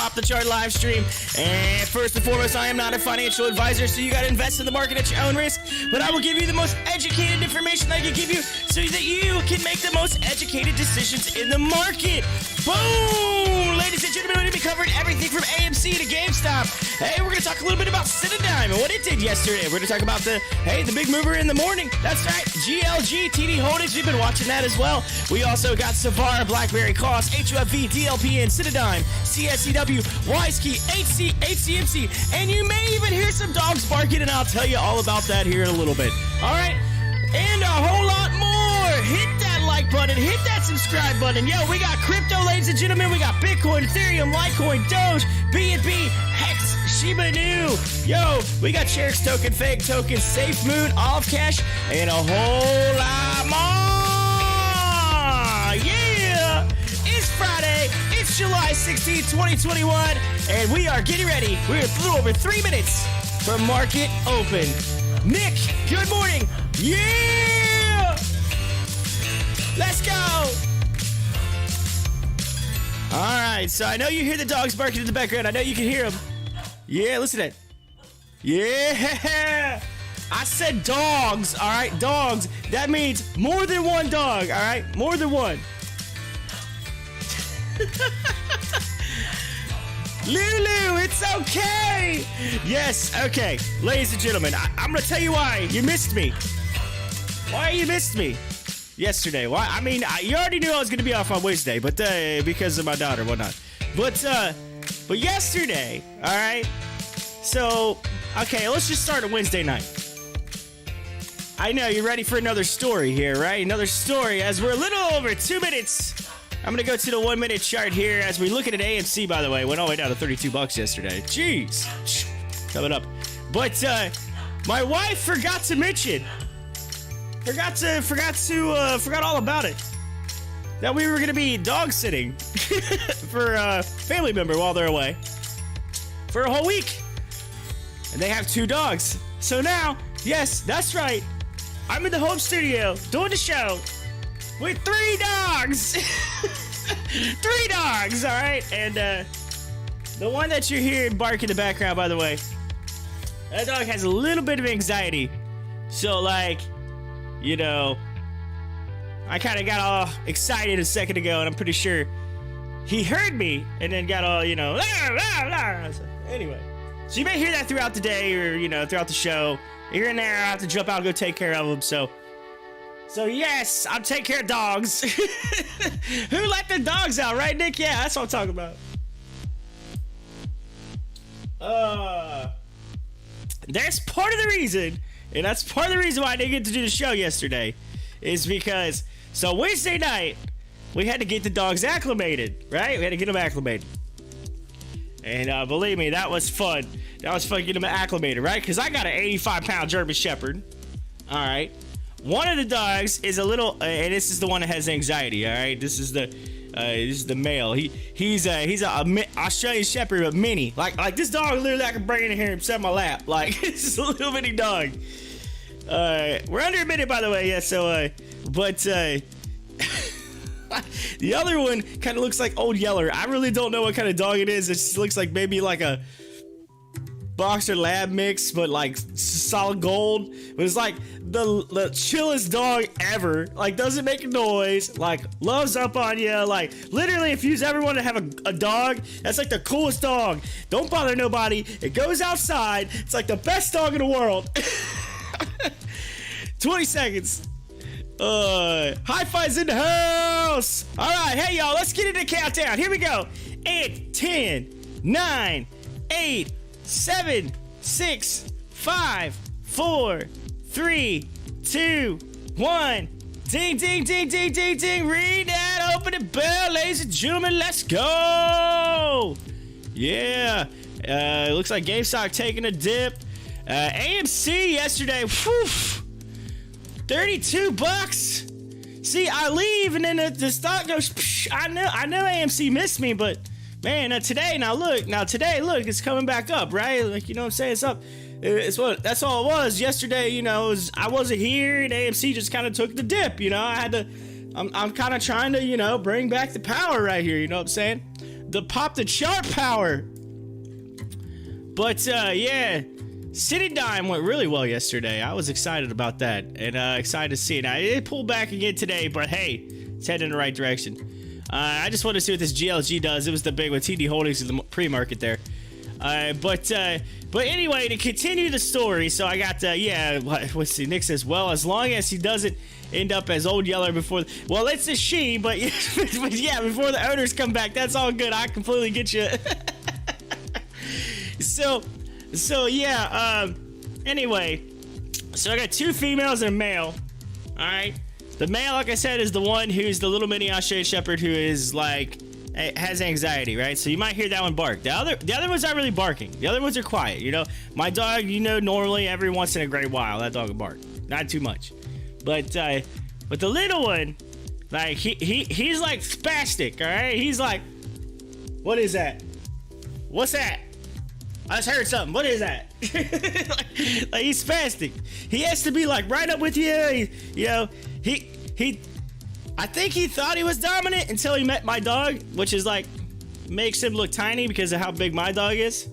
Pop the Chart live stream. And first and foremost, I am not a financial advisor, so you got to invest in the market at your own risk. But I will give you the most educated information I can give you so that you can make the most educated decisions in the market. Boom! Ladies and gentlemen, we're going to be covering everything from AMC to GameStop. Hey, we're going to talk a little bit about CIDM and what it did yesterday. We're going to talk about the big mover in the morning. That's right, GLG, TD Holdings. We've been watching that as well. We also got Savara, BlackBerry, Cost, HOFV, DLPN, CIDM, CSCW, WiseKey, HCMC, and you may even hear some dogs barking, and I'll tell you all about that here in a little bit. All right, and a whole lot more. Hit that like button, hit that subscribe button. Yo, we got crypto, ladies and gentlemen. We got Bitcoin, Ethereum, Litecoin, Doge, BNB, Hex, Shiba Inu. Yo, we got Cherix token, Fake token, Safe Moon, Off Cash, and a whole lot more. Yeah, it's Friday. It's July 16, 2021, and we are getting ready. We're a little over 3 minutes from market open. Nick, good morning. Yeah! Let's go! Alright, so I know you hear the dogs barking in the background. I know you can hear them. Yeah, listen to that. Yeah! I said dogs, alright? Dogs. That means more than one dog, alright? More than one. Lulu, it's okay. Yes, okay. Ladies and gentlemen, I'm going to tell you why you missed me. Why you missed me yesterday? Why? I mean, you already knew I was going to be off on Wednesday, but because of my daughter and whatnot. But yesterday, all right? So, okay, let's just start on Wednesday night. I know you're ready for another story here, right? Another story as we're a little over 2 minutes. I'm going to go to the 1 minute chart here as we look at AMC, by the way. Went all the way down to $32 yesterday. Jeez. Coming up. But my wife forgot to mention. Forgot all about it. That we were going to be dog sitting for a family member while they're away. For a whole week. And they have 2 dogs. So now, yes, that's right. I'm in the home studio doing the show. With 3 dogs. 3 dogs, all right? And the one that you're hearing bark in the background, by the way, that dog has a little bit of anxiety. So, like, you know, I kind of got all excited a second ago, and I'm pretty sure he heard me and then got all, you know, So, anyway. So you may hear that throughout the day or, you know, throughout the show. Here and there, I have to jump out and go take care of them, So yes, I'll take care of dogs. Who let the dogs out, right, Nick? Yeah, that's what I'm talking about. That's part of the reason, and that's part of the reason why I didn't get to do the show yesterday, is because, so Wednesday night, we had to get the dogs acclimated, right? We had to get them acclimated. And believe me, that was fun. That was fun getting them acclimated, right? Because I got an 85-pound German Shepherd, all right? One of the dogs is a little, and this is the one that has anxiety. All right, this is the male. He's a Australian Shepherd, but mini. Like this dog literally I can bring in here and sit on my lap. Like this is a little bitty dog. We're under a minute, by the way. Yeah. So, but the other one kind of looks like Old Yeller. I really don't know what kind of dog it is. It just looks like maybe like a Boxer Lab mix, but like solid gold. But it's like the chillest dog ever. Like doesn't make a noise. Like loves up on you. Like literally, if you ever want to have a dog, that's like the coolest dog. Don't bother nobody. It goes outside. It's like the best dog in the world. 20 seconds. High fives in the house. All right, hey y'all, let's get into the countdown. Here we go. 8, 10, 9, 8. 7, 6, 5, 4, 3, 2, 1. Ding, ding, ding, ding, ding, ding. Read that. Open the bell, ladies and gentlemen. Let's go. Yeah. Looks like GameStop taking a dip. AMC yesterday. Whew, $32. See, I leave and then the stock goes. Psh, I know AMC missed me, but. Man, today, look, it's coming back up, right? Like, you know what I'm saying? It's up. That's all it was. Yesterday, you know, I wasn't here, and AMC just kind of took the dip, you know? I'm kind of trying to, you know, bring back the power right here, you know what I'm saying? the chart power. But yeah, City Dime went really well yesterday. I was excited about that, and excited to see it. Now, it pulled back again today, but hey, it's heading in the right direction. I just want to see what this GLG does. It was the big one. TD Holdings in the pre-market there. But anyway, to continue the story, so I got, yeah, let's see, Nick says, well, as long as he doesn't end up as Old Yeller before, well, it's a she, but yeah, before the owners come back, that's all good. I completely get you. So yeah, anyway, so I got 2 females and a male. All right, the male, like I said, is the one who's the little mini Australian Shepherd who is like has anxiety, right? So you might hear that one bark. The other ones aren't really barking. The other ones are quiet. You know, my dog, you know, normally every once in a great while that dog will bark, not too much, but the little one, like he's like spastic. All right, he's like, what is that? What's that? I just heard something. What is that? like he's spastic. He has to be like right up with you. You know, I think he thought he was dominant until he met my dog, which is like makes him look tiny because of how big my dog is.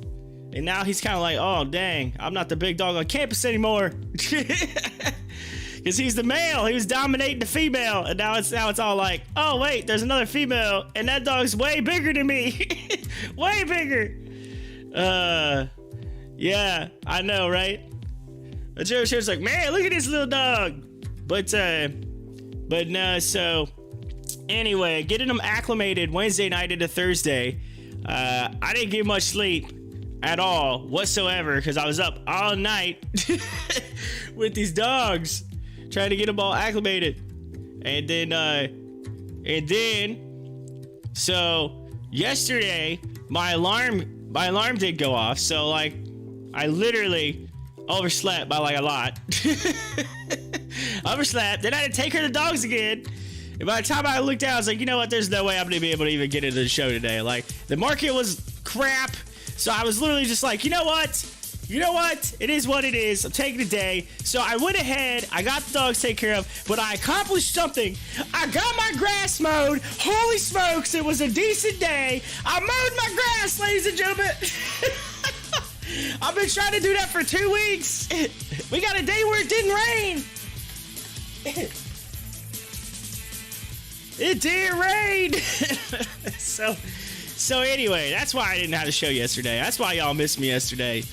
And now he's kind of like, oh dang, I'm not the big dog on campus anymore. Because he's the male. He was dominating the female, and now it's all like, oh wait, there's another female, and that dog's way bigger than me. Way bigger. Yeah, I know, right? But Joe Show's like, man, look at this little dog. But no, so anyway, getting them acclimated Wednesday night into Thursday. I didn't get much sleep at all whatsoever because I was up all night with these dogs trying to get them all acclimated. And then so yesterday my alarm did go off, so like I literally overslept by like a lot. Overslept, then I had to take her to dogs again, and by the time I looked out I was like, you know what, there's no way I'm gonna be able to even get into the show today. Like the market was crap, so I was literally just like, you know what, it is what it is. I'm taking the day. So I went ahead, I got the dogs taken care of, but I accomplished something. I got my grass mowed. Holy smokes, it was a decent day. I mowed my grass, ladies and gentlemen. I've been trying to do that for 2 weeks. We got a day where it didn't rain. It did rain. So anyway, that's why I didn't have a show yesterday. That's why y'all missed me yesterday.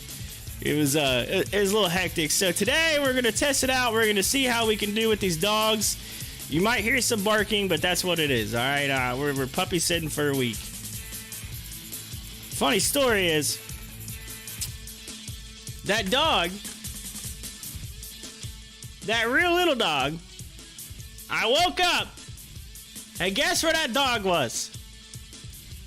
It was a little hectic. So today we're gonna test it out. We're gonna see how we can do with these dogs. You might hear some barking, but that's what it is. All right, we're puppy sitting for a week. Funny story is that dog, that real little dog. I woke up and guess where that dog was?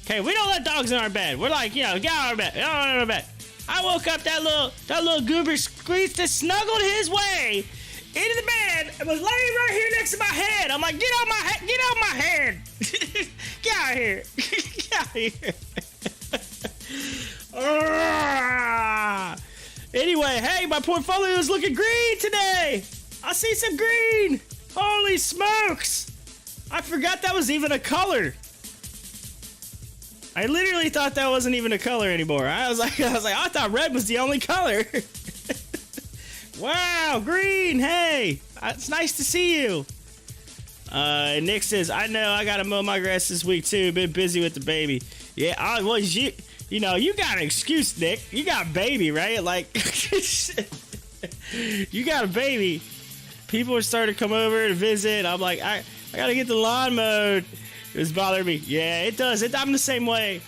Okay, we don't let dogs in our bed. We're like, you know, get out of our bed. Get out of our bed. I woke up, that little goober squeezed and snuggled his way into the bed and was laying right here next to my head. I'm like, get out my head. Get out of here. Get out of here. Anyway, hey, my portfolio is looking green today. I see some green. Holy smokes. I forgot that was even a color. I literally thought that wasn't even a color anymore. I was like, I thought red was the only color. Wow, green. Hey, it's nice to see you. And Nick says, I know I gotta mow my grass this week too. Been busy with the baby. Yeah, well, you know, you got an excuse, Nick. You got a baby, right? Like, you got a baby. People are starting to come over to visit. I'm like, I gotta get the lawn mowed. It was bothering me. Yeah, it does. I'm the same way.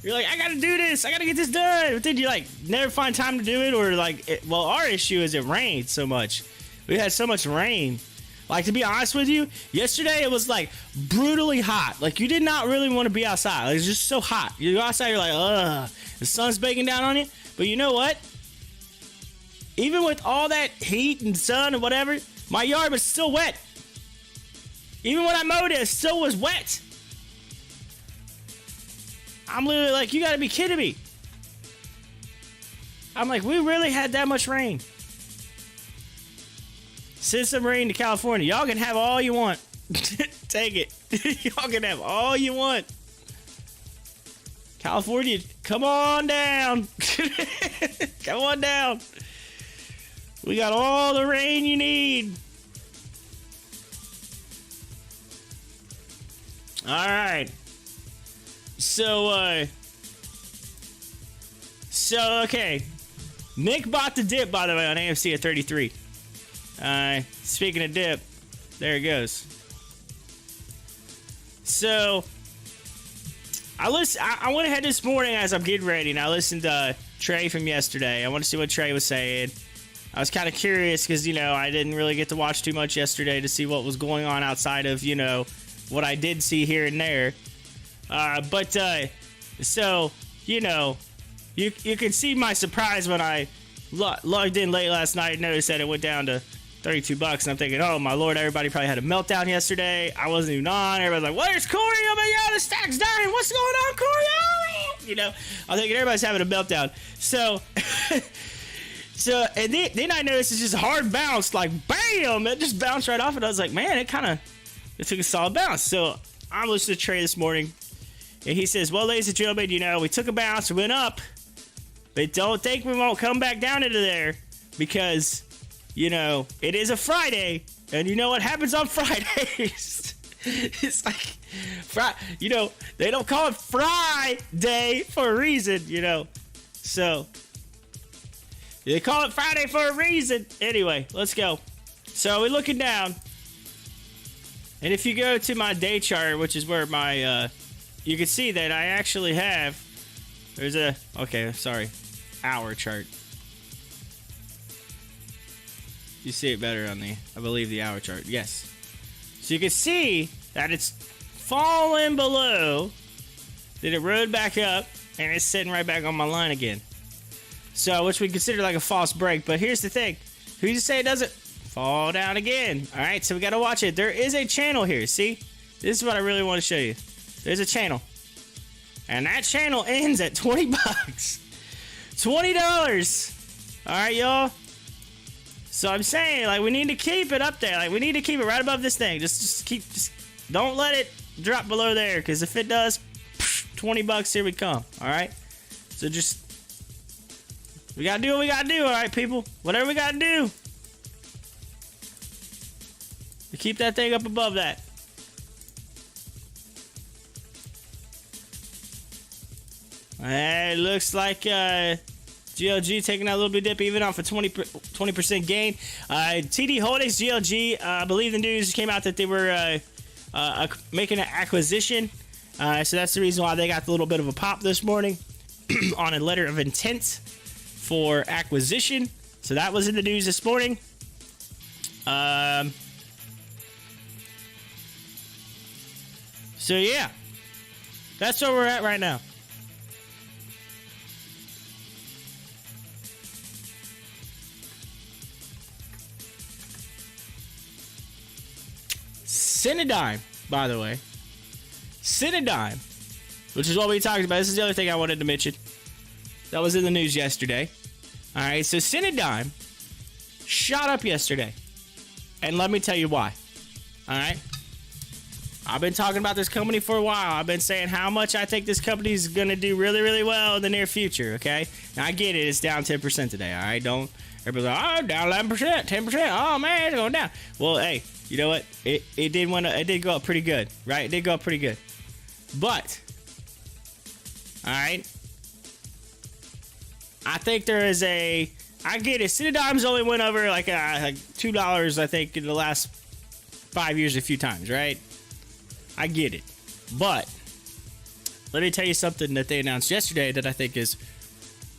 You're like, I gotta do this. I gotta get this done. But then you like never find time to do it, or like, well, our issue is it rained so much. We had so much rain. Like, to be honest with you, yesterday it was like brutally hot. Like, you did not really want to be outside. Like, it's just so hot. You go outside, you're like, ugh. The sun's baking down on you. But you know what? Even with all that heat and sun and whatever, my yard was still wet. Even when I mowed it still was wet. I'm literally like, you gotta be kidding me. I'm like, we really had that much rain. Send some rain to California. Y'all can have all you want. Take it. Y'all can have all you want. California, come on down. Come on down. We got all the rain you need. All right. So, okay. Nick bought the dip, by the way, on AMC at 33. Speaking of dip, there it goes. So, I went ahead this morning as I'm getting ready, and I listened to Trey from yesterday. I want to see what Trey was saying. I was kind of curious because, you know, I didn't really get to watch too much yesterday to see what was going on outside of, you know, what I did see here and there. So, you know, you can see my surprise when I logged in late last night and noticed that it went down to $32, and I'm thinking, oh my lord, everybody probably had a meltdown yesterday. I wasn't even on. Everybody's like, where's Corey? Oh my god, the stack's dying. What's going on, Corey? Oh! You know, I'm thinking everybody's having a meltdown. So, and then I noticed it's just a hard bounce, like bam, it just bounced right off, and I was like, man, it took a solid bounce. So I'm listening to Trey this morning, and he says, well, ladies and gentlemen, you know, we took a bounce, we went up, but don't think we won't come back down into there because, you know, it is a Friday, and you know what happens on Fridays. It's like, you know, they don't call it Friday for a reason, you know. So, they call it Friday for a reason. Anyway, let's go. So, we're looking down. And if you go to my day chart, which is where my, you can see that I actually have, hour chart. You see it better on I believe the hour chart. Yes. So you can see that it's fallen below, then it rode back up, and it's sitting right back on my line again. So, which we consider like a false break. But here's the thing. Who's to say it doesn't fall down again? All right, so we got to watch it. There is a channel here. See? This is what I really want to show you. There's a channel. And that channel ends at $20. $20. All right, y'all. So I'm saying, like, we need to keep it up there. Like, we need to keep it right above this thing. Just don't let it drop below there, because if it does, $20, here we come. All right. So we gotta do what we gotta do. All right, people. Whatever we gotta do to keep that thing up above that. It looks like GLG taking that little bit dip, even off a 20% gain. TD Holdings, GLG, I believe the news came out that they were making an acquisition. So that's the reason why they got the little bit of a pop this morning on a letter of intent for acquisition. So that was in the news this morning. So yeah, that's where we're at right now. CIDM, by the way. CIDM, which is what we talked about. This is the other thing I wanted to mention. That was in the news yesterday. All right, so CIDM shot up yesterday. And let me tell you why. All right? I've been talking about this company for a while. I've been saying how much I think this company is going to do really, really well in the near future, okay? Now, I get it. It's down 10% today, all right? Don't... Everybody's like, oh, down 11%, 10%. Oh, man, it's going down. Well, hey, you know what? It did go up pretty good, right? It did go up pretty good. But, all right, I think there is I get it. CIDM's only went over like $2, I think, in the last 5 years a few times, right? I get it. But, let me tell you something that they announced yesterday that I think is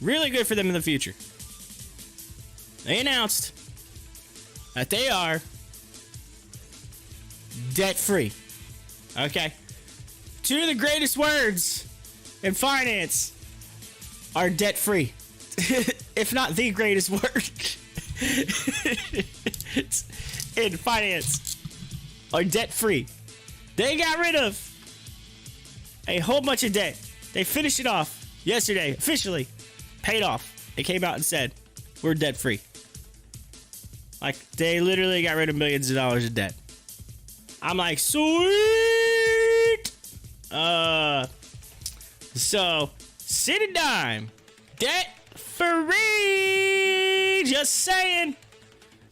really good for them in the future. They announced that they are debt-free. Okay? Two of the greatest words in finance are debt-free. If not the greatest word in finance are debt-free. They got rid of a whole bunch of debt. They finished it off yesterday, officially. Paid off. They came out and said, we're debt-free. Like, they literally got rid of millions of dollars of debt. I'm like, sweet. So CIDM, debt free. Just saying.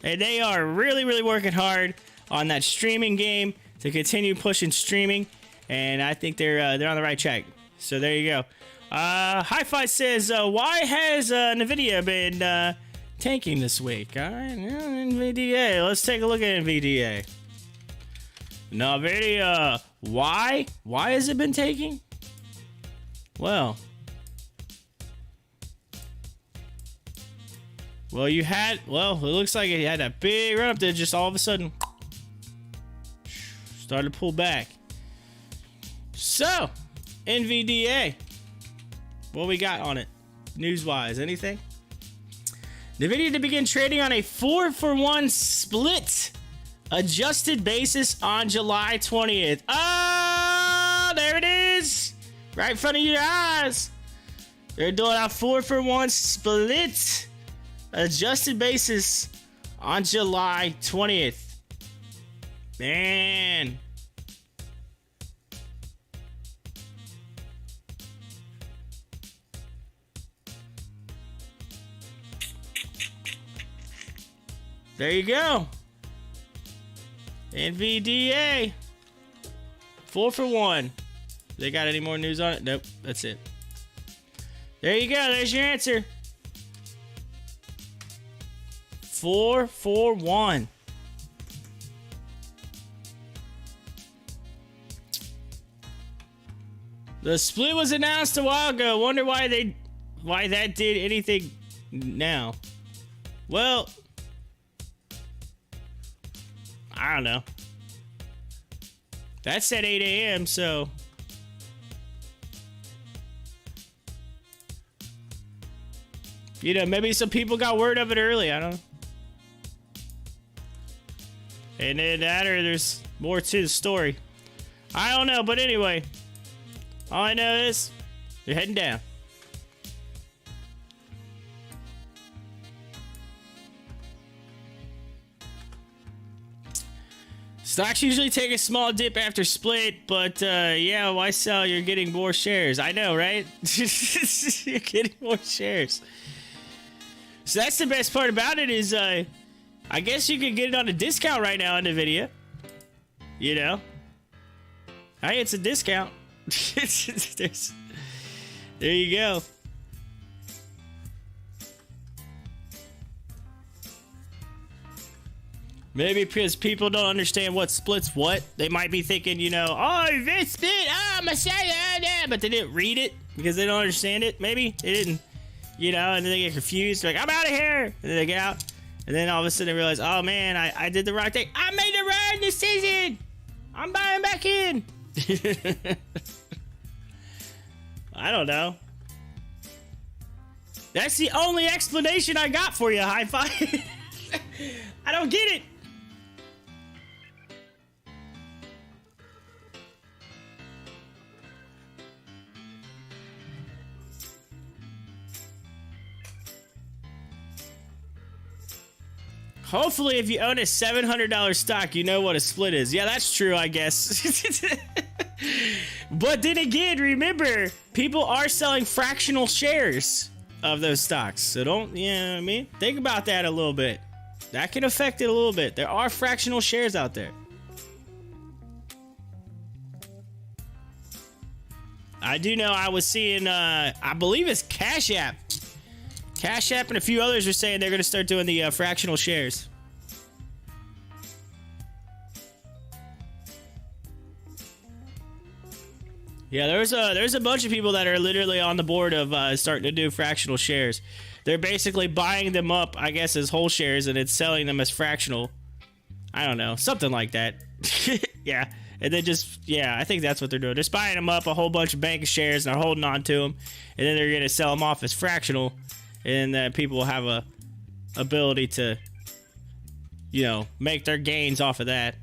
And they are really, really working hard on that streaming game to continue pushing streaming, and I think they're on the right track. So there you go. Hi-Fi says, why has NVIDIA been tanking this week? All right, NVIDIA. Let's take a look at NVIDIA. NVIDIA. Why? Why has it been tanking? Well, it looks like it had a big run up there, just all of a sudden started to pull back. So, NVDA, what we got on it, news-wise? Anything? NVIDIA to begin trading on a 4-for-1 split adjusted basis on July 20th. Oh, there it is, right in front of your eyes. They're doing a 4-for-1 split adjusted basis on July 20th. Man. There you go. NVDA. 4-for-1. They got any more news on it? Nope. That's it. There you go. There's your answer. 4-for-1. The split was announced a while ago. Wonder why that did anything now. Well, I don't know. That said 8 a.m., so you know, maybe some people got word of it early. I don't know. And then that, or there's more to the story. I don't know, but anyway, all I know is they're heading down. Stocks usually take a small dip after split, but yeah, why sell? You're getting more shares. I know, right? You're getting more shares. So that's the best part about it is, I guess you could get it on a discount right now on NVIDIA. You know? Hey, it's a discount. There you go. Maybe because people don't understand what splits what. They might be thinking, you know, oh, this split, oh, I'm a yeah, but they didn't read it because they don't understand it. Maybe they didn't, you know, and then they get confused. They're like, I'm out of here. And then they get out. And then all of a sudden they realize, oh man, I did the right thing. I made the right decision. I'm buying back in. I don't know. That's the only explanation I got for you, Hi-Fi. I don't get it. Hopefully, if you own a $700 stock, you know what a split is. Yeah, that's true, I guess. But then again, remember, people are selling fractional shares of those stocks. So don't, you know what I mean? Think about that a little bit. That can affect it a little bit. There are fractional shares out there. I do know I was seeing, I believe it's Cash App. Cash App and a few others are saying they're going to start doing the fractional shares. Yeah, there's a bunch of people that are literally on the board of starting to do fractional shares. They're basically buying them up, I guess, as whole shares, and it's selling them as fractional. I don't know, something like that. Yeah, and then just, yeah, I think that's what they're doing. They're buying them up, a whole bunch of bank shares, and they're holding on to them, and then they're going to sell them off as fractional, and then people will have a ability to, you know, make their gains off of that.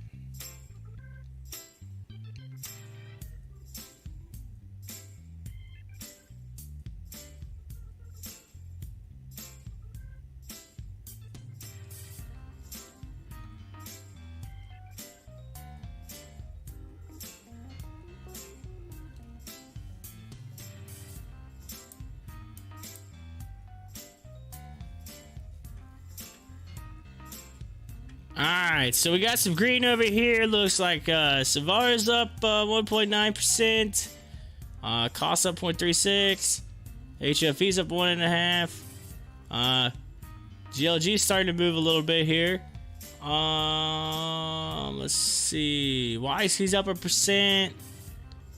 Alright, so we got some green over here. Looks like Savara's up 1.9%. Cost up 0.36. HOFV's up 1.5. GLG's starting to move a little bit here. Let's see. YC's up 1%.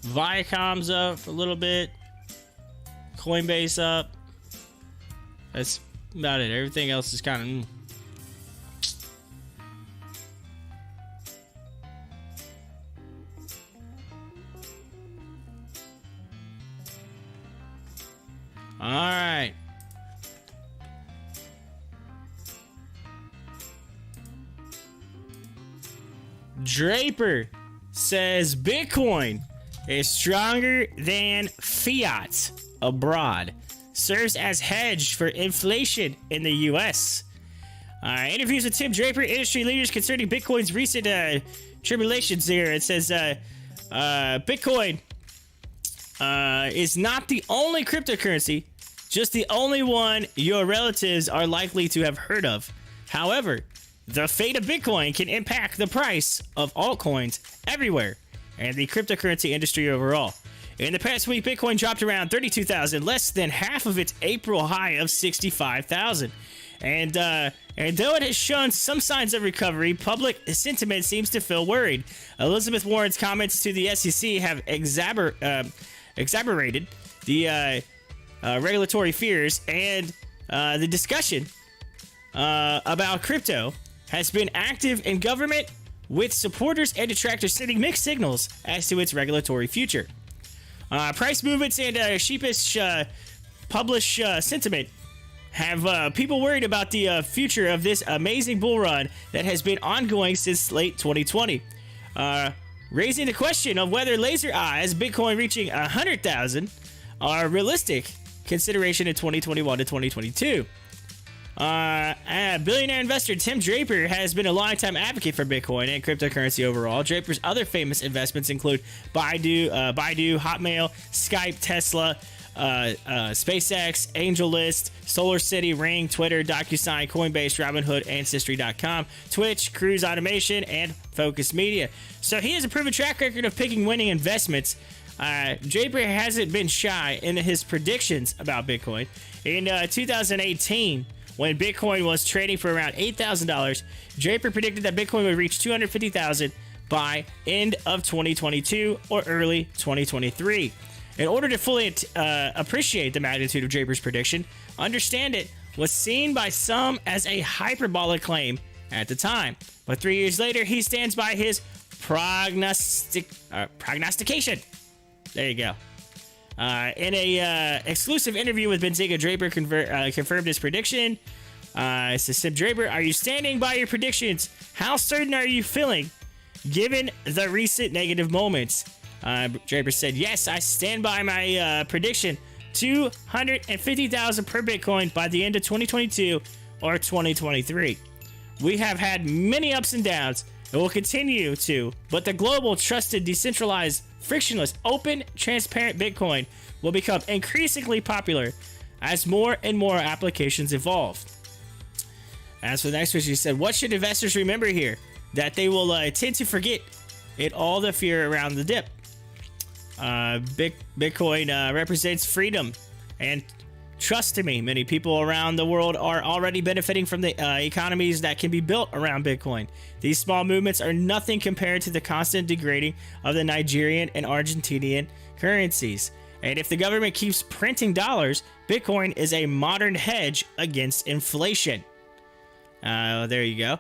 Viacom's up a little bit. Coinbase up. That's about it. Everything else is kind of... Alright. Draper says Bitcoin is stronger than fiat abroad. Serves as hedge for inflation in the U.S. Interviews with Tim Draper, industry leaders concerning Bitcoin's recent tribulations here. It says Bitcoin is not the only cryptocurrency, just the only one your relatives are likely to have heard of. However, the fate of Bitcoin can impact the price of altcoins everywhere and the cryptocurrency industry overall. In the past week, Bitcoin dropped around 32,000, less than half of its April high of 65,000. And though it has shown some signs of recovery, public sentiment seems to feel worried. Elizabeth Warren's comments to the SEC have exacerbated the regulatory fears, and the discussion about crypto has been active in government, with supporters and detractors sending mixed signals as to its regulatory future. Price movements and sheepish published sentiment have people worried about the future of this amazing bull run that has been ongoing since late 2020. Raising the question of whether laser eyes Bitcoin reaching 100,000 are realistic consideration in 2021 to 2022. Billionaire investor Tim Draper has been a longtime advocate for Bitcoin and cryptocurrency overall. Draper's other famous investments include Baidu, Hotmail, Skype, Tesla, SpaceX, AngelList, SolarCity, Ring, Twitter, DocuSign, Coinbase, Robinhood, Ancestry.com, Twitch, Cruise Automation, and Focus Media. So he has a proven track record of picking winning investments. Draper hasn't been shy in his predictions about Bitcoin. In 2018, when Bitcoin was trading for around $8,000, Draper predicted that Bitcoin would reach $250,000 by end of 2022 or early 2023. In order to fully appreciate the magnitude of Draper's prediction, understand it was seen by some as a hyperbolic claim at the time. But 3 years later, he stands by his prognostication. There you go. In a exclusive interview with Benzinga, Draper confirmed his prediction. It says, Tim Draper, are you standing by your predictions? How certain are you feeling, given the recent negative moments? Draper said, yes, I stand by my prediction. 250,000 per Bitcoin by the end of 2022 or 2023. We have had many ups and downs, and will continue to, but the global, trusted, decentralized, frictionless, open, transparent Bitcoin will become increasingly popular as more and more applications evolve. As for the next question, he said, what should investors remember here? That they will tend to forget it all the fear around the dip. Bitcoin represents freedom and trust to me. Many people around the world are already benefiting from the economies that can be built around Bitcoin. These small movements are nothing compared to the constant degrading of the Nigerian and Argentinian currencies. And if the government keeps printing dollars, Bitcoin is a modern hedge against inflation. There you go.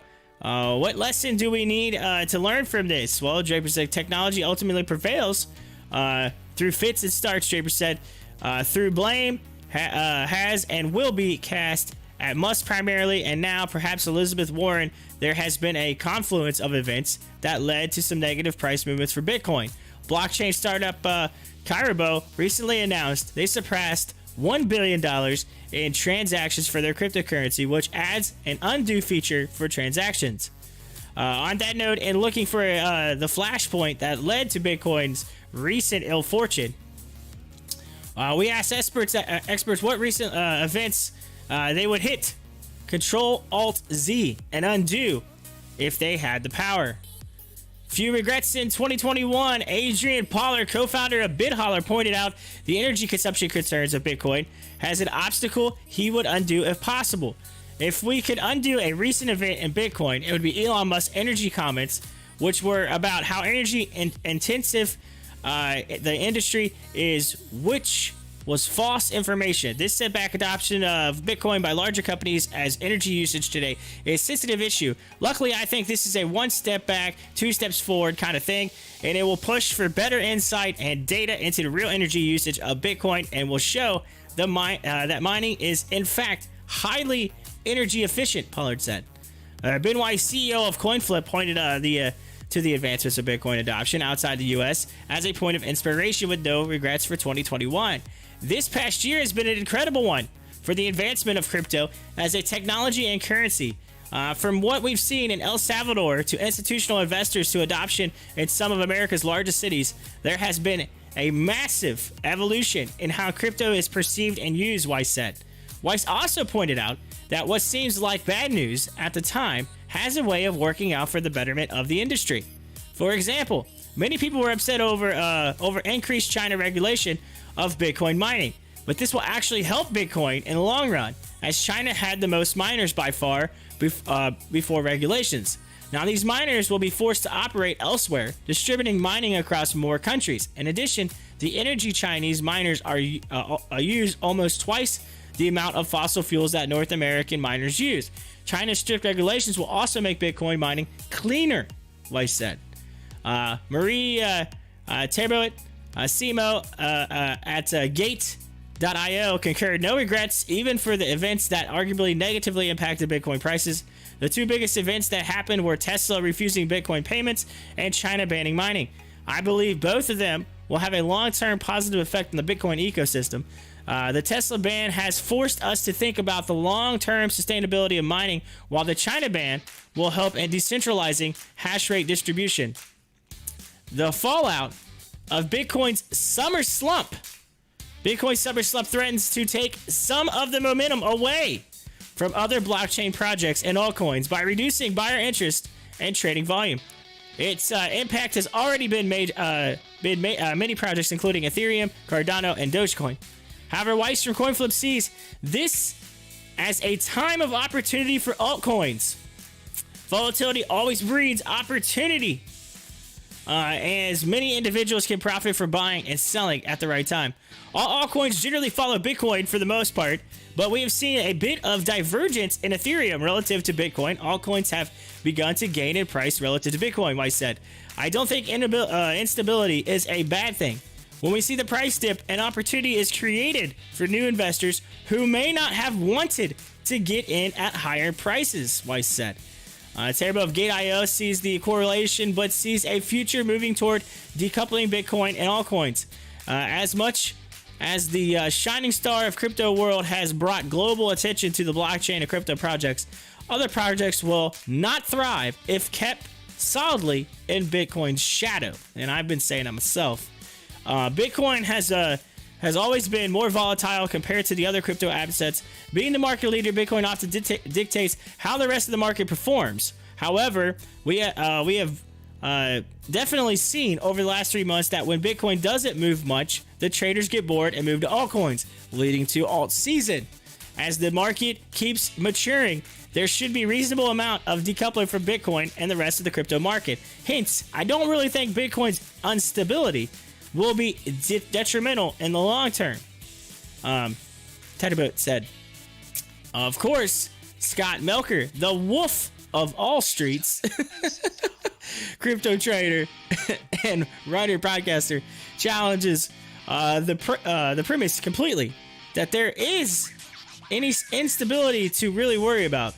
What lesson do we need to learn from this? Well, Draper said technology ultimately prevails through fits and starts. Draper said through blame has and will be cast at Musk primarily, and now perhaps Elizabeth Warren. There has been a confluence of events that led to some negative price movements for Bitcoin. Blockchain startup Kyribo recently announced they surpassed $1 billion in transactions for their cryptocurrency, which adds an undo feature for transactions. On that note, and looking for the flashpoint that led to Bitcoin's recent ill fortune, we asked experts what recent events they would hit, Control Alt Z, and undo if they had the power. Few regrets in 2021. Adrian Pollard, co-founder of BitHoller, pointed out the energy consumption concerns of Bitcoin has an obstacle he would undo if possible. If we could undo a recent event in Bitcoin, it would be Elon Musk's energy comments, which were about how energy intensive the industry is, which was false information. This set back adoption of Bitcoin by larger companies as energy usage today is a sensitive issue. Luckily, I think this is a one step back, two steps forward kind of thing, and it will push for better insight and data into the real energy usage of Bitcoin, and will show that mining is in fact highly energy efficient, Pollard said. Ben Weiss, CEO of CoinFlip, pointed to the advancements of Bitcoin adoption outside the US as a point of inspiration with no regrets for 2021. This past year has been an incredible one for the advancement of crypto as a technology and currency. From what we've seen in El Salvador to institutional investors to adoption in some of America's largest cities, there has been a massive evolution in how crypto is perceived and used, Weiss said. Weiss also pointed out that what seems like bad news at the time has a way of working out for the betterment of the industry. For example, many people were upset over increased China regulation of Bitcoin mining, but this will actually help Bitcoin in the long run, as China had the most miners by far before regulations. Now these miners will be forced to operate elsewhere, distributing mining across more countries. In addition, the energy Chinese miners are use almost twice the amount of fossil fuels that North American miners use. China's strict regulations will also make Bitcoin mining cleaner, Weiss said. Marie Terboit, CMO at Gate.io concurred. No regrets, even for the events that arguably negatively impacted Bitcoin prices. The two biggest events that happened were Tesla refusing Bitcoin payments and China banning mining. I believe both of them will have a long-term positive effect on the Bitcoin ecosystem. The Tesla ban has forced us to think about the long-term sustainability of mining, while the China ban will help in decentralizing hash rate distribution. The fallout of Bitcoin's summer slump. Bitcoin's summer slump threatens to take some of the momentum away from other blockchain projects and altcoins by reducing buyer interest and trading volume. Its impact has already been made many projects, including Ethereum, Cardano, and Dogecoin. However, Weiss from CoinFlip sees this as a time of opportunity for altcoins. Volatility always breeds opportunity, as many individuals can profit from buying and selling at the right time. All altcoins generally follow Bitcoin for the most part, but we have seen a bit of divergence in Ethereum relative to Bitcoin. Altcoins have begun to gain in price relative to Bitcoin, Weiss said. I don't think instability is a bad thing. When we see the price dip, an opportunity is created for new investors who may not have wanted to get in at higher prices, Weiss said. Terbo of Gate.io sees the correlation, but sees a future moving toward decoupling Bitcoin and altcoins. As much as the shining star of crypto world has brought global attention to the blockchain and crypto projects, other projects will not thrive if kept solidly in Bitcoin's shadow. And I've been saying that myself. Bitcoin has always been more volatile compared to the other crypto assets. Being the market leader, Bitcoin often dictates how the rest of the market performs. However, we have definitely seen over the last 3 months that when Bitcoin doesn't move much, the traders get bored and move to altcoins, leading to alt season. As the market keeps maturing, there should be reasonable amount of decoupling from Bitcoin and the rest of the crypto market. Hence, I don't really think Bitcoin's instability will be detrimental in the long term. Teddyboat said. Of course, Scott Melker, the wolf of all streets, crypto trader and writer podcaster, challenges the premise completely that there is any instability to really worry about.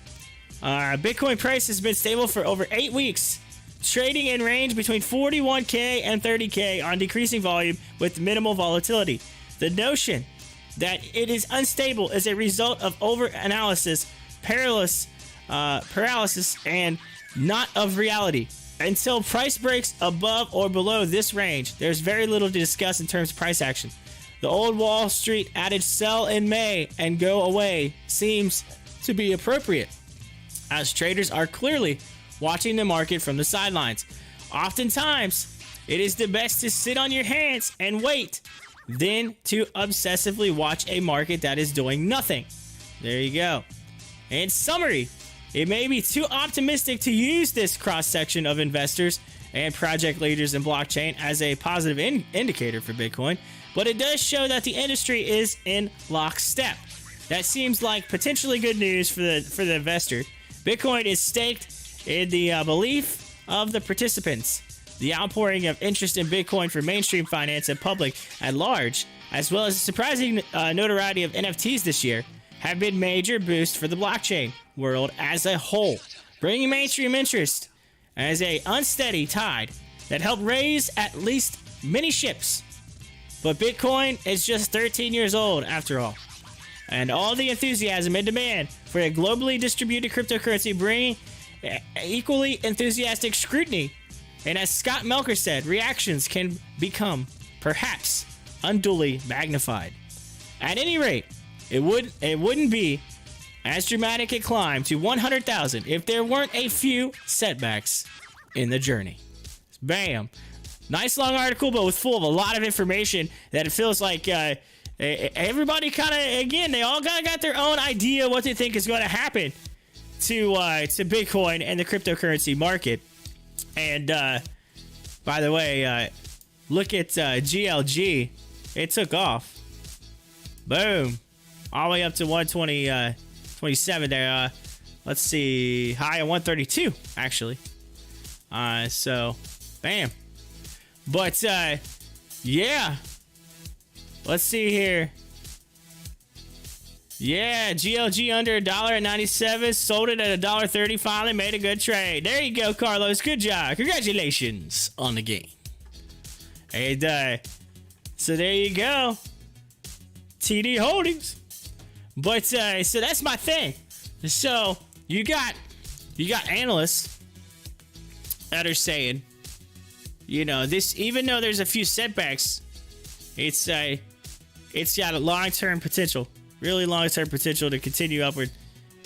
Bitcoin price has been stable for over 8 weeks, trading in range between 41K and 30K on decreasing volume with minimal volatility. The notion that it is unstable is a result of over-analysis, paralysis, and not of reality. Until price breaks above or below this range, there's very little to discuss in terms of price action. The old Wall Street adage, sell in May and go away, seems to be appropriate, as traders are clearly watching the market from the sidelines. Oftentimes, it is the best to sit on your hands and wait than to obsessively watch a market that is doing nothing. There you go. In summary, it may be too optimistic to use this cross-section of investors and project leaders in blockchain as a positive indicator for Bitcoin, but it does show that the industry is in lockstep. That seems like potentially good news for the investor. Bitcoin is staked in the belief of the participants. The outpouring of interest in Bitcoin for mainstream finance and public at large, as well as the surprising notoriety of NFTs this year, have been major boosts for the blockchain world as a whole, bringing mainstream interest as a unsteady tide that helped raise at least many ships. But Bitcoin is just 13 years old after all, and all the enthusiasm and demand for a globally distributed cryptocurrency bring equally enthusiastic scrutiny. And as Scott Melker said, reactions can become, perhaps, unduly magnified. At any rate, it wouldn't be as dramatic a climb to 100,000 if there weren't a few setbacks in the journey. Bam. Nice long article, but with full of a lot of information that it feels like everybody kind of, again, they all got their own idea what they think is going to happen to Bitcoin and the cryptocurrency market. And by the way, look at GLG. It took off. Boom. All the way up to 127 there. Let's see. High at 132, actually. So, bam. But, yeah. Let's see here. Yeah, GLG under $1.97, sold it at $1.30, finally made a good trade. There you go, Carlos. Good job. Congratulations on the game. And so there you go. TD Holdings. But so that's my thing. So you got analysts that are saying, you know, this, even though there's a few setbacks, it's got a long-term potential. Really long-term potential to continue upward.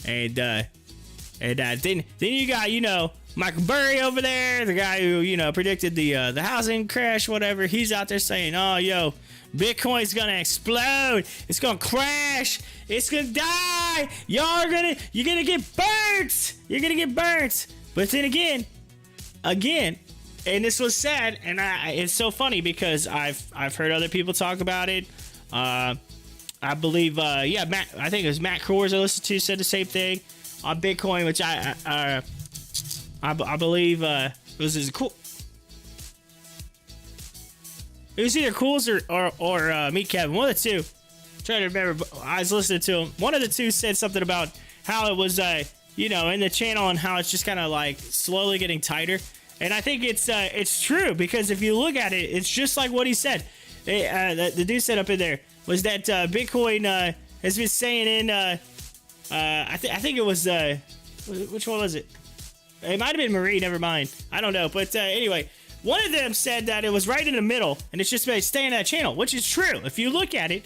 And then you got, you know, Michael Burry over there, the guy who, you know, predicted the housing crash, whatever. He's out there saying, oh, yo, Bitcoin's gonna explode. It's gonna crash. It's gonna die. You're gonna get burnt. You're gonna get burnt. But then again, and this was sad, and it's so funny because I've heard other people talk about it. I believe, Matt, I think it was Matt Kors I listened to said the same thing on Bitcoin, which I believe it was cool. It was either Cools or Meet Kevin, one of the two. I'm trying to remember, but I was listening to him. One of the two said something about how it was, you know, in the channel and how it's just kind of like slowly getting tighter. And I think it's true because if you look at it, it's just like what he said. The dude said up in there was that Bitcoin has been saying in I think it was which one was it? It might have been Marie. Never mind. I don't know. But anyway, one of them said that it was right in the middle, and it's just been staying in that channel, which is true. If you look at it,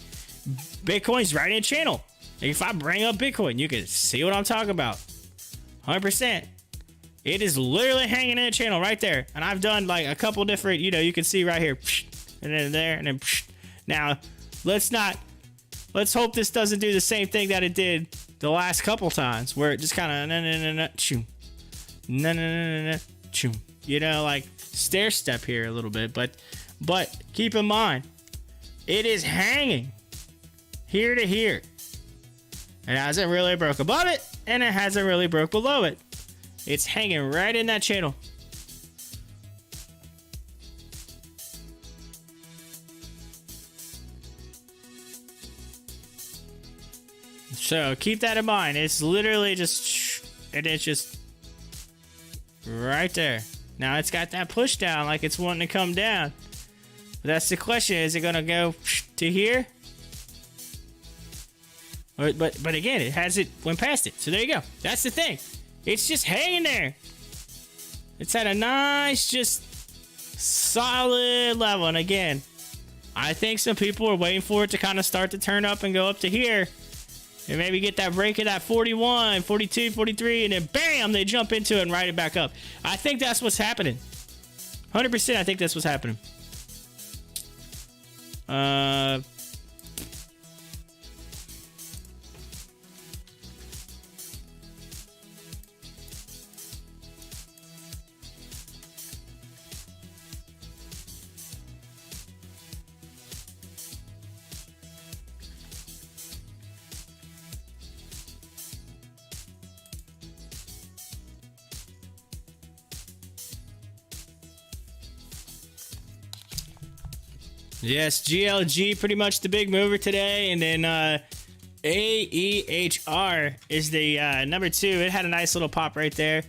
Bitcoin's right in the channel. If I bring up Bitcoin, you can see what I'm talking about. 100%. It is literally hanging in the channel right there. And I've done like a couple different, you know, you can see right here, and then there, and then now. Let's hope this doesn't do the same thing that it did the last couple times, where it just kind of you know, like stair step here a little bit. But keep in mind, it is hanging here to here. It hasn't really broke above it, and it hasn't really broke below it. It's hanging right in that channel. So keep that in mind. It's literally just, and it's just right there. Now it's got that push down like it's wanting to come down. But that's the question. Is it going to go to here? But again, it hasn't went past it. So there you go. That's the thing. It's just hanging there. It's at a nice, just solid level. And again, I think some people are waiting for it to kind of start to turn up and go up to here. and maybe get that break at that 41, 42, 43, and then bam, they jump into it and ride it back up. I think that's what's happening. 100%, I think that's what's happening. Yes, GLG pretty much the big mover today, and then AEHR is the number 2. It had a nice little pop right there.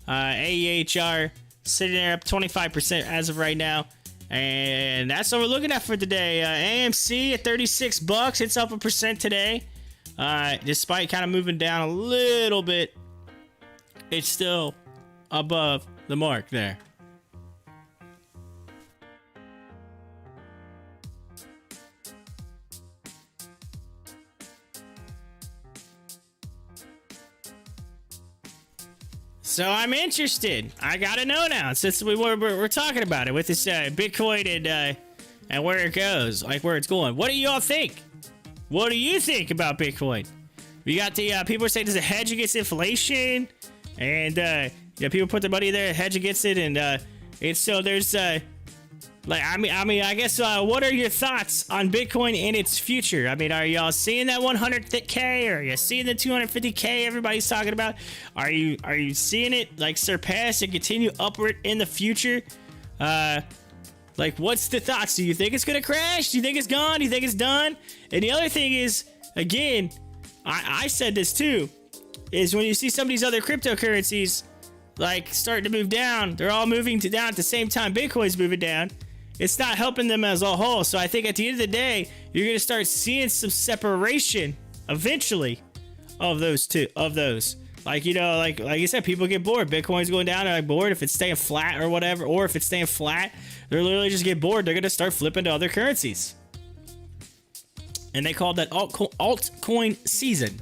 AEHR sitting there up 25% as of right now, and that's what we're looking at for today. AMC at $36, it's up 1% today. Despite kind of moving down a little bit, it's still above the mark there. So I'm interested. I gotta know now, since we're talking about it with this Bitcoin and where it goes, like where it's going. What do y'all think? What do you think about Bitcoin? We got the people are saying there's a hedge against inflation, and people put their money there, hedge against it, and it's so there's I guess what are your thoughts on Bitcoin and its future? I mean, are y'all seeing that 100K, or are you seeing the 250K everybody's talking about? Are you seeing it like surpass and continue upward in the future? Like, what's the thoughts? Do you think it's gonna crash? Do you think it's gone? Do you think it's done? And the other thing is, again, I said this too, is when you see some of these other cryptocurrencies like starting to move down, they're all moving down at the same time Bitcoin's moving down. It's not helping them as a whole. So I think at the end of the day, you're going to start seeing some separation eventually of those two, like, like you said, people get bored. Bitcoin's going down, they're like bored. If it's staying flat or whatever, or if it's staying flat, they're literally just get bored. They're going to start flipping to other currencies. And they call that altcoin season.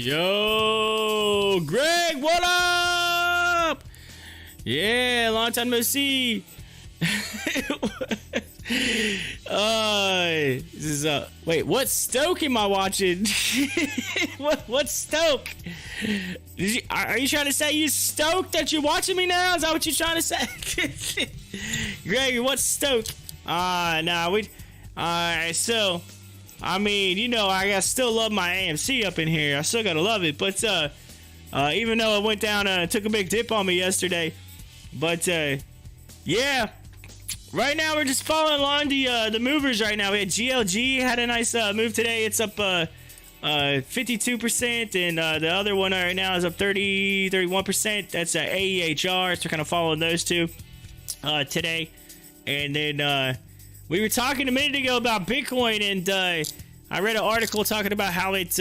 Yo, Greg, what up? Yeah, long time no see. This is wait, what Stoke am I watching? what Stoke? Are you trying to say you stoked that you're watching me now? Is that what you're trying to say? Greg, what's Stoke? Nah, alright, so I mean, you know, I still love my AMC up in here. I still gotta love it, but even though it went down, took a big dip on me yesterday, but yeah. Right now, we're just following along the movers right now. We had GLG had a nice move today. It's up 52%, and the other one right now is up 31%. That's AEHR. So we're kind of following those two today. And then we were talking a minute ago about Bitcoin, and I read an article talking about how it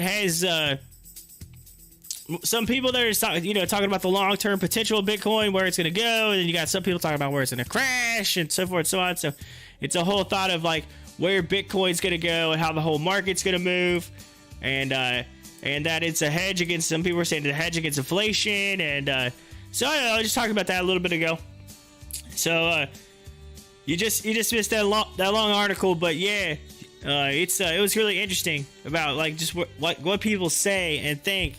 has some people that are talking about the long-term potential of Bitcoin, where it's going to go, and then you got some people talking about where it's going to crash and so forth and so on. So it's a whole thought of like where Bitcoin's going to go and how the whole market's going to move, and that it's a hedge against, some people are saying it's a hedge against inflation, and so I just talked about that a little bit ago. So you just missed that long article, but yeah, it was really interesting about like just what people say and think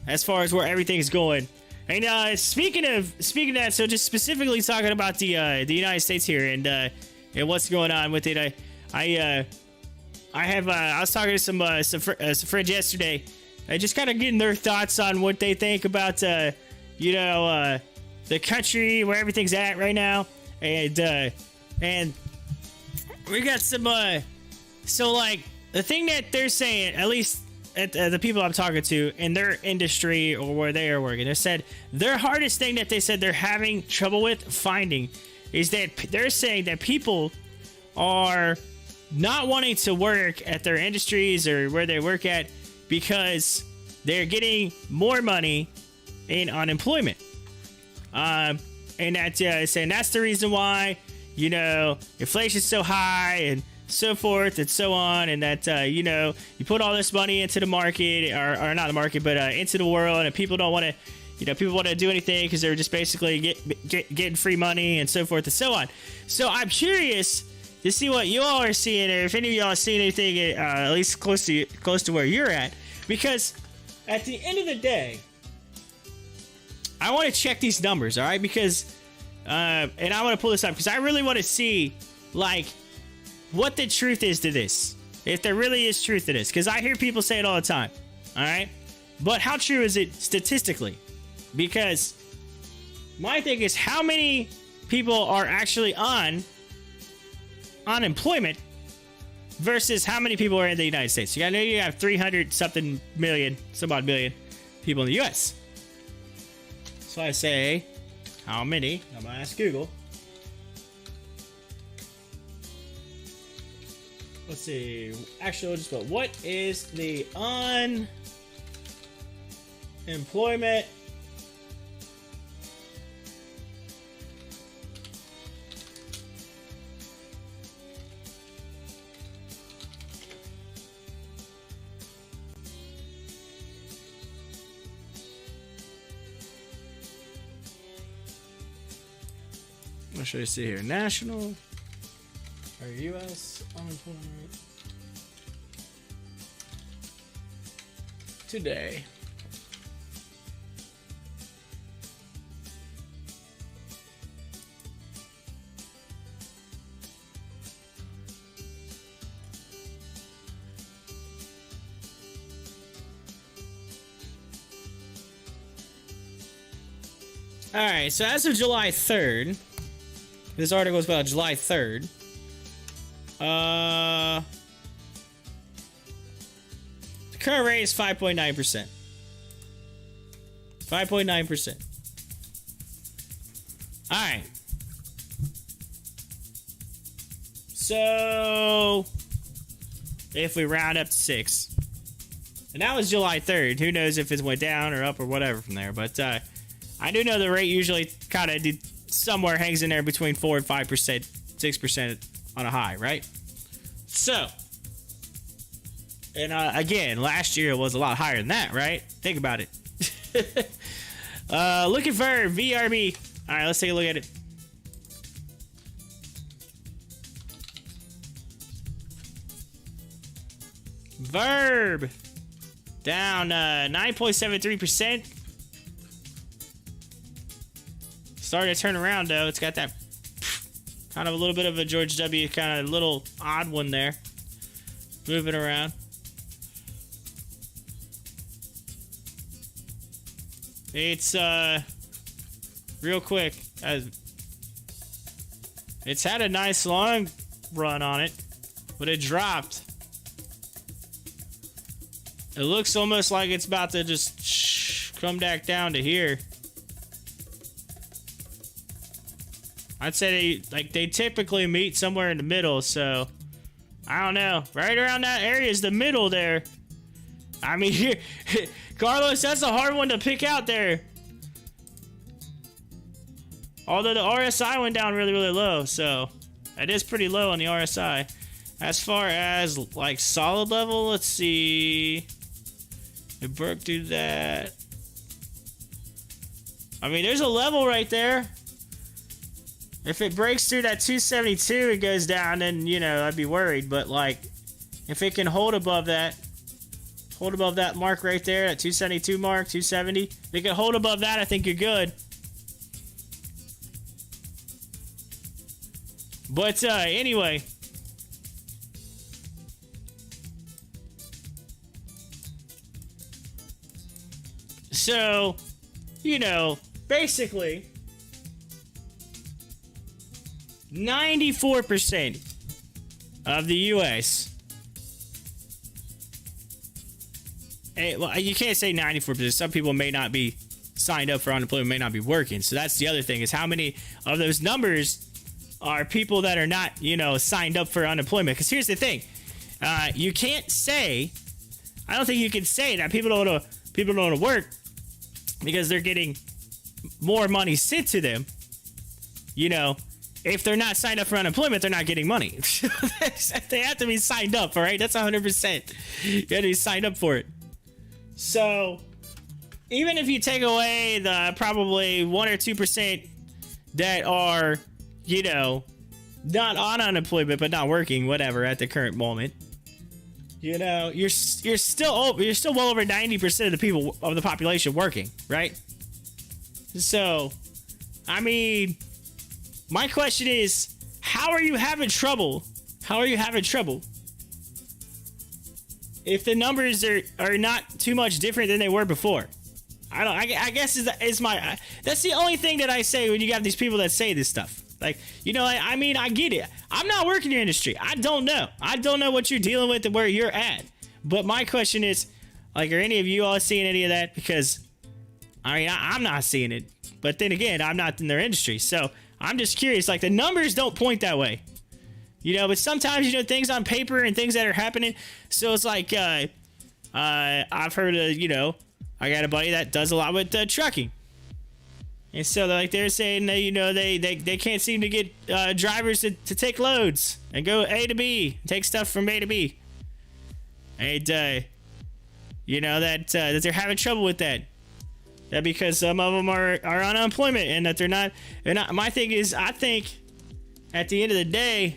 as far as where everything's going. And speaking of that, so just specifically talking about the United States here and what's going on with it. I was talking to some friends yesterday, just kind of getting their thoughts on what they think about the country, where everything's at right now, and we got some so like the thing that they're saying, at least the people I'm talking to in their industry or where they are working, they said their hardest thing that they said they're having trouble with finding is that they're saying that people are not wanting to work at their industries or where they work at because they're getting more money in unemployment. And that's saying that's the reason why, inflation's so high and so forth and so on, and that you put all this money into the market, or not the market, but into the world, and people don't want to, people want to do anything because they're just basically getting free money and so forth and so on. So I'm curious to see what you all are seeing, or if any of y'all are seeing anything at least close to where you're at, because at the end of the day, I want to check these numbers, all right? Because and I want to pull this up because I really want to see like what the truth is to this, if there really is truth to this, because I hear people say it all the time, all right? But how true is it statistically? Because my thing is, how many people are actually on unemployment versus how many people are in the United States? I know you have 300 something million, some odd million people in the US. So I say, how many? I'm gonna ask Google. Let's see. Actually, we'll just go. What is the unemployment what should I see here? National or U.S. unemployment today. All right, so as of July 3rd, this article is about July 3rd. The current rate is 5.9%. 5.9%. All right. So, if we round up to 6, and that was July 3rd. Who knows if it went down or up or whatever from there. But I do know the rate usually kind of somewhere hangs in there between 4 and 5%, 6% on a high, right? So, And again, last year was a lot higher than that, right? Think about it. Looking for VRB. All right, let's take a look at it. Verb down 9.73%. Starting to turn around though. It's got that kind of a little bit of a George W. kind of little odd one there, moving around. It's real quick. It's had a nice long run on it, but it dropped. It looks almost like it's about to just come back down to here. I'd say they typically meet somewhere in the middle, so I don't know. Right around that area is the middle there. I mean, here, Carlos, that's a hard one to pick out there. Although the RSI went down really, really low, so it is pretty low on the RSI. As far as like solid level, let's see. It broke through that. I mean, there's a level right there. If it breaks through that 272, it goes down, then, you know, I'd be worried. But, like, if it can hold above that mark right there, that 272 mark, 270, if it can hold above that, I think you're good. But, anyway. So, you know, basically, 94% of the U.S. Well, you can't say 94%. Some people may not be signed up for unemployment, may not be working. So that's the other thing, is how many of those numbers are people that are not, you know, signed up for unemployment. Because here's the thing. You can't say, I don't think you can say that people don't want to work because they're getting more money sent to them. You know, if they're not signed up for unemployment, they're not getting money. They have to be signed up, all right? That's 100%. You have to be signed up for it. So, even if you take away the probably 1 or 2% that are, you know, not on unemployment but not working, whatever, at the current moment, you know, you're still well over 90% of the people of the population working, right? So, I mean, my question is, how are you having trouble? How are you having trouble if the numbers are not too much different than they were before? I guess that's the only thing that I say when you got these people that say this stuff. Like, you know, I mean, I get it. I'm not working in your industry. I don't know what you're dealing with and where you're at. But my question is, like, are any of you all seeing any of that? Because, I mean, I'm not seeing it. But then again, I'm not in their industry. So I'm just curious. Like, the numbers don't point that way. You know, but sometimes, you know, things on paper and things that are happening. So it's like, I've heard of, you know, I got a buddy that does a lot with trucking. And so they're saying that, you know, they can't seem to get drivers to take loads and go A to B, take stuff from A to B. And, you know, that they're having trouble with that. That because some of them are on unemployment and that they're not. My thing is, I think at the end of the day,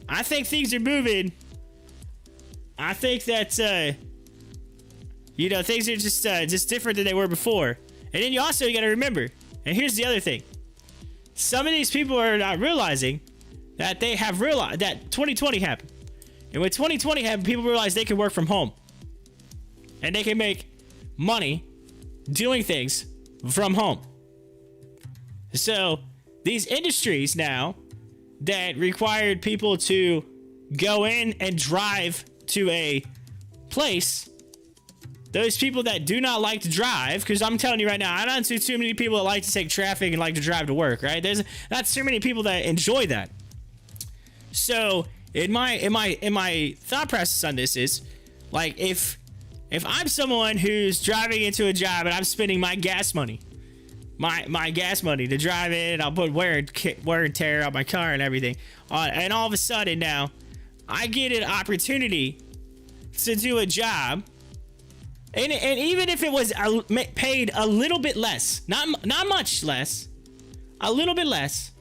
I think things are moving. I think that, you know, things are just different than they were before. And then you got to remember, and here's the other thing. Some of these people are not realizing that they have realized that 2020 happened. And when 2020 happened, people realized they can work from home. And they can make money doing things from home. So these industries now that required people to go in and drive to a place, those people that do not like to drive, because I'm telling you right now, I don't see too many people that like to take traffic and like to drive to work, right? There's not too many people that enjoy that. So in my thought process on this is, like, if I'm someone who's driving into a job and I'm spending my gas money, my gas money to drive in, I'll put wear and tear on my car and everything, and all of a sudden now I get an opportunity to do a job, and even if it was paid a little bit less, not much less, a little bit less,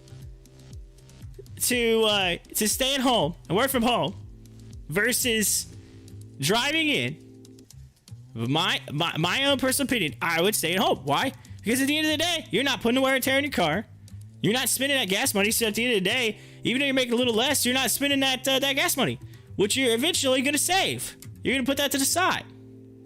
to stay at home and work from home versus driving in, my own personal opinion, I would stay at home. Why? Because at the end of the day, you're not putting the wear and tear in your car. You're not spending that gas money. So at the end of the day, even though you're making a little less, you're not spending that gas money, which you're eventually going to save. You're going to put that to the side,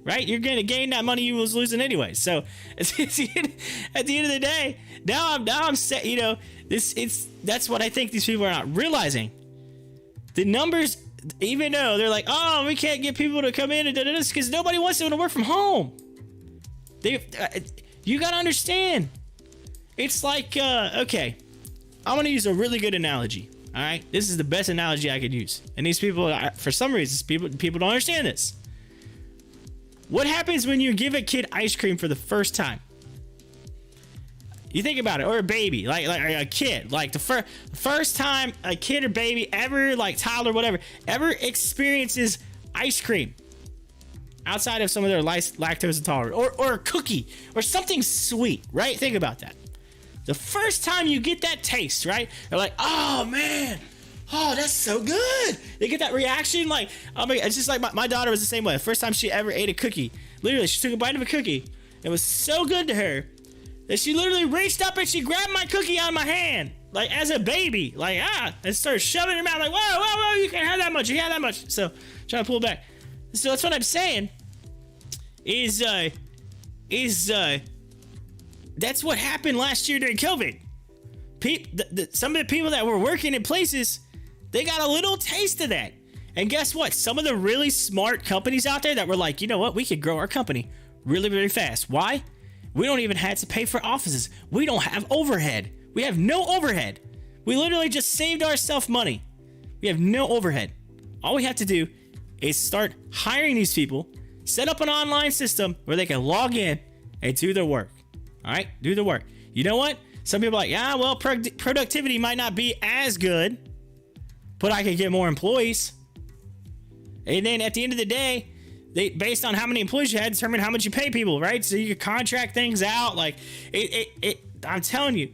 right? You're going to gain that money you was losing anyway. So at the end of the day, now I'm set. You know, that's what I think these people are not realizing. The numbers, even though they're like, oh, we can't get people to come in and do this because nobody wants them to work from home. You got to understand. It's like, okay, I'm going to use a really good analogy. All right. This is the best analogy I could use. And these people, for some reasons, people don't understand this. What happens when you give a kid ice cream for the first time? You think about it, or a baby, like a kid, like the first time a kid or baby ever, like toddler, whatever, ever experiences ice cream outside of some of their lactose intolerant, or a cookie, or something sweet, right? Think about that. The first time you get that taste, right? They're like, oh man, oh, that's so good. They get that reaction. Like, I mean, it's just like my daughter was the same way. The first time she ever ate a cookie, literally, she took a bite of a cookie. It was so good to her that she literally reached up and she grabbed my cookie out of my hand, like as a baby, like, and started shoving it in her mouth, like, whoa, you can't have that much, you can't have that much. So, trying to pull it back. So that's what I'm saying, is that's what happened last year during COVID. Some of the people that were working in places, they got a little taste of that. And guess what? Some of the really smart companies out there that were like, you know what? We could grow our company really, really fast. Why? We don't even have to pay for offices. We don't have overhead. We have no overhead. We literally just saved ourselves money. We have no overhead. All we have to do is start hiring these people, set up an online system where they can log in and do their work. All right, do the work. You know what? Some people are like, yeah, well, productivity might not be as good, but I could get more employees. And then at the end of the day, based on how many employees you had, determine how much you pay people, right? So you could contract things out. Like, I'm telling you,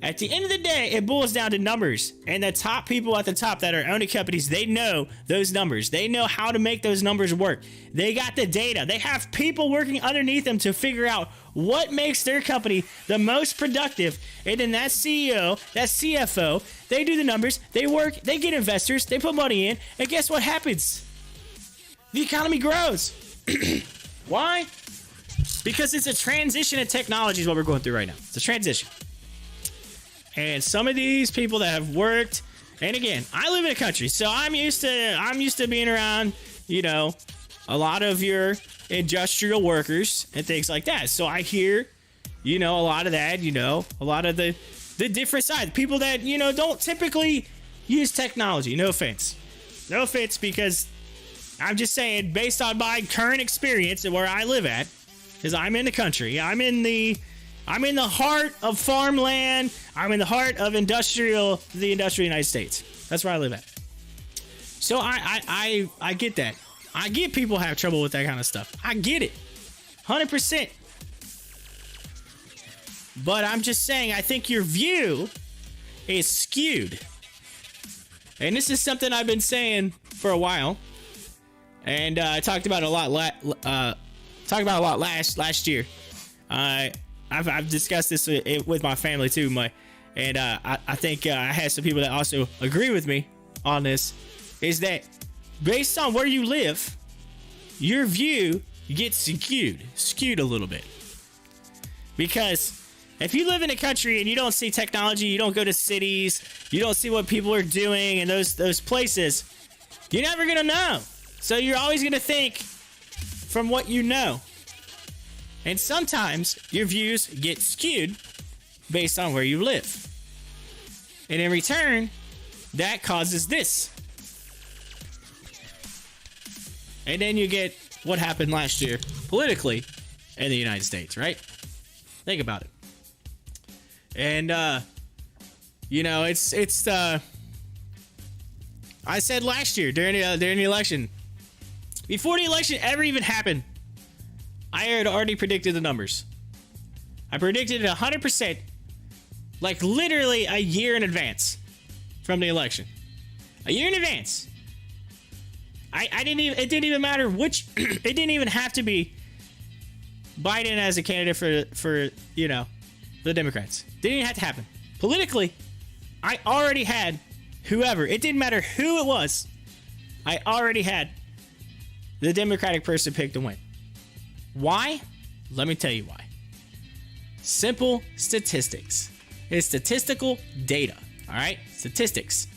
at the end of the day, it boils down to numbers. And the top people at the top that are owning companies, they know those numbers. They know how to make those numbers work. They got the data. They have people working underneath them to figure out what makes their company the most productive. And then that CEO, that CFO, they do the numbers. They work. They get investors. They put money in. And guess what happens? The economy grows. Why? Because it's a transition in technology is what we're going through right now. It's a transition. And some of these people that have worked, and again, I live in a country, so I'm used to being around, you know, a lot of your industrial workers and things like that. So I hear, you know, a lot of that, you know, a lot of the different sides, people that, you know, don't typically use technology. No offense, because I'm just saying, based on my current experience and where I live at, because I'm in the country, I'm in the heart of farmland. I'm in the heart of the industrial United States. That's where I live at. So I get that. I get people have trouble with that kind of stuff. I get it. 100%. But I'm just saying, I think your view is skewed. And this is something I've been saying for a while. And I talked about it a lot last year. I've discussed this with my family too, I think I had some people that also agree with me on this, is that based on where you live, your view gets skewed a little bit. Because if you live in a country and you don't see technology, you don't go to cities, you don't see what people are doing in those places, you're never gonna know. So you're always gonna think from what you know. And sometimes your views get skewed based on where you live. And in return, that causes this. And then you get what happened last year politically in the United States, right? Think about it. And, you know, it's I said last year during the election, Before the election ever even happened, I had already predicted the numbers. I predicted it 100%, like literally a year in advance from the election. A year in advance. I didn't even, it didn't even matter which, it didn't even have to be Biden as a candidate for you know, the Democrats. Didn't even have to happen. Politically, I already had whoever, it didn't matter who it was, I already had the Democratic person picked to win. Why? Let me tell you why. Simple statistics. It's statistical data. All right? Statistics.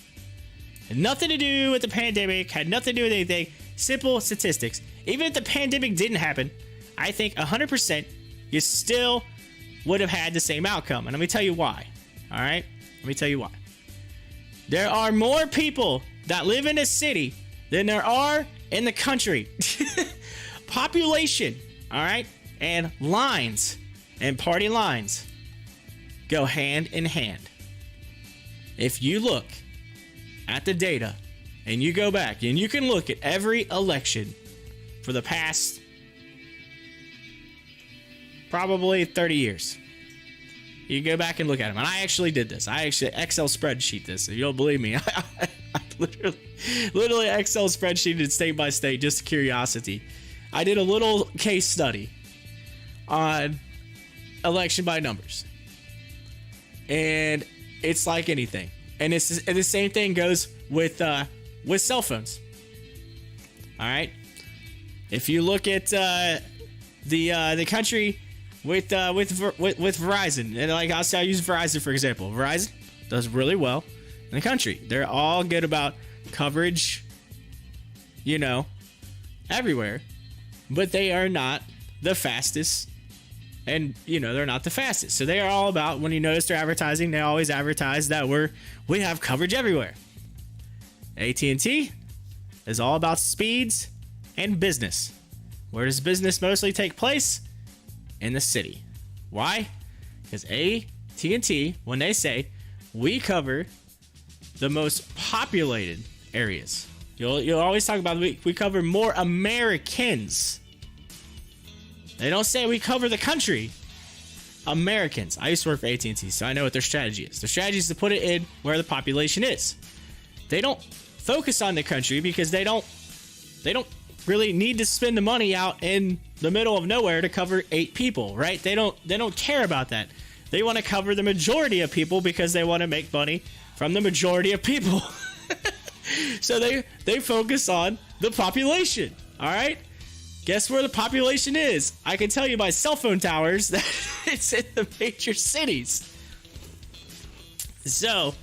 Had nothing to do with the pandemic, had nothing to do with anything. Simple statistics. Even if the pandemic didn't happen, I think 100% you still would have had the same outcome. And let me tell you why. All right? Let me tell you why. There are more people that live in a city than there are in the country. Population, all right? And lines and party lines go hand in hand. If you look at the data and you go back and you can look at every election for the past probably 30 years. You go back and look at them. And I actually did this. I actually Excel spreadsheet this. If you don't believe me, I literally Excel spreadsheeted state by state, just curiosity. I did a little case study on election by numbers. And it's like anything. And it's the same thing goes with cell phones. All right. If you look at the country with Verizon, and like I'll use Verizon for example. Verizon does really well in the country. They're all good about coverage, you know, everywhere, but they are not the fastest. And you know, they're not the fastest. So they are all about, when you notice their advertising, they always advertise that we have coverage everywhere. AT&T is all about speeds and business. Where does business mostly take place? In the city. Why? Because AT&T, when they say we cover the most populated areas, you'll always talk about we cover more Americans. They don't say we cover the country. Americans. I used to work for AT&T, so I know what their strategy is. Their strategy is to put it in where the population is. They don't focus on the country because they don't really need to spend the money out in the middle of nowhere to cover 8 people, right? They don't care about that. They want to cover the majority of people because they want to make money from the majority of people. So they focus on the population. All right? Guess where the population is? I can tell you by cell phone towers that it's in the major cities. So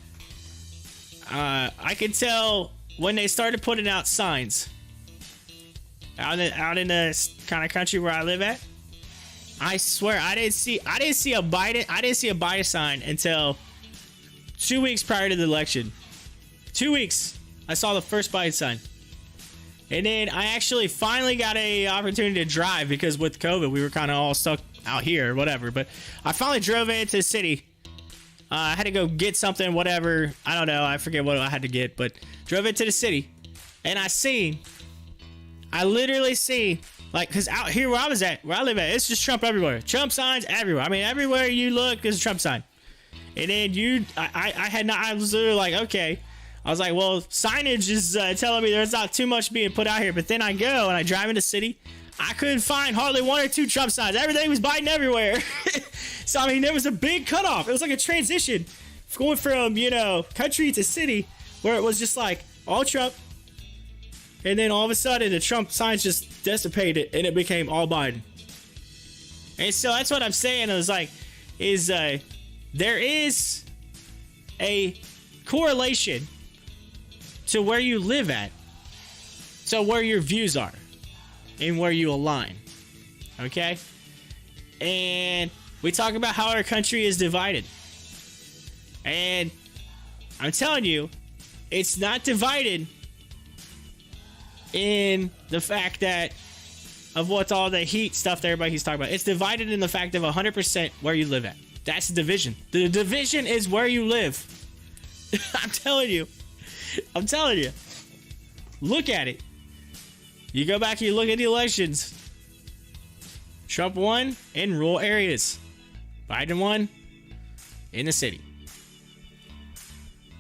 I can tell when they started putting out signs out in the kind of country where I live at. I swear I didn't see a Biden sign until 2 weeks prior to the election. 2 weeks I saw the first Biden sign. And then I actually finally got a opportunity to drive because with COVID we were kind of all stuck out here or whatever. But I finally drove into the city. I had to go get something, whatever. I don't know. I forget what I had to get, but drove into the city. And I literally see, like, because out here where I live at, it's just Trump everywhere. Trump signs everywhere. I mean, everywhere you look, there's a Trump sign. And then I was literally like, okay. I was like, well, signage is telling me there's not too much being put out here. But then I go and I drive in the city. I couldn't find hardly 1 or 2 Trump signs. Everything was Biden everywhere. So, I mean, there was a big cutoff. It was like a transition going from, you know, country to city where it was just like all Trump. And then all of a sudden the Trump signs just dissipated and it became all Biden. And so that's what I'm saying. It was like, there is a correlation to where you live at, so where your views are and where you align. Okay? And we talk about how our country is divided. And I'm telling you, it's not divided in the fact that of what's all the heat stuff that everybody's talking about. It's divided in the fact of 100% where you live at. That's the division. The division is where you live. I'm telling you. Look at it. You go back and you look at the elections. Trump won in rural areas. Biden won in the city.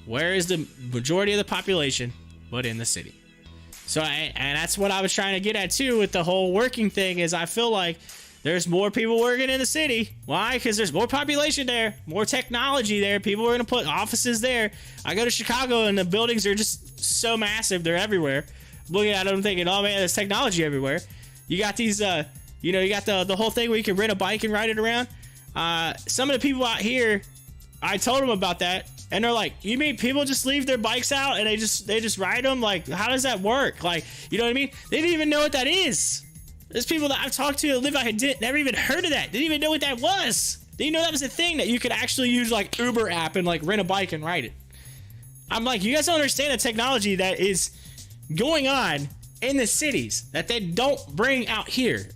Where is the majority of the population but in the city? So, and that's what I was trying to get at too with the whole working thing, is I feel like there's more people working in the city. Why? Because there's more population there, more technology there. People are going to put offices there. I go to Chicago and the buildings are just so massive. They're everywhere. Looking at them thinking, oh man, there's technology everywhere. You got these, you got the whole thing where you can rent a bike and ride it around. Some of the people out here, I told them about that. And they're like, you mean people just leave their bikes out and they just ride them? Like, how does that work? Like, you know what I mean? They didn't even know what that is. There's people that I've talked to that live out here never even heard of that. Didn't even know what that was. Didn't know that was a thing, that you could actually use like Uber app and like rent a bike and ride it. I'm like, you guys don't understand the technology that is going on in the cities that they don't bring out here.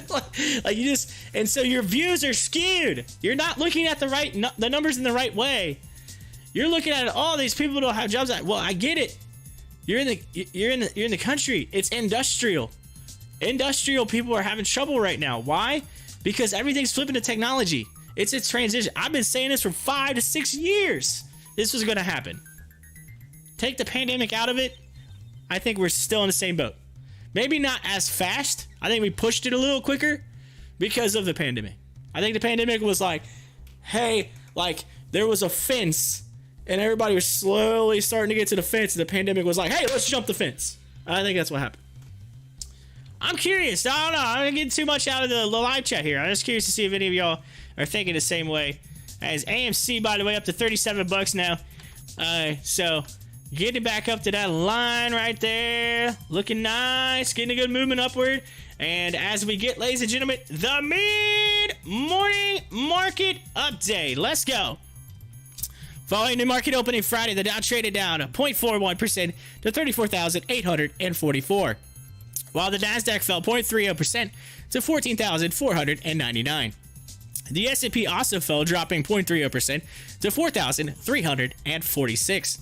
like you just, and so your views are skewed. You're not looking at the numbers in the right way. You're looking at all these people don't have jobs. Well, I get it. You're in the country. It's industrial. Industrial people are having trouble right now. Why? Because everything's flipping to technology. It's a transition. I've been saying this for 5 to 6 years. This was going to happen. Take the pandemic out of it, I think we're still in the same boat. Maybe not as fast. I think we pushed it a little quicker because of the pandemic. I think the pandemic was like, hey, like there was a fence and everybody was slowly starting to get to the fence, and the pandemic was like, hey, let's jump the fence. I think that's what happened. I'm curious. I don't know. I'm not getting too much out of the live chat here. I'm just curious to see if any of y'all are thinking the same way. As AMC, by the way, up to $37 now. So getting back up to that line right there. Looking nice. Getting a good movement upward. And as we get, ladies and gentlemen, the mid-morning market update. Let's go. Following the market opening Friday, the Dow traded down 0.41% to 34,844. While the Nasdaq fell 0.30% to 14,499. The S&P also fell, dropping 0.30% to 4,346.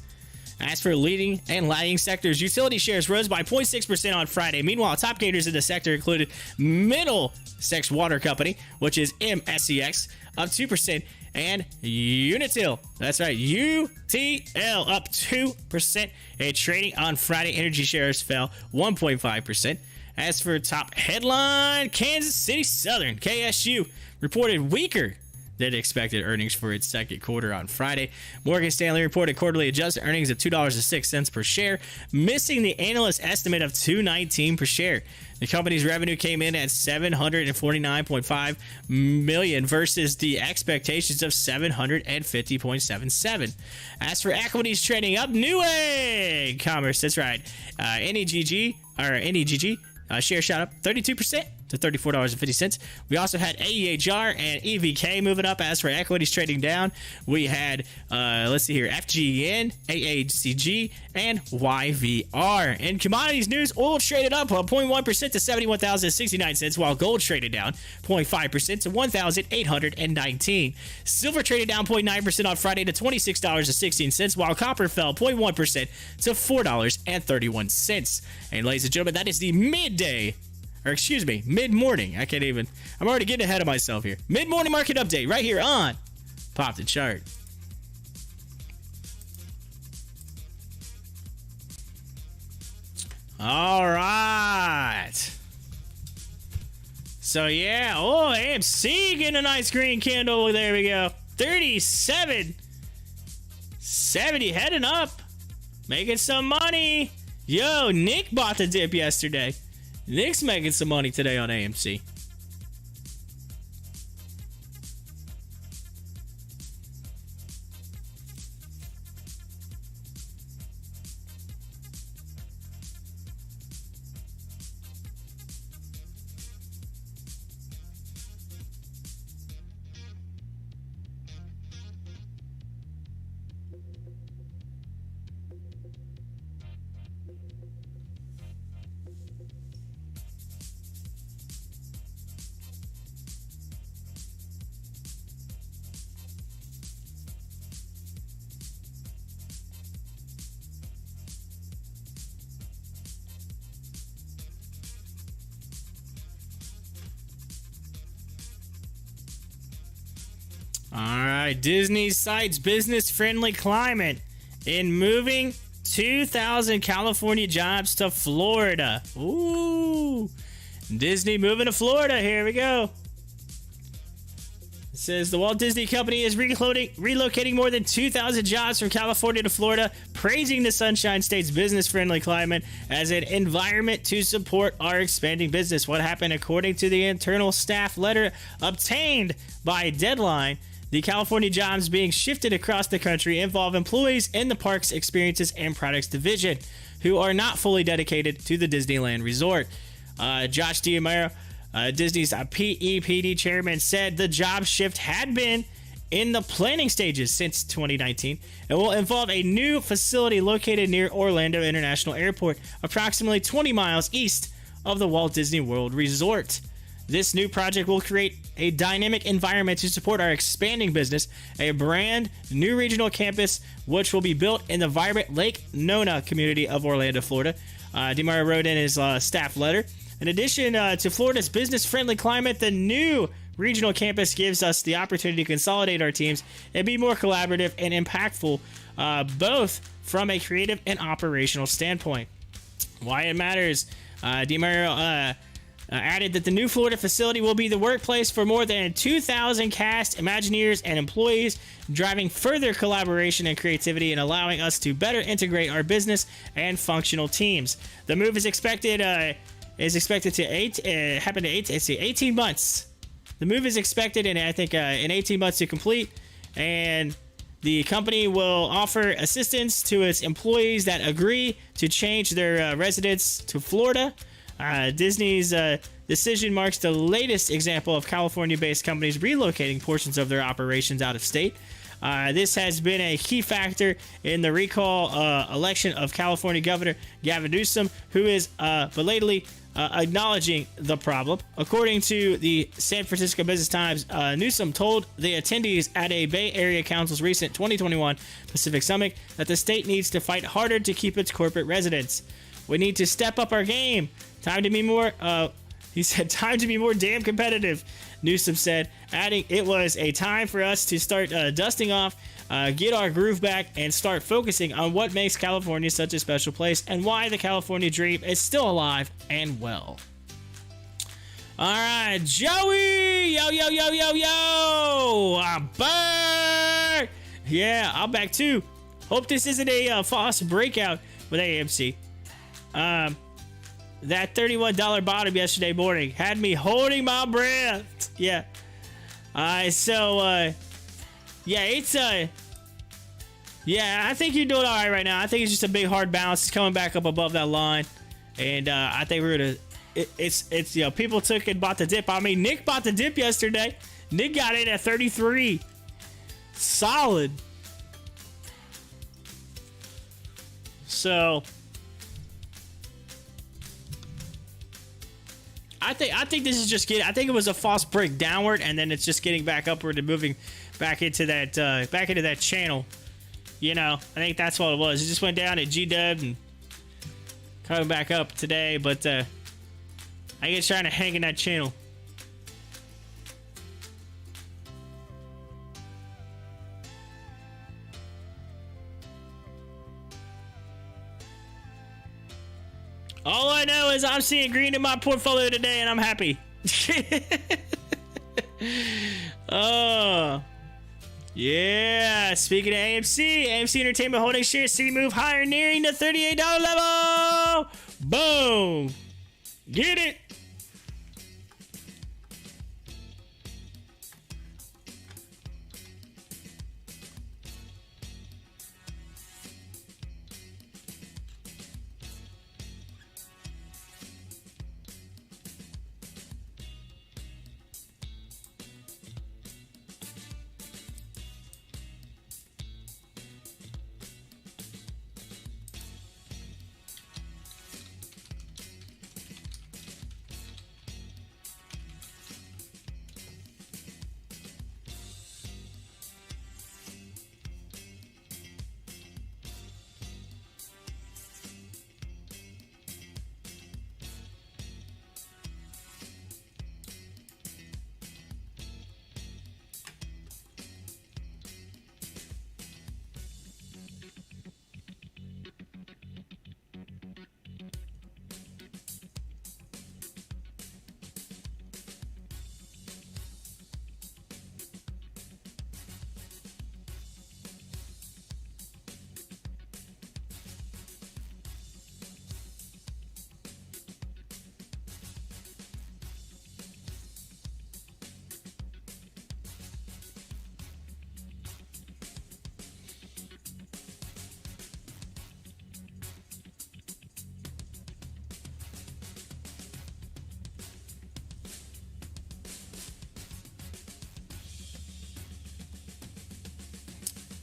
As for leading and lagging sectors, utility shares rose by 0.6% on Friday. Meanwhile, top gainers in the sector included Middlesex Water Company, which is MSCX, up 2%, and Unitil, that's right, UTL, up 2%. And trading on Friday, energy shares fell 1.5%. As for top headline, Kansas City Southern, KSU, reported weaker than expected earnings for its second quarter on Friday. Morgan Stanley reported quarterly adjusted earnings of $2.06 per share, missing the analyst estimate of $2.19 per share. The company's revenue came in at $749.5 million versus the expectations of $750.77. As for equities trading up, Newegg Commerce, that's right, NEGG share shot up 32% to $34.50. We also had AEHR and EVK moving up. As for equities trading down, we had, let's see here, FGN, AACG, and YVR. In commodities news, oil traded up 0.1% to $71,069, while gold traded down 0.5% to $1,819. Silver traded down 0.9% on Friday to $26.16, while copper fell 0.1% to $4.31. And ladies and gentlemen, that is the mid-morning. I'm already getting ahead of myself here. Mid-morning market update right here on Pop the Chart. All right. So yeah, AMC getting a nice green candle. There we go. 37.70 heading up. Making some money. Yo, Nick bought the dip yesterday. Nick's making some money today on AMC. right, Disney cites business-friendly climate in moving 2,000 California jobs to Florida. Ooh, Disney moving to Florida. Here we go. It says the Walt Disney Company is relocating more than 2,000 jobs from California to Florida, praising the Sunshine State's business-friendly climate as an environment to support our expanding business. What happened? According to the internal staff letter obtained by Deadline, the California jobs being shifted across the country involve employees in the Parks, Experiences, and Products Division who are not fully dedicated to the Disneyland Resort. Josh D'Amaro, Disney's PEPD chairman, said the job shift had been in the planning stages since 2019 and will involve a new facility located near Orlando International Airport, approximately 20 miles east of the Walt Disney World Resort. This new project will create a dynamic environment to support our expanding business, a brand new regional campus which will be built in the vibrant Lake Nona community of Orlando, Florida. DeMario wrote in his staff letter. In addition to Florida's business-friendly climate, the new regional campus gives us the opportunity to consolidate our teams and be more collaborative and impactful, both from a creative and operational standpoint. Why it matters, DeMario added that the new Florida facility will be the workplace for more than 2,000 cast, Imagineers, and employees, driving further collaboration and creativity and allowing us to better integrate our business and functional teams. The move is expected to happen in 18 months. The move is expected in 18 months to complete, and the company will offer assistance to its employees that agree to change their residence to Florida. Disney's decision marks the latest example of California-based companies relocating portions of their operations out of state. This has been a key factor in the recall election of California Governor Gavin Newsom, who is belatedly acknowledging the problem. According to the San Francisco Business Times, Newsom told the attendees at a Bay Area Council's recent 2021 Pacific Summit that the state needs to fight harder to keep its corporate residents. We need to step up our game. Time to be more, he said, time to be more damn competitive, Newsom said, adding it was a time for us to start dusting off, get our groove back, and start focusing on what makes California such a special place and why the California dream is still alive and well. All right, Joey! Yo, yo, yo, yo, yo! I'm back! Yeah, I'm back too. Hope this isn't a false breakout with AMC. That $31 bottom yesterday morning had me holding my breath. Yeah. Yeah, it's yeah, I think you're doing all right now. I think it's just a big hard bounce. It's coming back up above that line, and I think we're gonna. It's you know, people took and bought the dip. I mean, Nick bought the dip yesterday. Nick got in at 33. Solid. So I think this is just getting. I think it was a false break downward, and then it's just getting back upward and moving back into that channel. You know, I think that's what it was. It just went down at GW and coming back up today, but I think it's trying to hang in that channel. All I know is I'm seeing green in my portfolio today, and I'm happy. Oh, yeah. Speaking of AMC Entertainment holding shares see move higher, nearing the $38 level. Boom. Get it.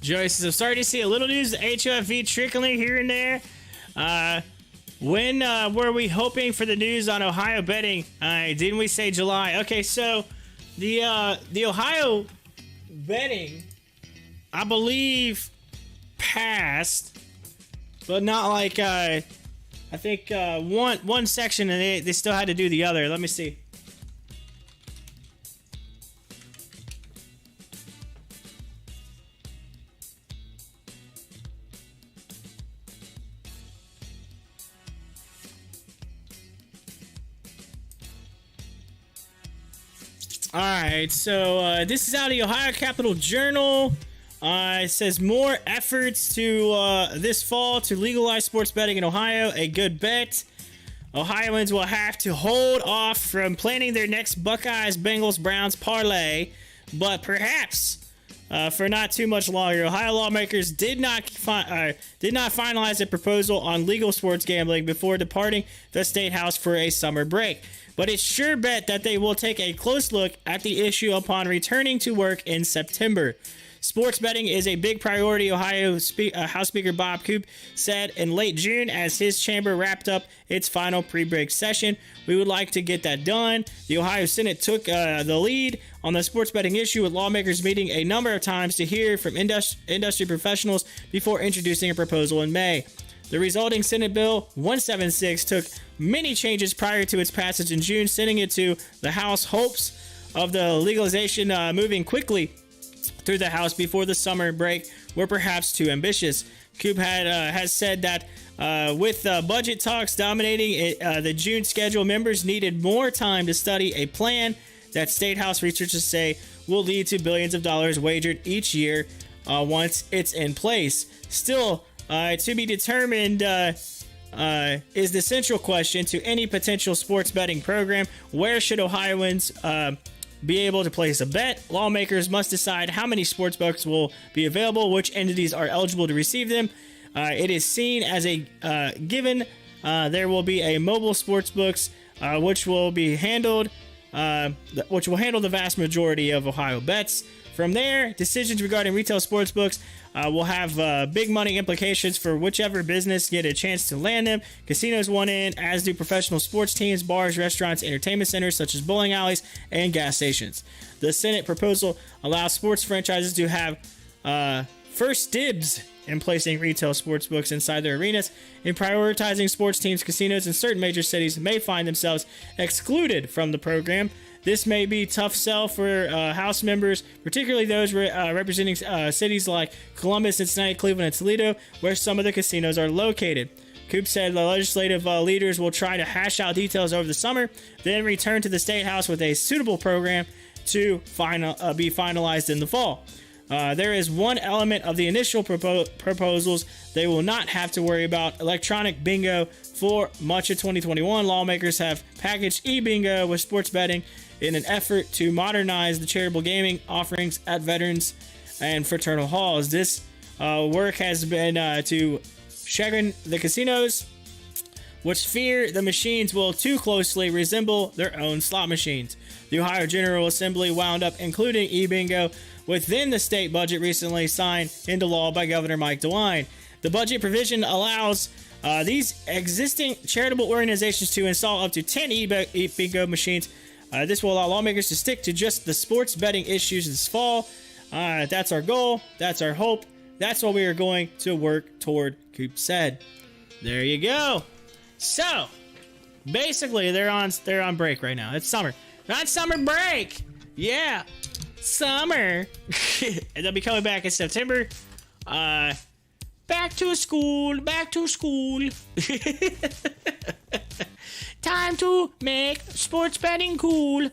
Joey says, I'm starting to see a little news, HOFV trickling here and there. When were we hoping for the news on Ohio betting? Didn't we say July? Okay, so the Ohio betting, I believe, passed, but not like I think one section, and they still had to do the other. Let me see. All right, so this is out of the Ohio Capital Journal. It says more efforts to this fall to legalize sports betting in Ohio. A good bet. Ohioans will have to hold off from planning their next Buckeyes, Bengals, Browns parlay, but perhaps for not too much longer. Ohio lawmakers did not finalize a proposal on legal sports gambling before departing the State House for a summer break. But it's sure bet that they will take a close look at the issue upon returning to work in September. Sports betting is a big priority, Ohio House Speaker Bob Coop said in late June as his chamber wrapped up its final pre-break session. We would like to get that done. The Ohio Senate took the lead on the sports betting issue, with lawmakers meeting a number of times to hear from industry professionals before introducing a proposal in May. The resulting Senate Bill 176 took many changes prior to its passage in June, sending it to the House. Hopes of the legalization moving quickly through the House before the summer break were perhaps too ambitious. Coop has said that with budget talks dominating the June schedule, members needed more time to study a plan that State House researchers say will lead to billions of dollars wagered each year once it's in place. Still, to be determined is the central question to any potential sports betting program. Where should Ohioans be able to place a bet? Lawmakers must decide how many sports books will be available, which entities are eligible to receive them. It is seen as a given there will be a mobile sports books which will handle the vast majority of Ohio bets. From there, decisions regarding retail sports books will have big money implications for whichever business get a chance to land them. Casinos want in, as do professional sports teams, bars, restaurants, entertainment centers such as bowling alleys and gas stations. The Senate proposal allows sports franchises to have first dibs in placing retail sports books inside their arenas. In prioritizing sports teams, casinos in certain major cities may find themselves excluded from the program. This may be a tough sell for House members, particularly those representing cities like Columbus, Cincinnati, Cleveland, and Toledo, where some of the casinos are located. Coop said the legislative leaders will try to hash out details over the summer, then return to the State House with a suitable program to be finalized in the fall. There is one element of the initial proposals they will not have to worry about: electronic bingo. For much of 2021, lawmakers have packaged e-bingo with sports betting in an effort to modernize the charitable gaming offerings at veterans and fraternal halls. This work has been to chagrin the casinos, which fear the machines will too closely resemble their own slot machines. The Ohio General Assembly wound up including e-bingo within the state budget recently signed into law by Governor Mike DeWine. The budget provision allows these existing charitable organizations to install up to 10 e-bingo machines. This will allow lawmakers to stick to just the sports betting issues this fall. That's our goal. That's our hope. That's what we are going to work toward, Coop said. There you go. So, basically, they're on break right now. It's summer. They're on summer break. Yeah. Summer. And they'll be coming back in September. Back to school. Time to make sports betting cool.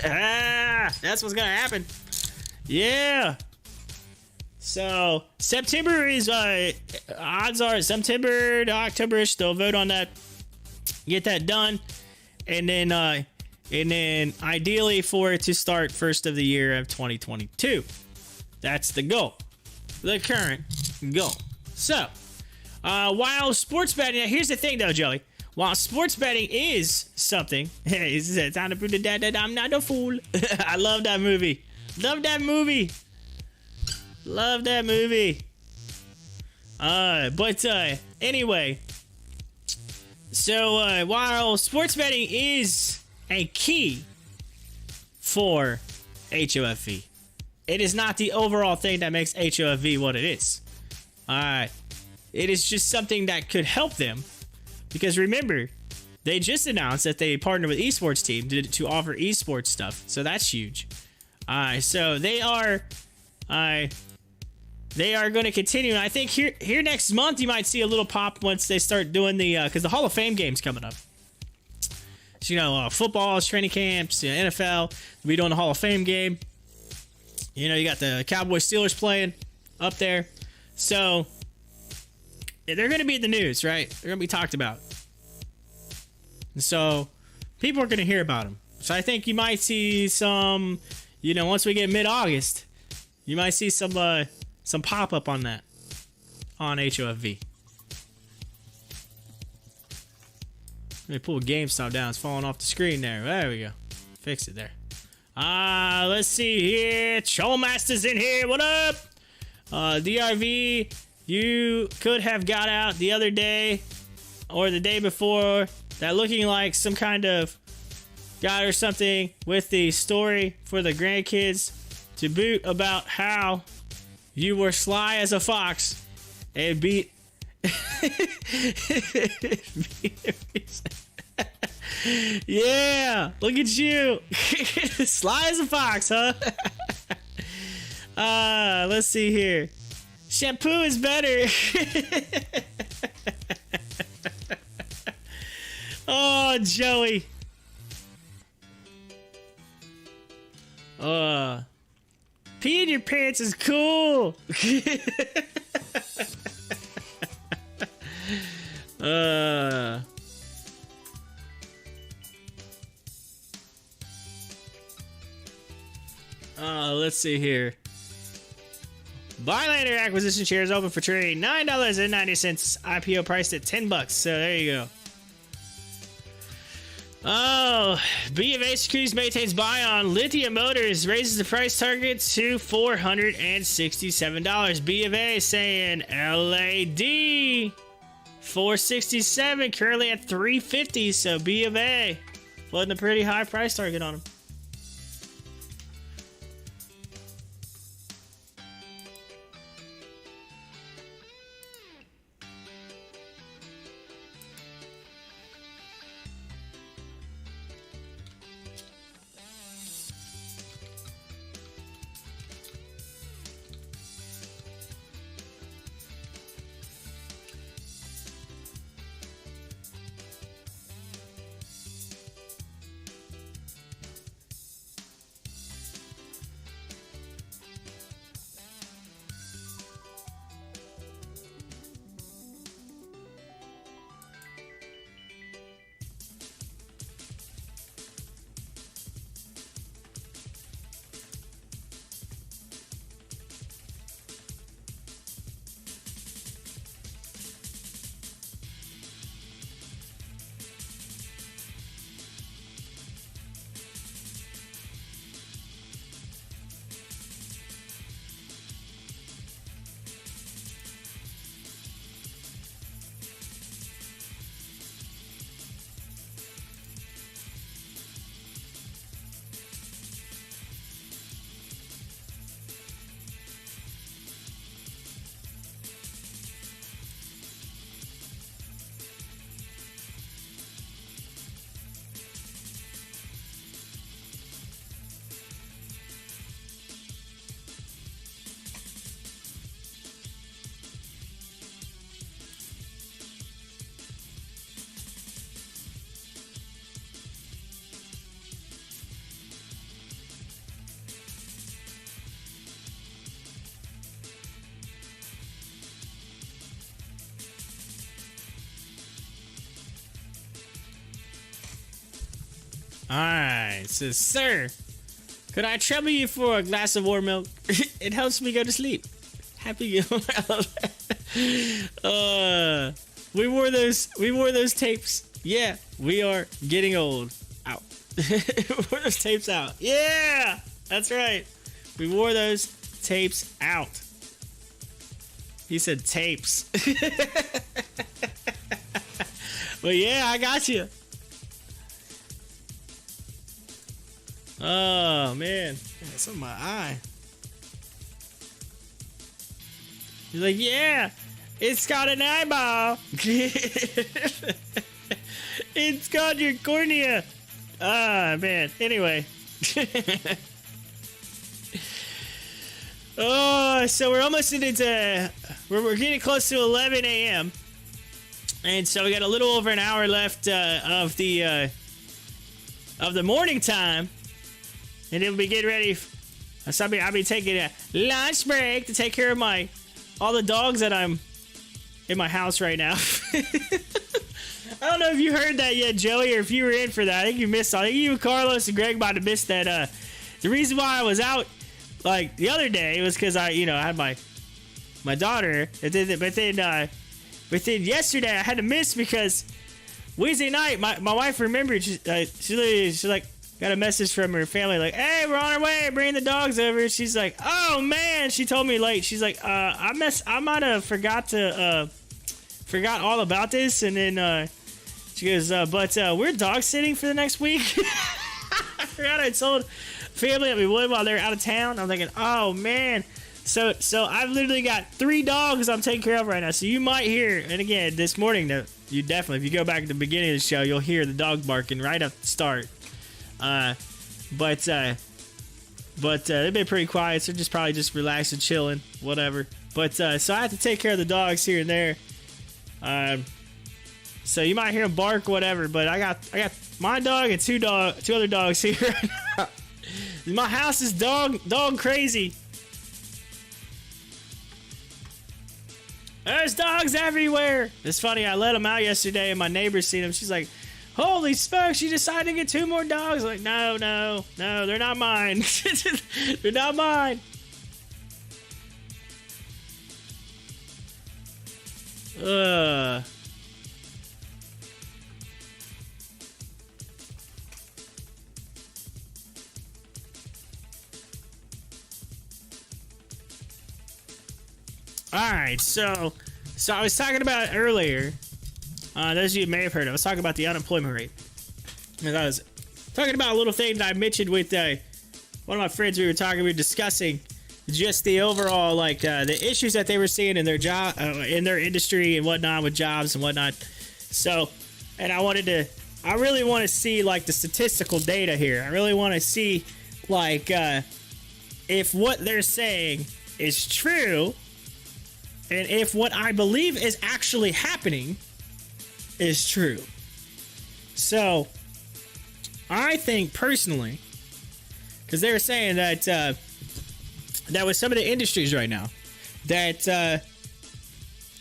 That's what's gonna happen. Yeah. So September is odds are September to October-ish. They'll vote on that, get that done, and then ideally for it to start first of the year of 2022. That's the goal. The current goal. So, while sports betting, here's the thing though, Joey. While sports betting is something, it's time to prove to dad that I'm not a fool. I love that movie. Love that movie. Love that movie. But anyway. So, while sports betting is a key for HOFV, it is not the overall thing that makes HOFV what it is. It is just something that could help them. Because remember, they just announced that they partnered with esports team to offer esports stuff. So that's huge. So they are going to continue. And I think here next month, you might see a little pop once they start doing because the Hall of Fame game's coming up. So, you know, football, training camps, NFL, we'll be doing the Hall of Fame game. You know, you got the Cowboys Steelers playing up there. So they're going to be in the news, right? They're going to be talked about. And so people are going to hear about them. So I think you might see some, you know, once we get mid-August, you might see some pop-up on that, on HOFV. Let me pull GameStop down. It's falling off the screen there. There we go. Fix it there. Let's see here. Trollmaster's in here. What up? DRV, you could have got out the other day or the day before that looking like some kind of guy or something with the story for the grandkids to boot about how you were sly as a fox and beat yeah, look at you. Sly as a fox, huh? Let's see here. Shampoo is better. Oh, Joey. Peeing your pants is cool. Let's see here. Buy later acquisition shares open for trade. $9.90. IPO priced at $10. So there you go. Oh, B of A Securities maintains buy on Lithium Motors, raises the price target to $467. B of A saying LAD $467, currently at $350. So B of A floating a pretty high price target on them. Alright, says, sir, could I trouble you for a glass of warm milk? It helps me go to sleep. Happy we wore those tapes. Yeah, we are getting old. Out. We wore those tapes out. Yeah, that's right. We wore those tapes out. He said tapes. Well, yeah, I got you. Oh, man. It's on my eye. He's like, yeah, it's got an eyeball. It's got your cornea. Ah, man. Anyway. Oh, so we're almost into... We're getting close to 11 a.m. And so we got a little over an hour left of the morning time. And then we'll be getting ready. So I'll be taking a lunch break to take care of all the dogs that I'm in my house right now. I don't know if you heard that yet, Joey, or if you were in for that. I think you missed. I think you, Carlos, and Greg might have missed that. The reason why I was out like the other day was because I had my daughter. But then yesterday I had to miss because Wednesday night my wife remembered. She like got a message from her family like, "Hey, we're on our way. Bring the dogs over." She's like, "Oh man," she told me late. She's like, "I might have forgot all about this," and then she goes, "But we're dog sitting for the next week." I forgot I told family that we would while they're out of town. I'm thinking, oh man. So I've literally got 3 dogs I'm taking care of right now. So you might hear, and again, this morning, you definitely, if you go back to the beginning of the show, you'll hear the dog barking right at the start. But they've been pretty quiet, so just probably just relaxing, chilling, whatever. But so I have to take care of the dogs here and there. So you might hear them bark, whatever. But I got my dog and two other dogs here. My house is dog crazy. There's dogs everywhere. It's funny. I let them out yesterday, and my neighbor seen them. She's like, "Holy smokes! You decided to get 2 more dogs?" I'm like, no, they're not mine. They're not mine. All right, so I was talking about earlier. Those of you may have heard, I was talking about the unemployment rate. And I was talking about a little thing that I mentioned with one of my friends. We were discussing just the overall the issues that they were seeing in their job, in their industry and whatnot with jobs and whatnot. So, and I really want to see the statistical data here. I really want to see if what they're saying is true. And if what I believe is actually happening is true. So, I think personally, because they were saying that with some of the industries right now, that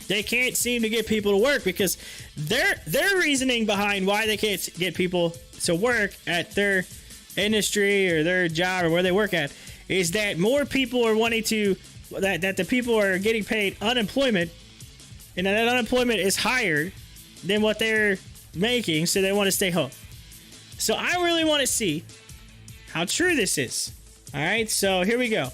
they can't seem to get people to work because their reasoning behind why they can't get people to work at their industry or their job or where they work at is that more people are wanting to... That the people are getting paid unemployment, and that unemployment is higher than what they're making, so they want to stay home. So I really want to see how true this is. All right, so here we go.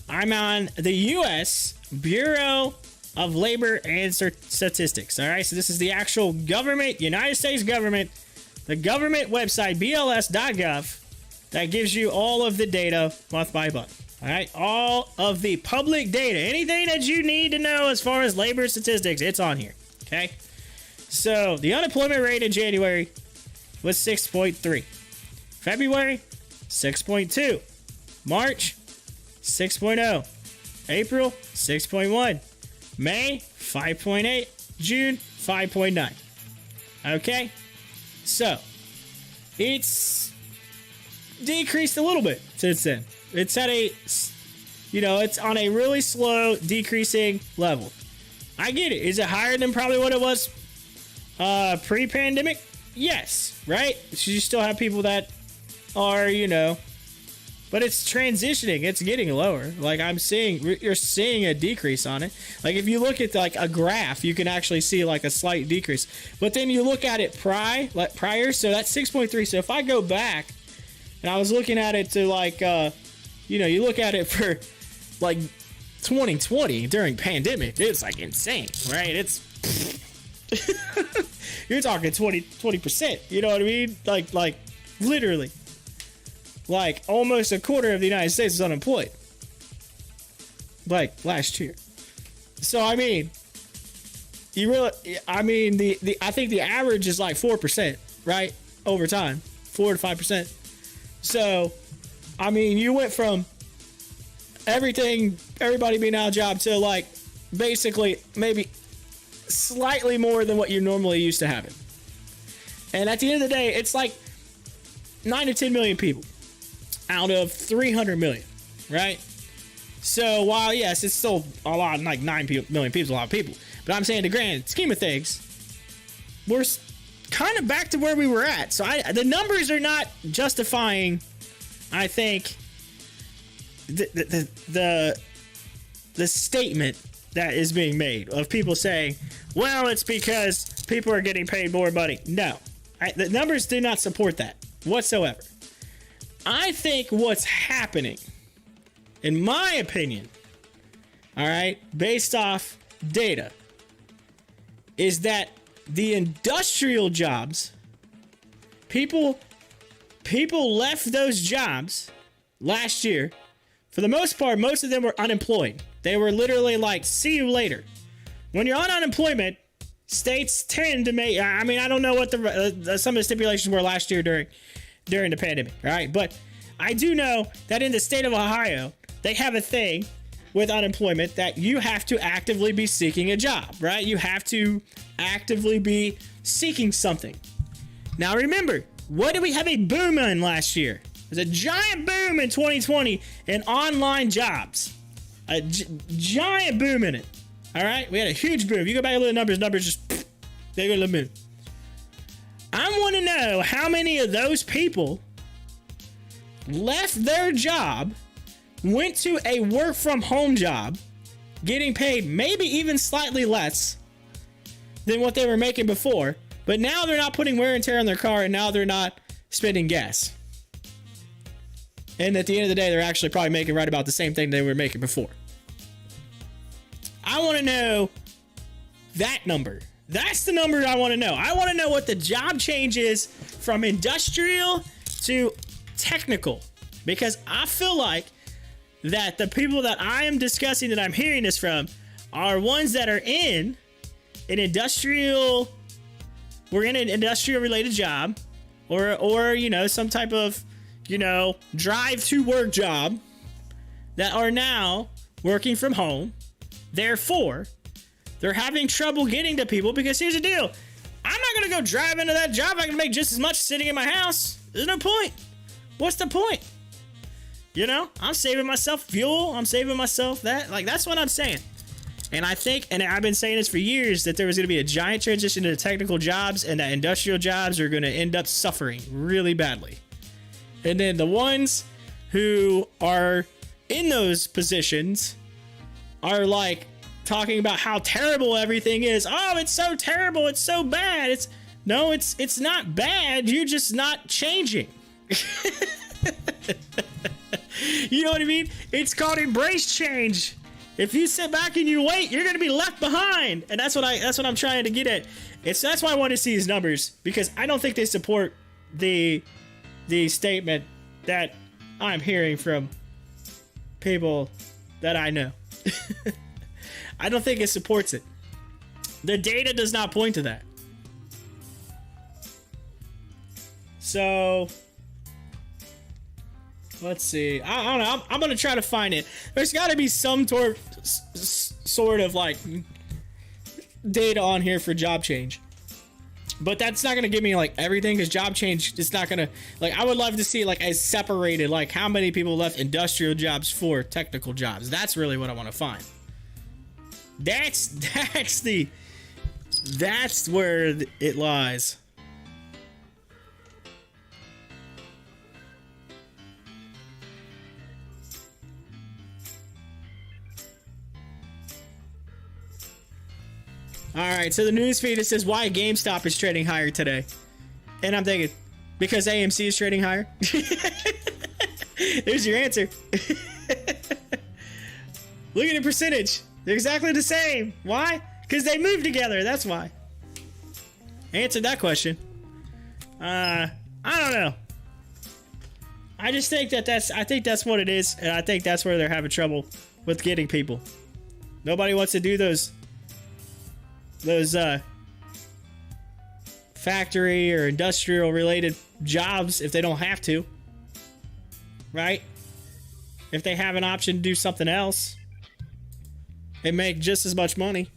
I'm on the U.S. Bureau of Labor and Statistics. All right, so this is the actual government, United States government, the government website, bls.gov, that gives you all of the data month by month. All right, all of the public data, anything that you need to know as far as labor statistics, it's on here. Okay, so the unemployment rate in January was 6.3, February 6.2, March 6.0, April 6.1, May 5.8, June 5.9. Okay, so it's decreased a little bit since then. It's at it's on a really slow decreasing level. I get it. Is it higher than probably what it was pre-pandemic? Yes, right? So you still have people that are, but it's transitioning. It's getting lower. You're seeing a decrease on it. Like if you look at a graph, you can actually see a slight decrease. But then you look at it prior, so that's 6.3. So if I go back and I was looking at it to you look at it for 2020 during pandemic, it's like insane, right? It's you're talking 20%. You know what I mean? Like literally, like almost a quarter of the United States is unemployed. Like last year. So I mean, I think the average is like 4%, right? Over time, 4 to 5%. So, I mean, you went from everybody being out of job to like basically maybe slightly more than what you're normally used to having. And at the end of the day, it's like 9 to 10 million people out of 300 million, right? So while yes, it's still a lot, like 9 million people is a lot of people, but I'm saying the grand scheme of things, we're kind of back to where we were at. So the numbers are not justifying, I think, the statement that is being made of people saying, well, it's because people are getting paid more money. No, the numbers do not support that whatsoever. I think what's happening, in my opinion, all right, based off data, is that the industrial jobs, people left those jobs last year. For the most part, most of them were unemployed. They were literally like, see you later. When you're on unemployment, states tend to make, I mean, I don't know what some of the stipulations were last year during the pandemic, right? But I do know that in the state of Ohio, they have a thing with unemployment that you have to actively be seeking a job, right? You have to actively be seeking something. Now remember, what did we have a boom in last year? There's a giant boom in 2020 in online jobs. A giant boom in it. All right? We had a huge boom. If you go back and look at the numbers just, they go to the moon. I want to know how many of those people left their job, went to a work from home job, getting paid maybe even slightly less than what they were making before, but now they're not putting wear and tear on their car, and now they're not spending gas. And at the end of the day, they're actually probably making right about the same thing they were making before. I want to know that number. That's the number I want to know. I want to know what the job change is from industrial to technical, because I feel like that the people that I am discussing, that I'm hearing this from, are ones that are in an industrial, we're in an industrial related job, or you know, some type of, you know, drive to work job, that are now working from home. Therefore, they're having trouble getting to people, because here's the deal. I'm not going to go drive into that job. I can make just as much sitting in my house. There's no point. What's the point? You know, I'm saving myself fuel. I'm saving myself that. Like, that's what I'm saying. And I think, and I've been saying this for years, that there was going to be a giant transition to the technical jobs, and that industrial jobs are going to end up suffering really badly. And then the ones who are in those positions are like talking about how terrible everything is. Oh, it's so terrible. It's so bad. It's not bad. You're just not changing. You know what I mean? It's called embrace change. If you sit back and you wait, you're going to be left behind. And that's what I'm trying to get at. That's why I want to see these numbers, because I don't think they support the statement that I'm hearing from people that I know. I don't think it supports it. The data does not point to that. So let's see. I don't know. I'm going to try to find it. There's got to be some sort of like data on here for job change. But that's not going to give me like everything, because job change is not going to, like, I would love to see like a separated, like how many people left industrial jobs for technical jobs. That's really what I want to find. That's where it lies. All right, so the news feed, it says why GameStop is trading higher today. And I'm thinking, because AMC is trading higher? There's your answer. Look at the percentage. They're exactly the same. Why? Because they moved together. That's why. Answered that question. I don't know. I just think I think that's what it is, and I think that's where they're having trouble with getting people. Nobody wants to do those factory or industrial related jobs if they don't have to, right? If they have an option to do something else, they make just as much money.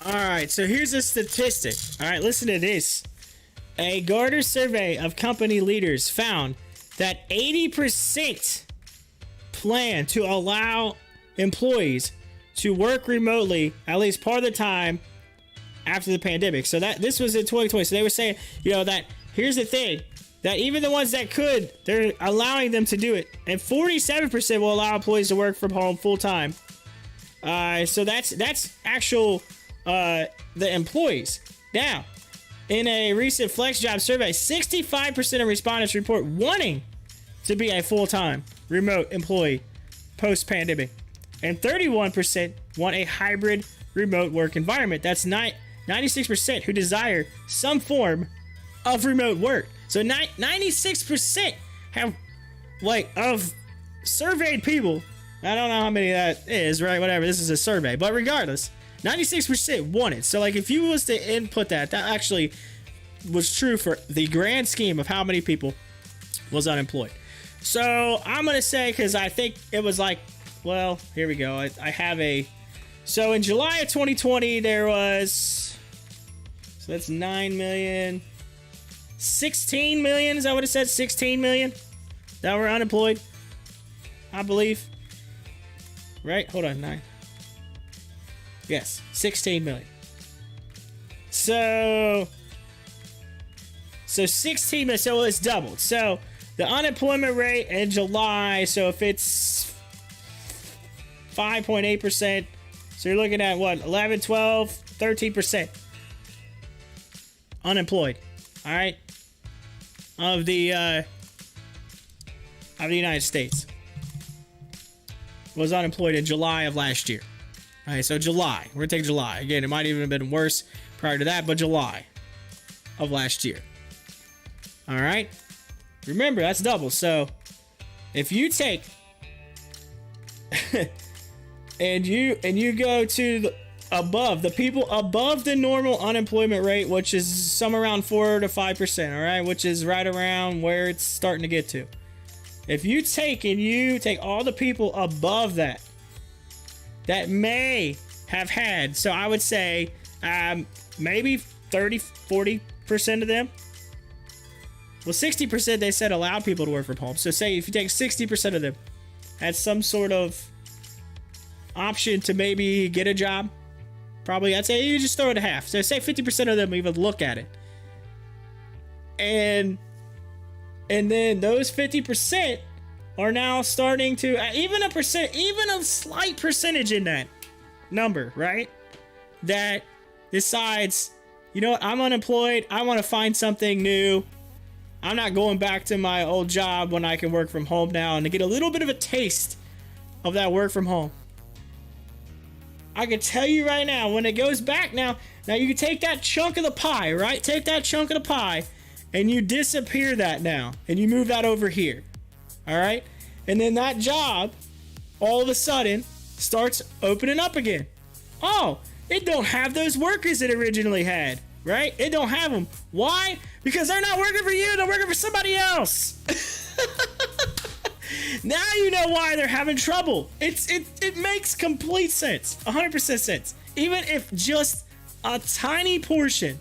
All right, so here's a statistic. All right, listen to this. A Gartner survey of company leaders found that 80% plan to allow employees to work remotely at least part of the time after the pandemic. So that this was in 2020. So they were saying, you know, that here's the thing, that even the ones that could, they're allowing them to do it. And 47% will allow employees to work from home full time. So that's actual the employees. Now, in a recent FlexJob survey, 65% of respondents report wanting to be a full-time remote employee post-pandemic, and 31% want a hybrid remote work environment. That's 96% who desire some form of remote work. So 96% have, like, of surveyed people, I don't know how many that is, right? Whatever, this is a survey, but regardless, 96% want it. So, like, if you was to input that actually was true for the grand scheme of how many people was unemployed. So I'm gonna say, because I think it was like, well, here we go. I have a, so in July of 2020 there was, so that's 9 million, 16 million, is that what it said? 16 million that were unemployed, I believe, right? Hold on, 9. Yes, 16 million. So 16 million, so it's doubled. So the unemployment rate in July, so if it's 5.8%, so you're looking at what, 11, 12, 13% unemployed, all right, of the United States was unemployed in July of last year. All right, so July, we're gonna take July. Again, it might even have been worse prior to that, but July of last year. All right, remember, that's double. So if you take and you go to the people above the normal unemployment rate, which is somewhere around 4 to 5%, all right, which is right around where it's starting to get to. If you take all the people above that may have had. So I would say maybe 30-40% of them. Well, 60% they said allowed people to work from home. So say if you take 60% of them had some sort of option to maybe get a job, probably I'd say you just throw it to half. So say 50% of them even look at it. And then those 50% are now starting to, even a slight percentage in that number, right? That decides, you know what, I'm unemployed. I want to find something new. I'm not going back to my old job when I can work from home now, and to get a little bit of a taste of that work from home. I can tell you right now, when it goes back now you can take that chunk of the pie, right? Take that chunk of the pie and you disappear that now and you move that over here. All right. And then that job all of a sudden starts opening up again. Oh, it don't have those workers it originally had, right? It don't have them. Why? Because they're not working for you. They're working for somebody else. Now you know why they're having trouble. It makes complete sense. 100% sense. Even if just a tiny portion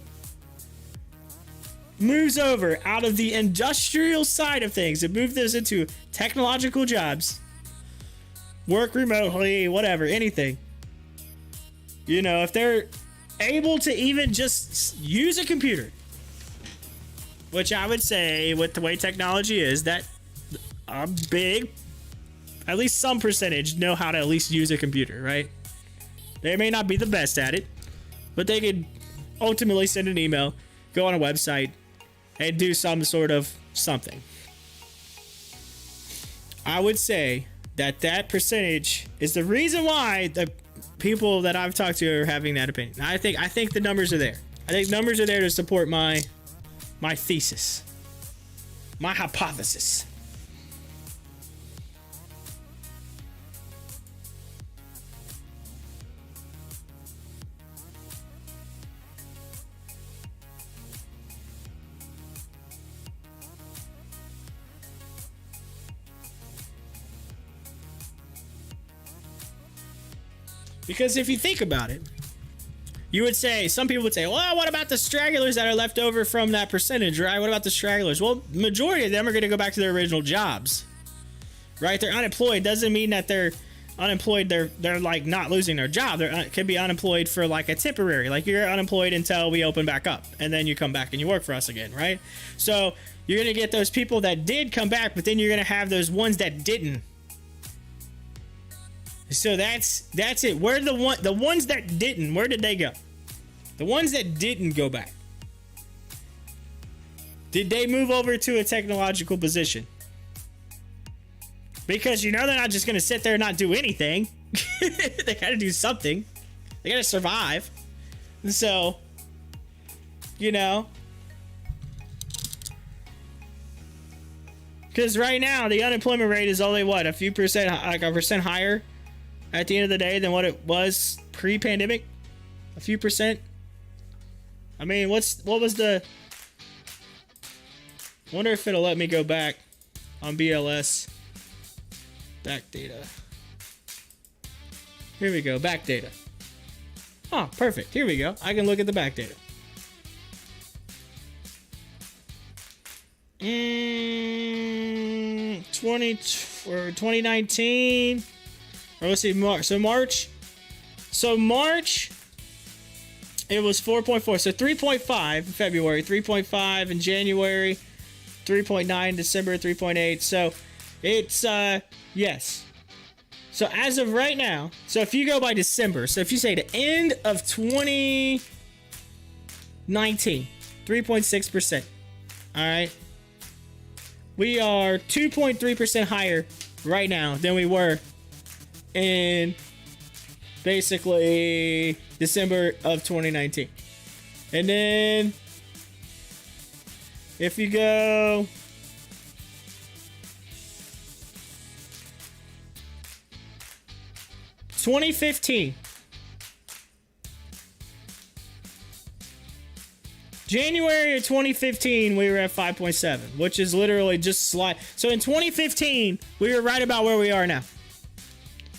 moves over out of the industrial side of things and move those into technological jobs, work remotely, whatever, anything. You know, if they're able to even just use a computer, which I would say with the way technology is, that a big, at least some percentage know how to at least use a computer, right? They may not be the best at it, but they could ultimately send an email, go on a website, and do some sort of something. I would say that percentage is the reason why the people that I've talked to are having that opinion. I think the numbers are there. I think numbers are there to support my thesis, my hypothesis. Because if you think about it, you would say, some people would say, well, what about the stragglers that are left over from that percentage, right? What about the stragglers? Well, majority of them are going to go back to their original jobs, right? They're unemployed. Doesn't mean that they're unemployed. They're like not losing their job. They could be unemployed for like a temporary, like you're unemployed until we open back up and then you come back and you work for us again, right? So you're going to get those people that did come back, but then you're going to have those ones that didn't. So that's it. Where the ones that didn't, where did they go? The ones that didn't go back, did they move over to a technological position? Because you know they're not just going to sit there and not do anything. They got to do something. They got to survive. And so, you know, because right now the unemployment rate is only what, a few percent, like a percent higher at the end of the day than what it was pre-pandemic. A few percent. I mean, what was the, wonder if it'll let me go back on BLS. Back data. Here we go, back data. Oh, perfect. Here we go. I can look at the back data. 2019. Or let's see, March. So March, it was 4.4. So 3.5 in February, 3.5 in January, 3.9 December, 3.8. So it's, yes. So as of right now, so if you go by December, so if you say the end of 2019, 3.6%. All right. We are 2.3% higher right now than we were in basically December of 2019. And then if you go (2015), January of 2015, we were at 5.7, which is literally just slight. So in 2015, we were right about where we are now.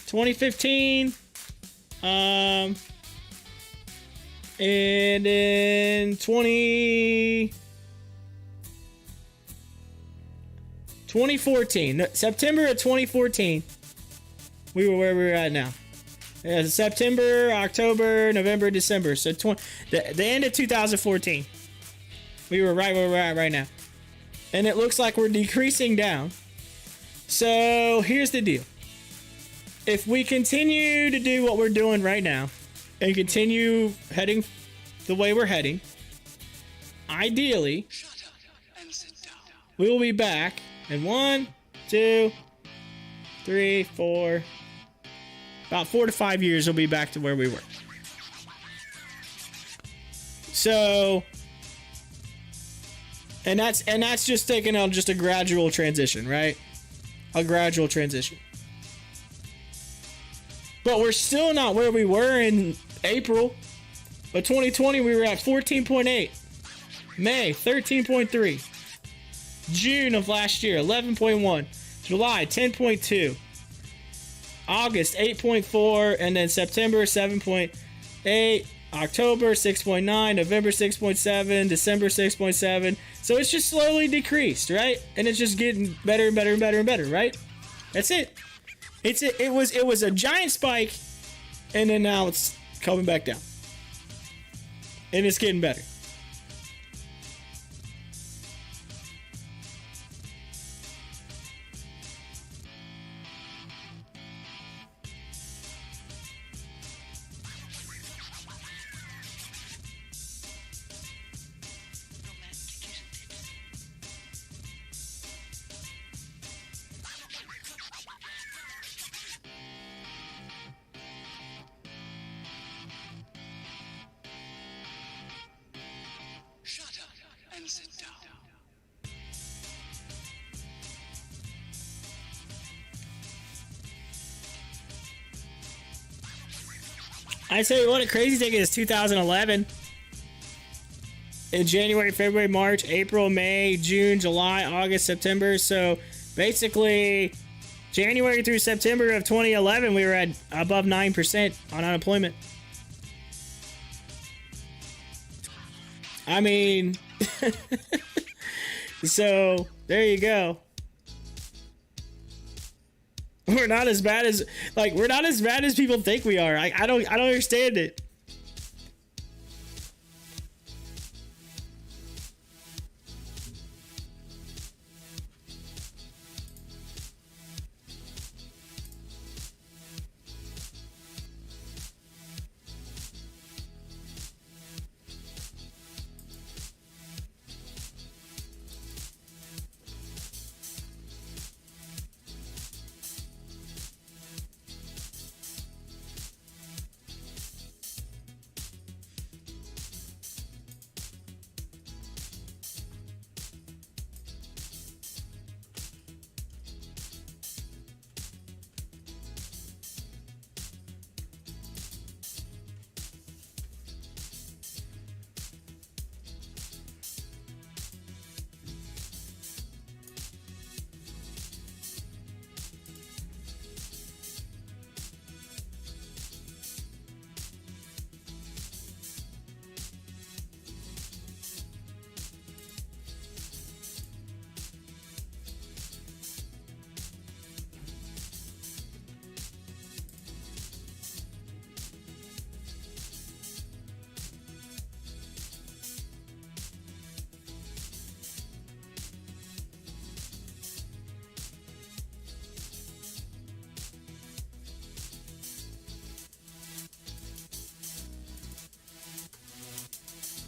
2015, And in 2014, September of 2014, we were where we're at now. Yeah, September, October, November, December. So the end of 2014, we were right where we're at right now. And it looks like we're decreasing down. So here's the deal. If we continue to do what we're doing right now and continue heading the way we're heading, ideally, we will be back in 1, 2, 3, 4, about 4 to 5 years, we'll be back to where we were. So, and that's just taking on just a gradual transition, right? A gradual transition. But we're still not where we were in April. But 2020, we were at 14.8. May, 13.3. June of last year, 11.1. July, 10.2. August, 8.4. And then September, 7.8. October, 6.9. November, 6.7. December, 6.7. So it's just slowly decreased, right? And it's just getting better and better and better and better, right? That's it. It was a giant spike, and then now it's coming back down. And it's getting better. I tell you what, a crazy thing is 2011. In January, February, March, April, May, June, July, August, September. So basically, January through September of 2011, we were at above 9% on unemployment. I mean, so there you go. We're not as bad as people think we are. I don't understand it.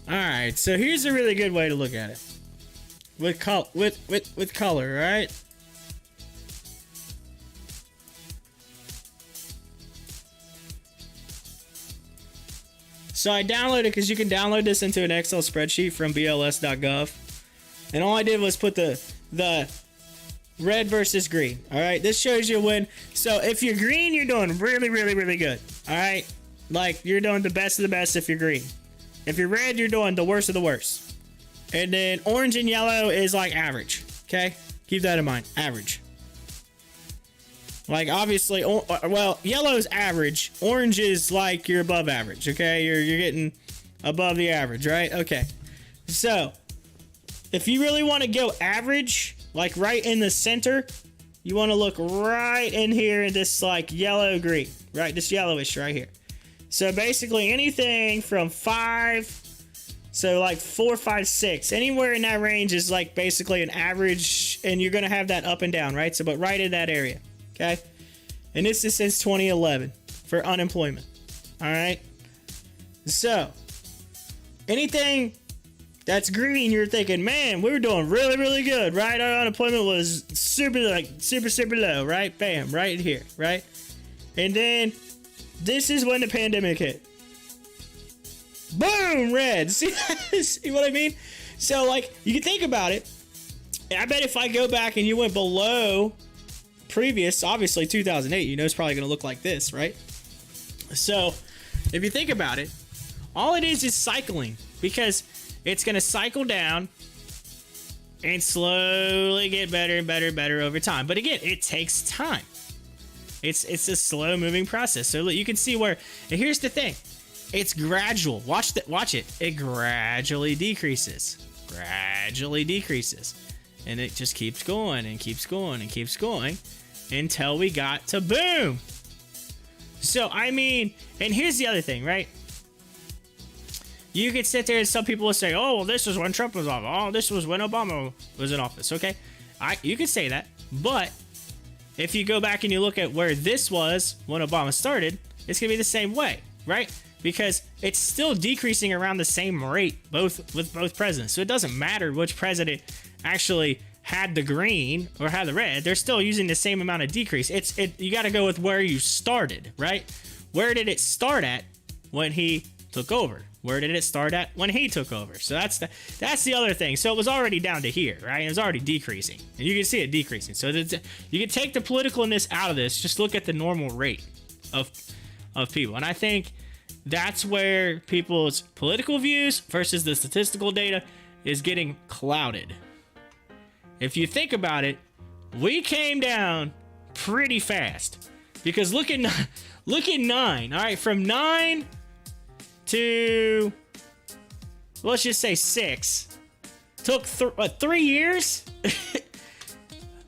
All right, so here's a really good way to look at it with color, right? So I downloaded because you can download this into an Excel spreadsheet from bls.gov, and all I did was put the red versus green. All right, this shows you when. So if you're green, you're doing really, really, really good. All right, like you're doing the best of the best if you're green. If you're red, you're doing the worst of the worst. And then orange and yellow is like average. Okay? Keep that in mind. Average. Like, obviously, well, yellow is average. Orange is like you're above average, okay? You're getting above the average, right? Okay. So, if you really want to go average, like right in the center, you want to look right in here in this, like, yellow-green, right? This yellowish right here. So, basically, anything from 5... So like 4, 5, 6, anywhere in that range is like basically an average, and you're going to have that up and down, right? So, but right in that area, okay? And this is since 2011 for unemployment, all right? So, anything that's green, you're thinking, man, we were doing really, really good, right? Our unemployment was super low, right? Bam, right here, right? And then this is when the pandemic hit. Boom, red. See what I mean? So, like, you can think about it. I bet if I go back and you went below previous, obviously 2008, you know it's probably going to look like this, right? So, if you think about it, all it is cycling, because it's going to cycle down and slowly get better and better and better over time. But again, it takes time. It's a slow moving process. So you can see where, and here's the thing. It's gradual. Watch it. It gradually decreases. And it just keeps going and keeps going and keeps going until we got to boom. So, I mean, and here's the other thing, right? You could sit there and some people will say, oh, well, this was when Trump was off. Oh, this was when Obama was in office. Okay, you could say that. But if you go back and you look at where this was when Obama started, it's going to be the same way, right? Because it's still decreasing around the same rate, with both presidents. So it doesn't matter which president actually had the green or had the red. They're still using the same amount of decrease. You got to go with where you started, right? Where did it start at when he took over? Where did it start at when he took over? So that's the other thing. So it was already down to here, right? It was already decreasing, and you can see it decreasing. So you can take the politicalness out of this. Just look at the normal rate of people, and I think that's where people's political views versus the statistical data is getting clouded. If you think about it, we came down pretty fast, because look at 9. All right, from 9 to, let's just say 6, took 3 years.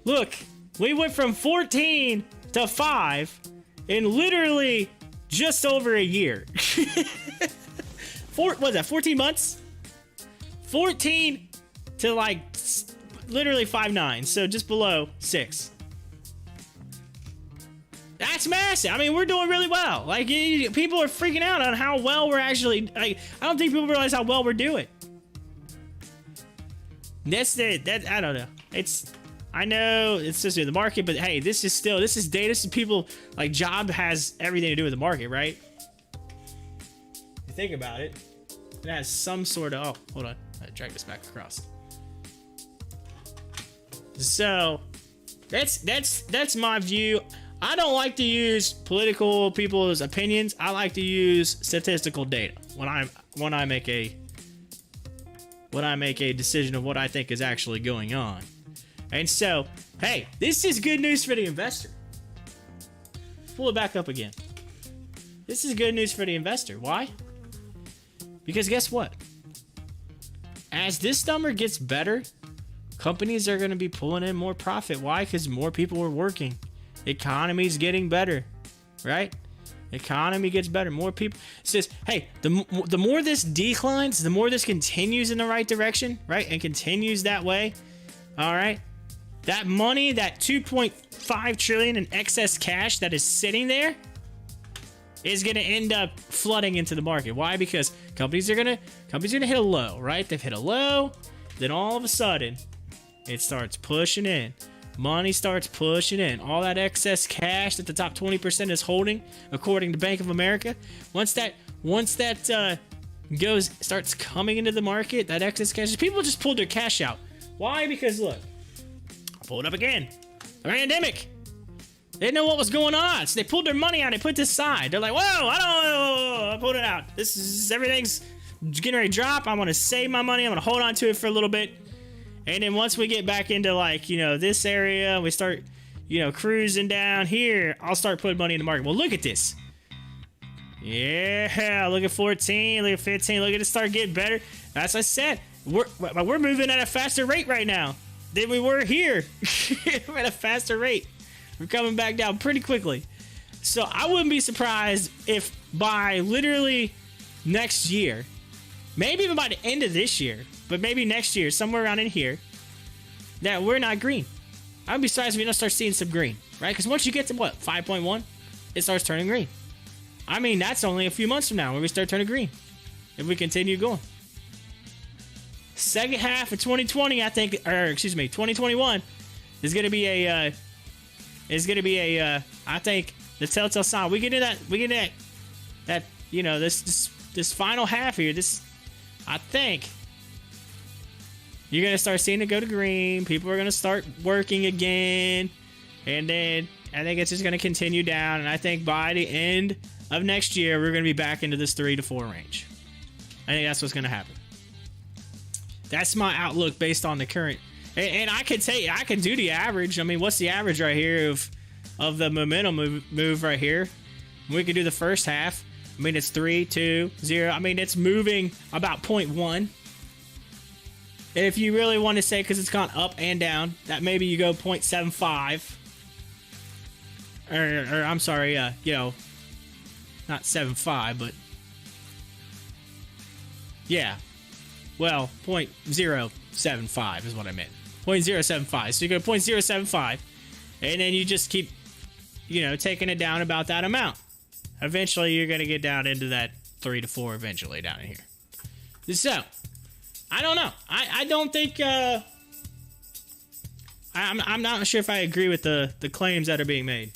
Look, we went from 14 to 5 in literally just over a year. What was that, 14 months? 14 to like literally 5.9, so just below 6. That's massive. I mean, we're doing really well. Like, people are freaking out on how well we're actually, like, I don't think people realize how well we're doing. I don't know. I know it's just in the market, but hey, this is data. This is people, like, job has everything to do with the market, right? If you think about it, it has some sort of, oh, hold on. I drag this back across. So that's my view. I don't like to use political people's opinions. I like to use statistical data when I make a decision of what I think is actually going on. And so, hey, this is good news for the investor. Pull it back up again. This is good news for the investor. Why? Because guess what? As this number gets better, companies are going to be pulling in more profit. Why? Because more people are working. Economy's getting better, right? Economy gets better. More people. It says, hey, the more this declines, the more this continues in the right direction, right? And continues that way. All right. That money, that 2.5 trillion in excess cash that is sitting there, is going to end up flooding into the market. Why? Because companies are going to hit a low, right? They've hit a low. Then all of a sudden, it starts pushing in. Money starts pushing in. All that excess cash that the top 20% is holding, according to Bank of America, once that starts coming into the market, that excess cash, people just pulled their cash out. Why? Because look, I'll pull it up again. The pandemic. They didn't know what was going on, so they pulled their money out. They put this aside. They're like, whoa, I pulled it out. Everything's getting ready to drop. I want to save my money. I'm going to hold on to it for a little bit. And then once we get back into, like, you know, this area, we start, you know, cruising down here, I'll start putting money in the market. Well, look at this. Yeah, look at 14, look at 15, look at it start getting better. As I said, we're moving at a faster rate right now than we were here. We're at a faster rate. We're coming back down pretty quickly. So I wouldn't be surprised if by literally next year, maybe even by the end of this year, but maybe next year, somewhere around in here, that we're not green. I would be surprised if we don't start seeing some green, right? Because once you get to what, 5.1, it starts turning green. I mean, that's only a few months from now when we start turning green, if we continue going. Second half of 2020, I think, or excuse me, 2021 is going to be I think, the telltale sign. We get in that, you know, this final half here. I think you're going to start seeing it go to green. People are going to start working again. And then I think it's just going to continue down. And I think by the end of next year, we're going to be back into this 3 to 4 range. I think that's what's going to happen. That's my outlook based on the current. And I could do the average. I mean, what's the average right here of the momentum move right here? We could do the first half. I mean, it's 3, 2, 0. I mean, it's moving about 0.1. If you really want to say, because it's gone up and down, that maybe you go 0.75. Or I'm sorry, you know, not 7.5, but yeah. Well, 0.075 is what I meant. 0.075. So you go 0.075, and then you just keep, you know, taking it down about that amount. Eventually, you're going to get down into that 3 to 4 eventually down in here. So, I don't know. I don't think, I'm not sure if I agree with the claims that are being made.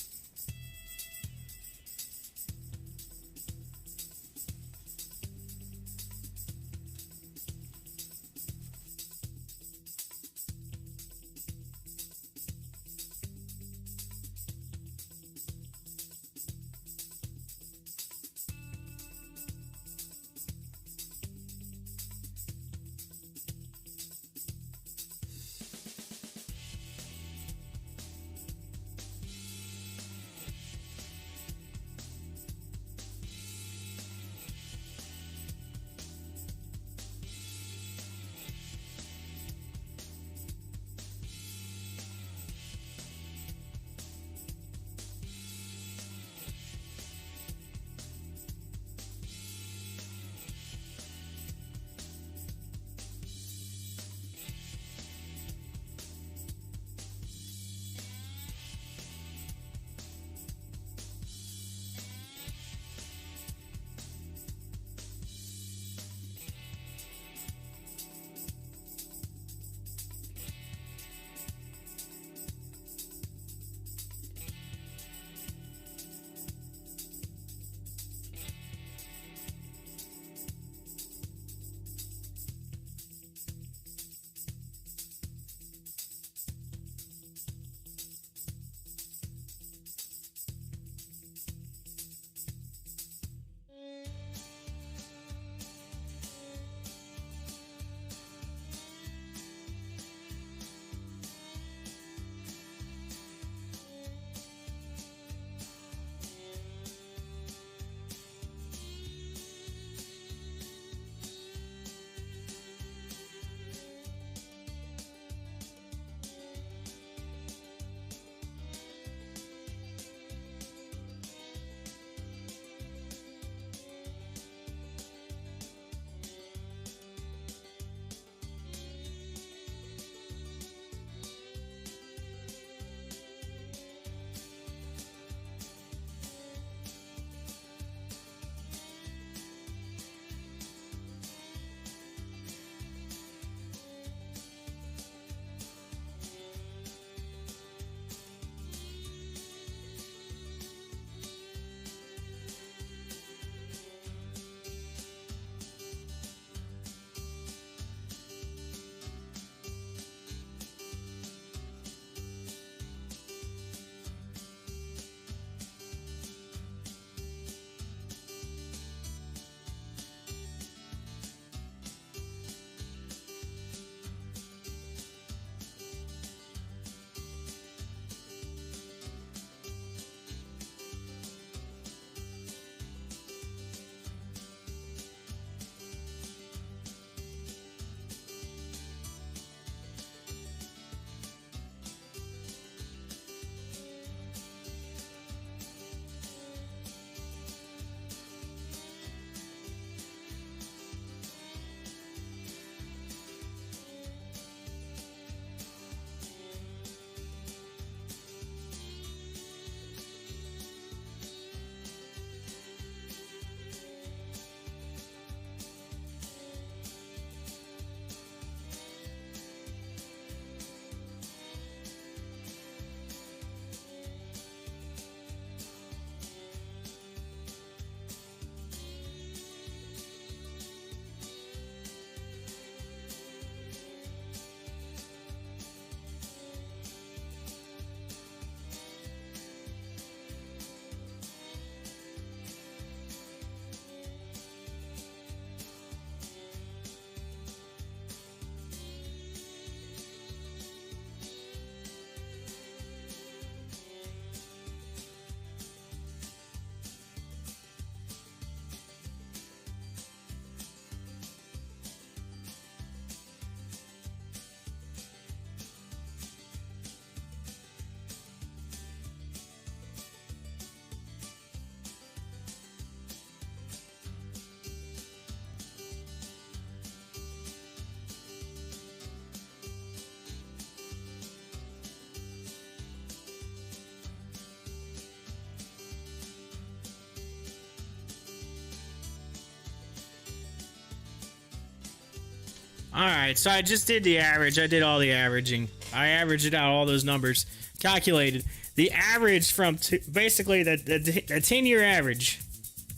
Alright, so I just did the average. I did all the averaging. I averaged out all those numbers. Calculated. The average from basically the 10-year average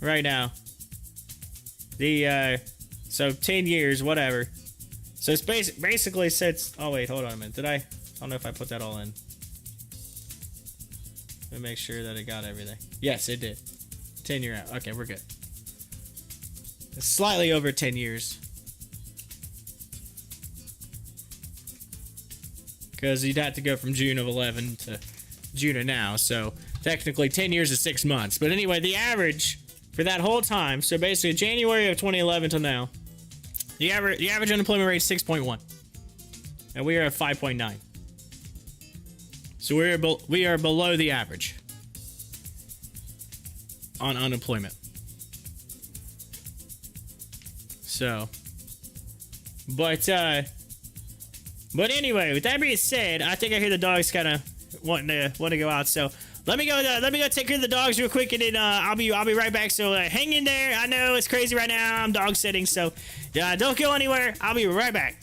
right now. So 10 years, whatever. So it's basically sets. Oh wait, hold on a minute. I don't know if I put that all in. Let me make sure that it got everything. Yes, it did. 10-year out. Okay, we're good. It's slightly over 10 years. Because you'd have to go from June of 11 to June of now. So technically 10 years is 6 months. But anyway, the average for that whole time, so basically January of 2011 till now, the average unemployment rate is 6.1. And we are at 5.9. So we are below the average on unemployment. So, but anyway, with that being said, I think I hear the dogs kind of want to go out. So let me go take care of the dogs real quick, and then I'll be right back. So hang in there. I know it's crazy right now. I'm dog sitting, so don't go anywhere. I'll be right back.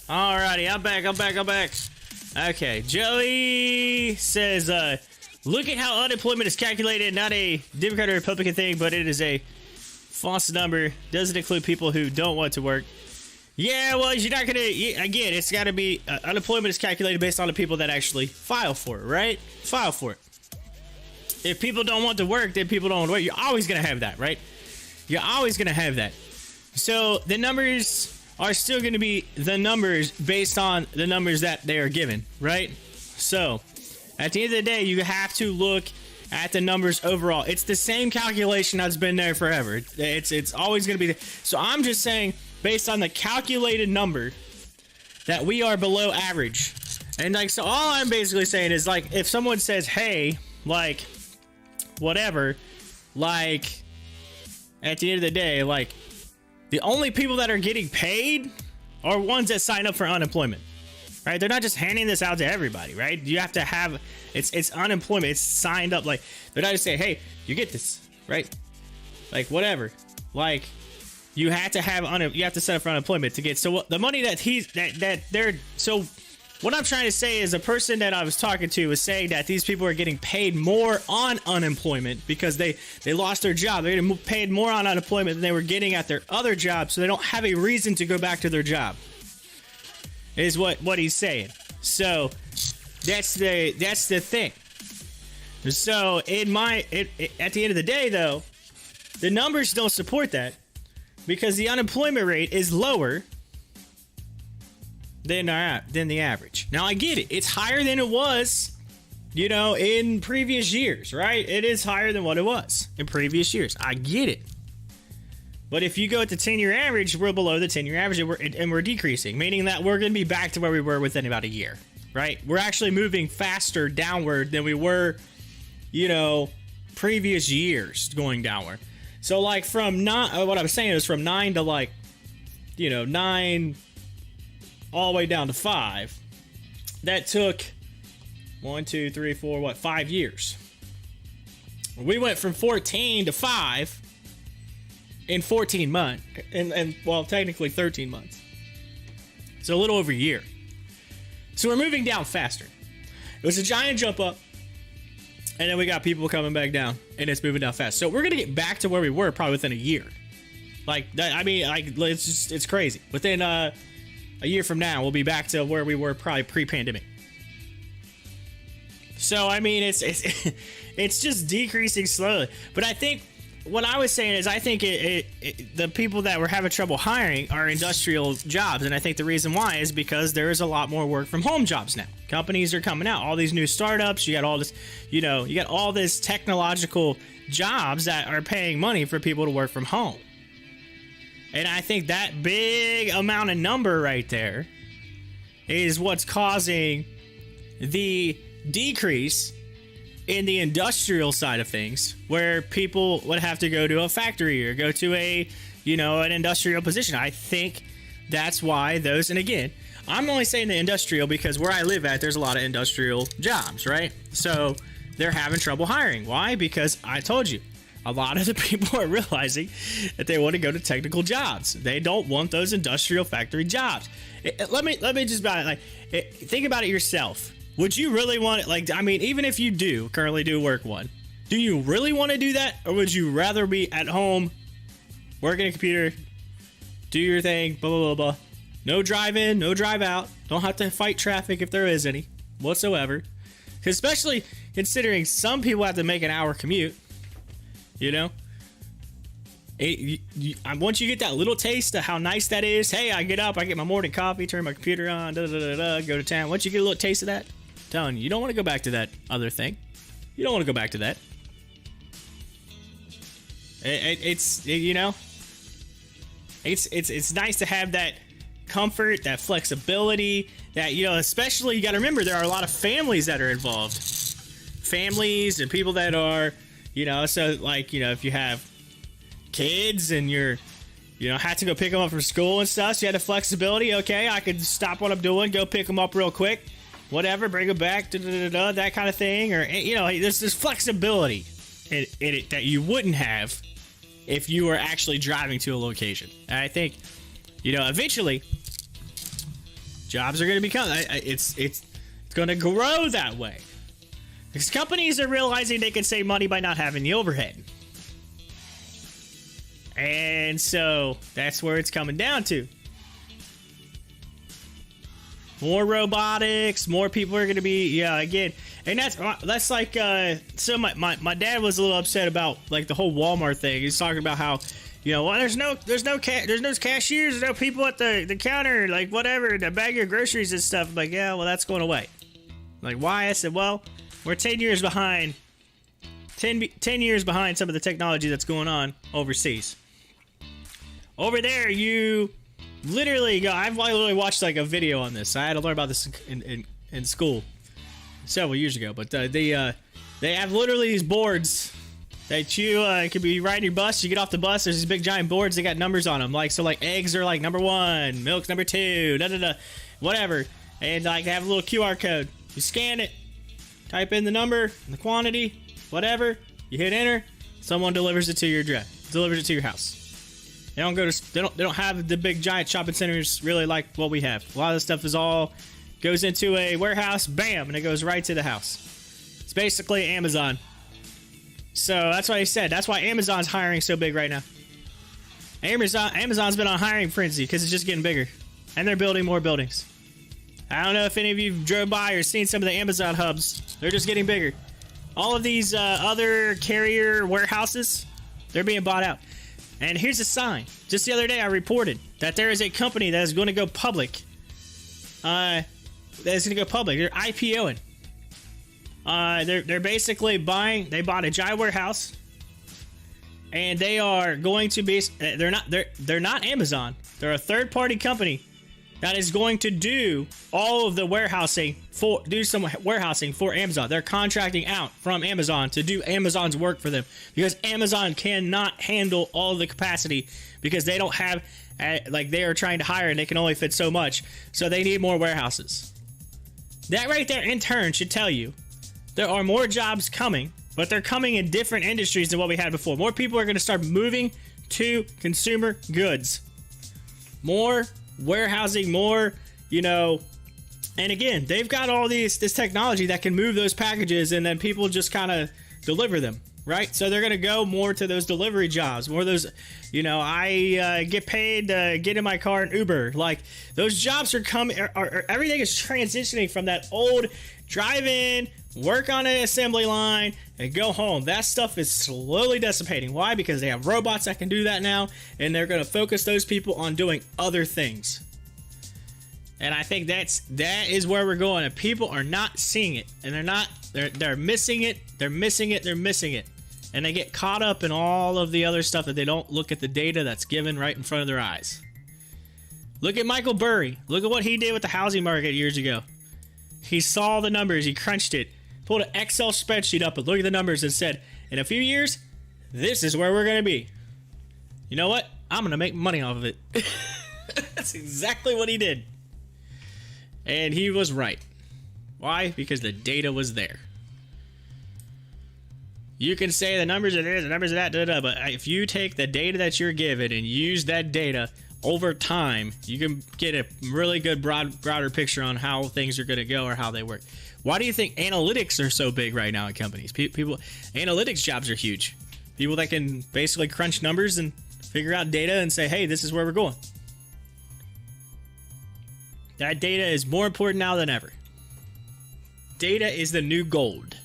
Alrighty, I'm back. Okay, Joey says, look at how unemployment is calculated. Not a Democrat or Republican thing, but it is a false number. Doesn't include people who don't want to work. Yeah, well, you're not gonna, again, it's gotta be, unemployment is calculated based on the people that actually file for it, right? File for it. If people don't want to work, then people don't want to work. You're always gonna have that, right? You're always gonna have that. So the numbers are still going to be the numbers based on the numbers that they are given, right? So at the end of the day, you have to look at the numbers overall. It's the same calculation that's been there forever. It's always going to be. So I'm just saying, based on the calculated number, that we are below average. And like, so all I'm basically saying is, like, if someone says, hey, like, whatever, like, at the end of the day, like, the only people that are getting paid are ones that sign up for unemployment, right? They're not just handing this out to everybody, right? You have to have, it's unemployment. It's signed up. Like, they're not just saying, hey, you get this, right? Like, whatever. Like, you have to have, you have to set up for unemployment to get, so the money that they're, so what I'm trying to say is, a person that I was talking to was saying that these people are getting paid more on unemployment because they lost their job. They're getting paid more on unemployment than they were getting at their other job, so they don't have a reason to go back to their job, is what he's saying. So that's the thing. So at the end of the day, though, the numbers don't support that, because the unemployment rate is lower than the average. Now, I get it. It's higher than it was, you know, in previous years, right? It is higher than what it was in previous years. I get it. But if you go at the 10-year average, we're below the 10-year average, and we're decreasing, meaning that we're going to be back to where we were within about a year, right? We're actually moving faster downward than we were, you know, previous years going downward. So, like, from what I'm saying is from 9 to, like, you know, 9 all the way down to 5. That took 5 years. We went from 14 to 5 in 14 months, and well, technically 13 months. So a little over a year. So we're moving down faster. It was a giant jump up, and then we got people coming back down, and it's moving down fast. So we're gonna get back to where we were probably within a year. Like that, I mean, like, it's crazy. Within a year from now, we'll be back to where we were probably pre-pandemic. So I mean, it's just decreasing slowly. But I think what I was saying is, I think the people that were having trouble hiring are industrial jobs, and I think the reason why is because there is a lot more work from home jobs now. Companies are coming out, all these new startups. You got all this, you know, you got all this technological jobs that are paying money for people to work from home. And I think that big amount of number right there is what's causing the decrease in the industrial side of things, where people would have to go to a factory or go to a, you know, an industrial position. I think that's why those, and again, I'm only saying the industrial because where I live at, there's a lot of industrial jobs, right? So they're having trouble hiring. Why? Because I told you, a lot of the people are realizing that they want to go to technical jobs. They don't want those industrial factory jobs. Let me just about it. Like, think about it yourself. Would you really want it? Like, I mean, even if you do currently do work one, do you really want to do that, or would you rather be at home, working a computer, do your thing, blah blah blah blah, no drive in, no drive out, don't have to fight traffic if there is any whatsoever? Especially considering some people have to make an hour commute. You know, once you get that little taste of how nice that is, hey, I get up, I get my morning coffee, turn my computer on, go to town. Once you get a little taste of that, I'm telling you, you don't want to go back to that other thing. You don't want to go back to that. It's you know, it's nice to have that comfort, that flexibility, that, you know, especially you got to remember there are a lot of families that are involved, families and people that are, you know, so like, you know, if you have kids and you're, you know, have to go pick them up from school and stuff, so you had the flexibility. Okay, I could stop what I'm doing, go pick them up real quick, whatever, bring them back, that kind of thing. Or, you know, there's flexibility in it that you wouldn't have if you were actually driving to a location. And I think, you know, eventually Jobs are going to become, it's going to grow that way. Because companies are realizing they can save money by not having the overhead. And so that's where it's coming down to. More robotics, more people are going to be, again. And that's like, so my dad was a little upset about like the whole Walmart thing. He's talking about how, well, there's no cashiers, there's no people at the counter, like whatever, to bag your groceries and stuff. I'm like, yeah, well, that's going away. Like, why? I said, well, we're 10 years behind. 10 years behind some of the technology that's going on overseas. Over there, you literally go. I've literally watched like a video on this. I had to learn about this in school several years ago. But they have literally these boards that you can be riding your bus. You get off the bus. There's these big giant boards. They got numbers on them. Like, so like eggs are like number 1, milk's number 2, whatever. And like they have a little QR code. You scan it, type in the number, the quantity, whatever. You hit enter. Someone delivers it to your address. Delivers it to your house. They don't go to. They don't have the big giant shopping centers really like what we have. A lot of the stuff is all goes into a warehouse, bam, and it goes right to the house. It's basically Amazon. So that's what I said. That's why Amazon's hiring so big right now. Amazon's been on hiring frenzy because it's just getting bigger, and they're building more buildings. I don't know if any of you drove by or seen some of the Amazon hubs. They're just getting bigger. All of these other carrier warehouses, they're being bought out. And here's a sign. Just the other day, I reported that there is a company that is going to go public. They're IPOing. They're basically buying. They bought a giant warehouse, and they are going to be. They're not Amazon. They're a third-party company that is going to do all of the warehousing for Amazon. They're contracting out from Amazon to do Amazon's work for them because Amazon cannot handle all of the capacity because they don't have, like they are trying to hire and they can only fit so much. So they need more warehouses. That right there in turn should tell you there are more jobs coming, but they're coming in different industries than what we had before. More people are going to start moving to consumer goods. More warehousing, more, and again, they've got all this technology that can move those packages and then people just kind of deliver them, right? So they're going to go more to those delivery jobs, more of those, I get paid to get in my car and Uber. Like those jobs are coming, everything is transitioning from that old drive in, work on an assembly line, and go home. That stuff is slowly dissipating. Why? Because they have robots that can do that now, and they're going to focus those people on doing other things. And I think that is where we're going, and people are not seeing it, and they're missing it, they're missing it, and they get caught up in all of the other stuff that they don't look at the data that's given right in front of their eyes. Look at Michael Burry. Look at what he did with the housing market years ago. He saw the numbers, he crunched it, pulled an Excel spreadsheet up and looked at the numbers and said, in a few years, this is where we're going to be. You know what? I'm going to make money off of it. That's exactly what he did. And he was right. Why? Because the data was there. You can say the numbers are this, the numbers are that, but if you take the data that you're given and use that data over time, you can get a really good broader picture on how things are going to go or how they work. Why do you think analytics are so big right now in companies? Analytics jobs are huge. People that can basically crunch numbers and figure out data and say, hey, this is where we're going. That data is more important now than ever. Data is the new gold.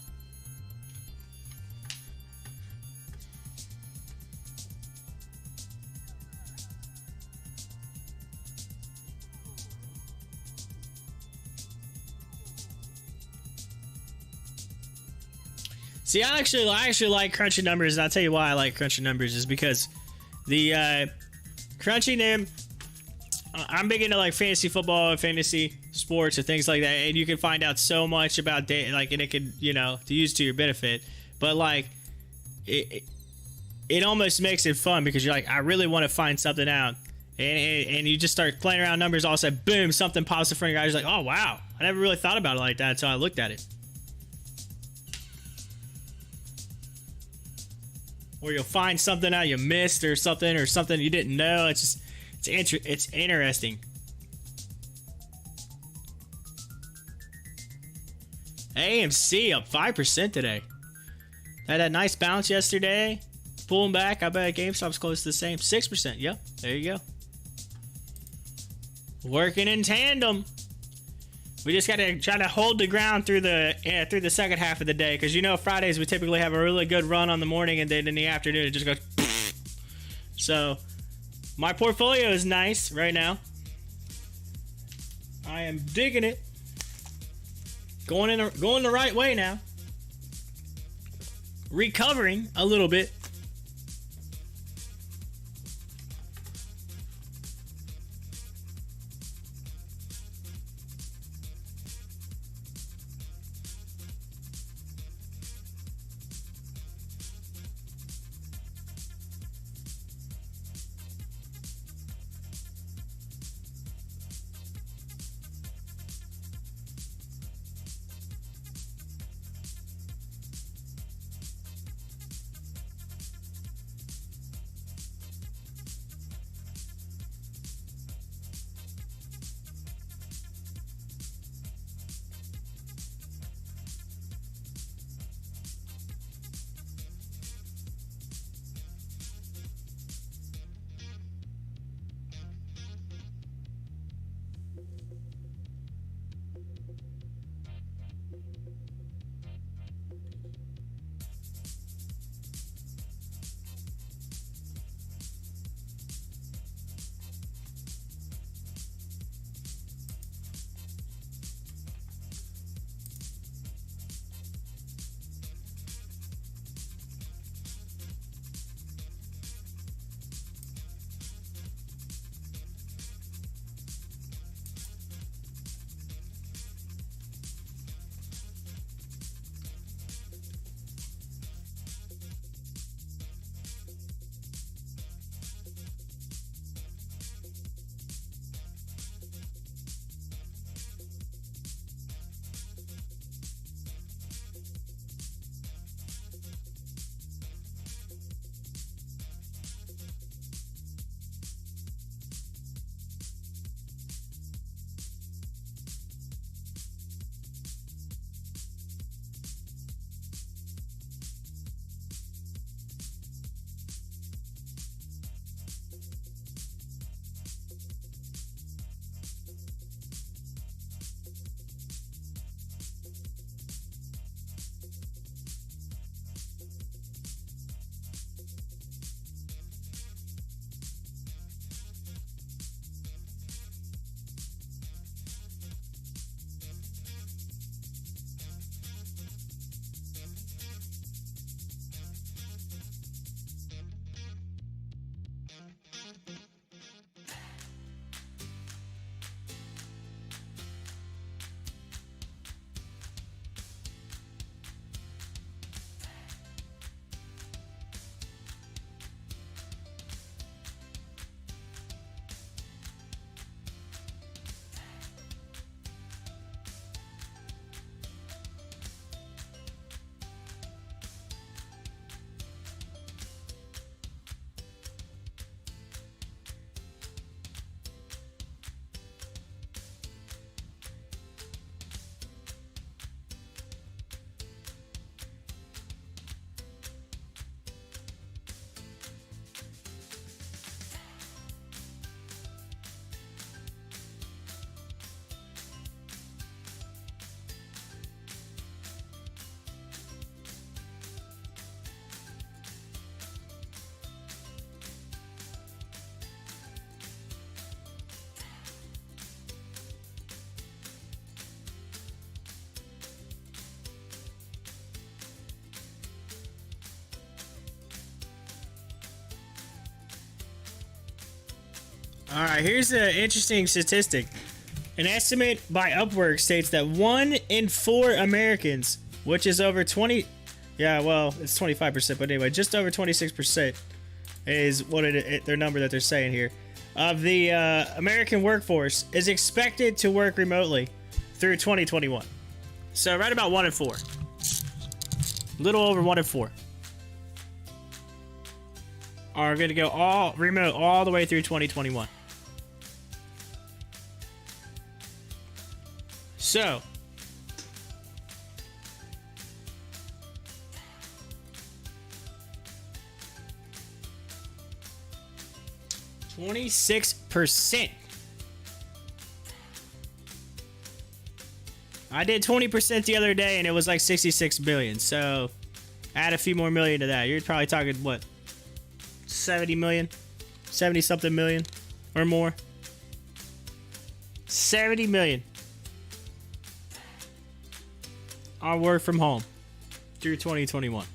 See, I actually like crunching numbers, and I'll tell you why I like crunching numbers is because the crunching them. I'm big into like fantasy football and fantasy sports and things like that, and you can find out so much about data, like, and it can, to use to your benefit. But like, it almost makes it fun because you're like, I really want to find something out, and you just start playing around numbers. All of a sudden, boom, something pops in front of your eyes. You're like, oh wow, I never really thought about it like that until I looked at it. Or you'll find something out you missed or something you didn't know. It's interesting. AMC up 5% today. Had a nice bounce yesterday. Pulling back. I bet GameStop's close to the same. 6%. Yep. There you go. Working in tandem. We just gotta try to hold the ground through the second half of the day, because you know Fridays we typically have a really good run on the morning, and then in the afternoon it just goes. So my portfolio is nice right now. I am digging it. Going the right way now. Recovering a little bit. All right, here's an interesting statistic. An estimate by Upwork states that 1 in 4 Americans, which is over 20, yeah, well, it's 25%, but anyway, just over 26% is what their number that they're saying here, of the American workforce is expected to work remotely through 2021. So right about 1 in 4. Little over 1 in 4 are going to go all remote all the way through 2021. So 26%. I did 20% the other day and it was like 66 billion. So add a few more million to that. You're probably talking what? 70 million? 70 something million or more. 70 million on work from home through 2021.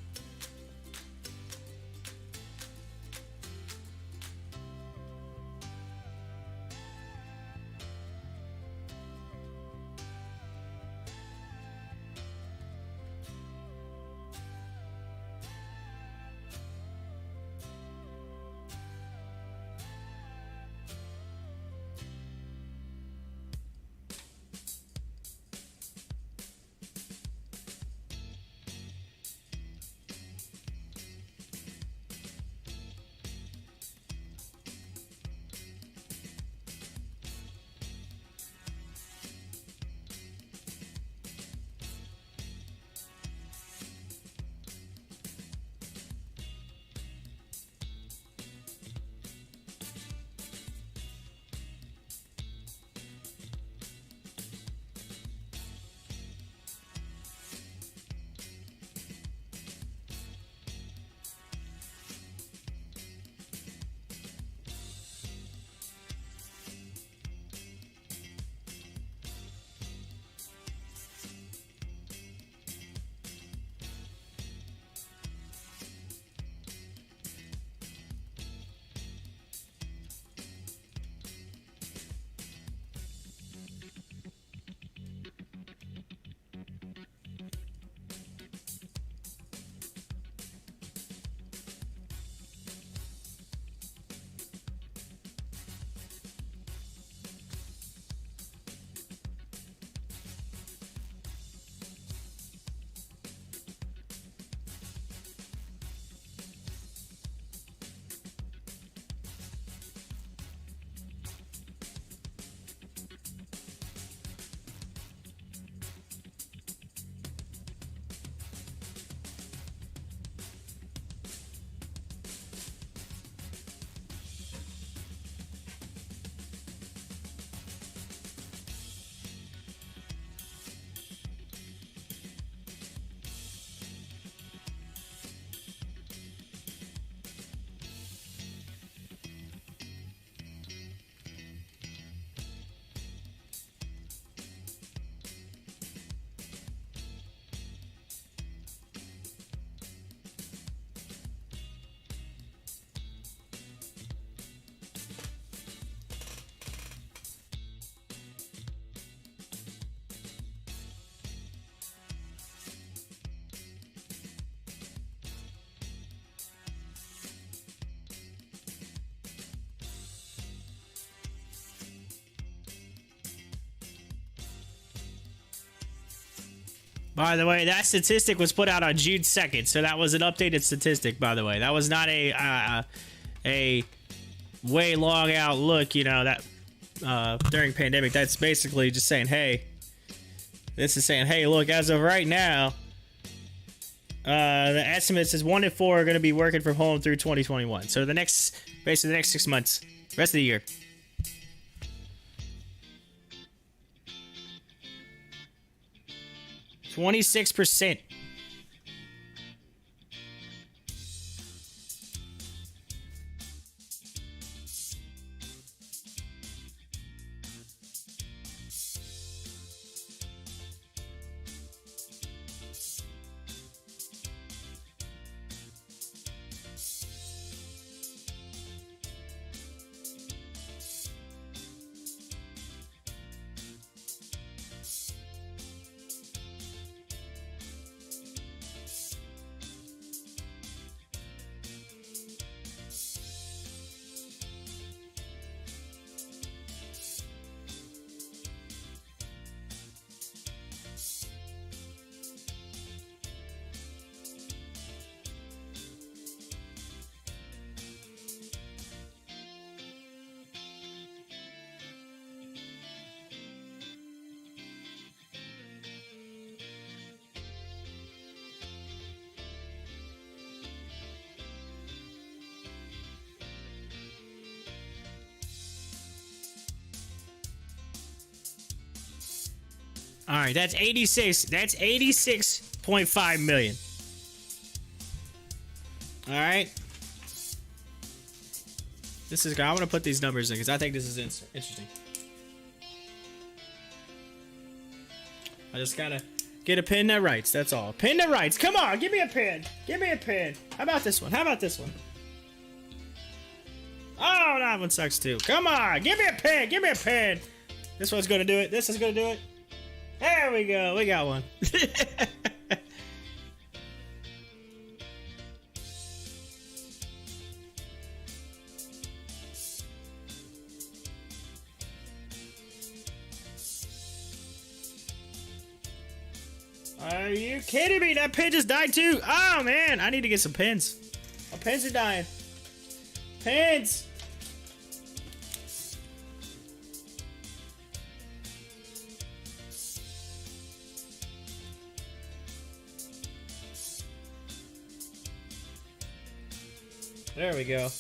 By the way, that statistic was put out on June 2nd, so that was an updated statistic, by the way. That was not a way long out look, you know, that during pandemic. That's basically just saying, hey, this is saying, hey, look, as of right now, the estimates is 1 in 4 are going to be working from home through 2021. So basically the next 6 months, rest of the year. %. All right, that's 86. That's 86.5 million. All right. This is. I'm gonna put these numbers in because I think this is interesting. I just gotta get a pin that writes. That's all. Pin that writes. Come on, give me a pin. Give me a pin. How about this one? How about this one? Oh, that one sucks too. Come on, give me a pin. Give me a pin. This one's gonna do it. This is gonna do it. There we go. We got one. Are you kidding me? That pin just died too. Oh man, I need to get some pins. My pins are dying. Pins. There we go.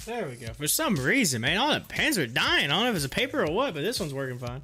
There we go. For some reason, man, all the pens are dying. I don't know if it's a paper or what, but this one's working fine.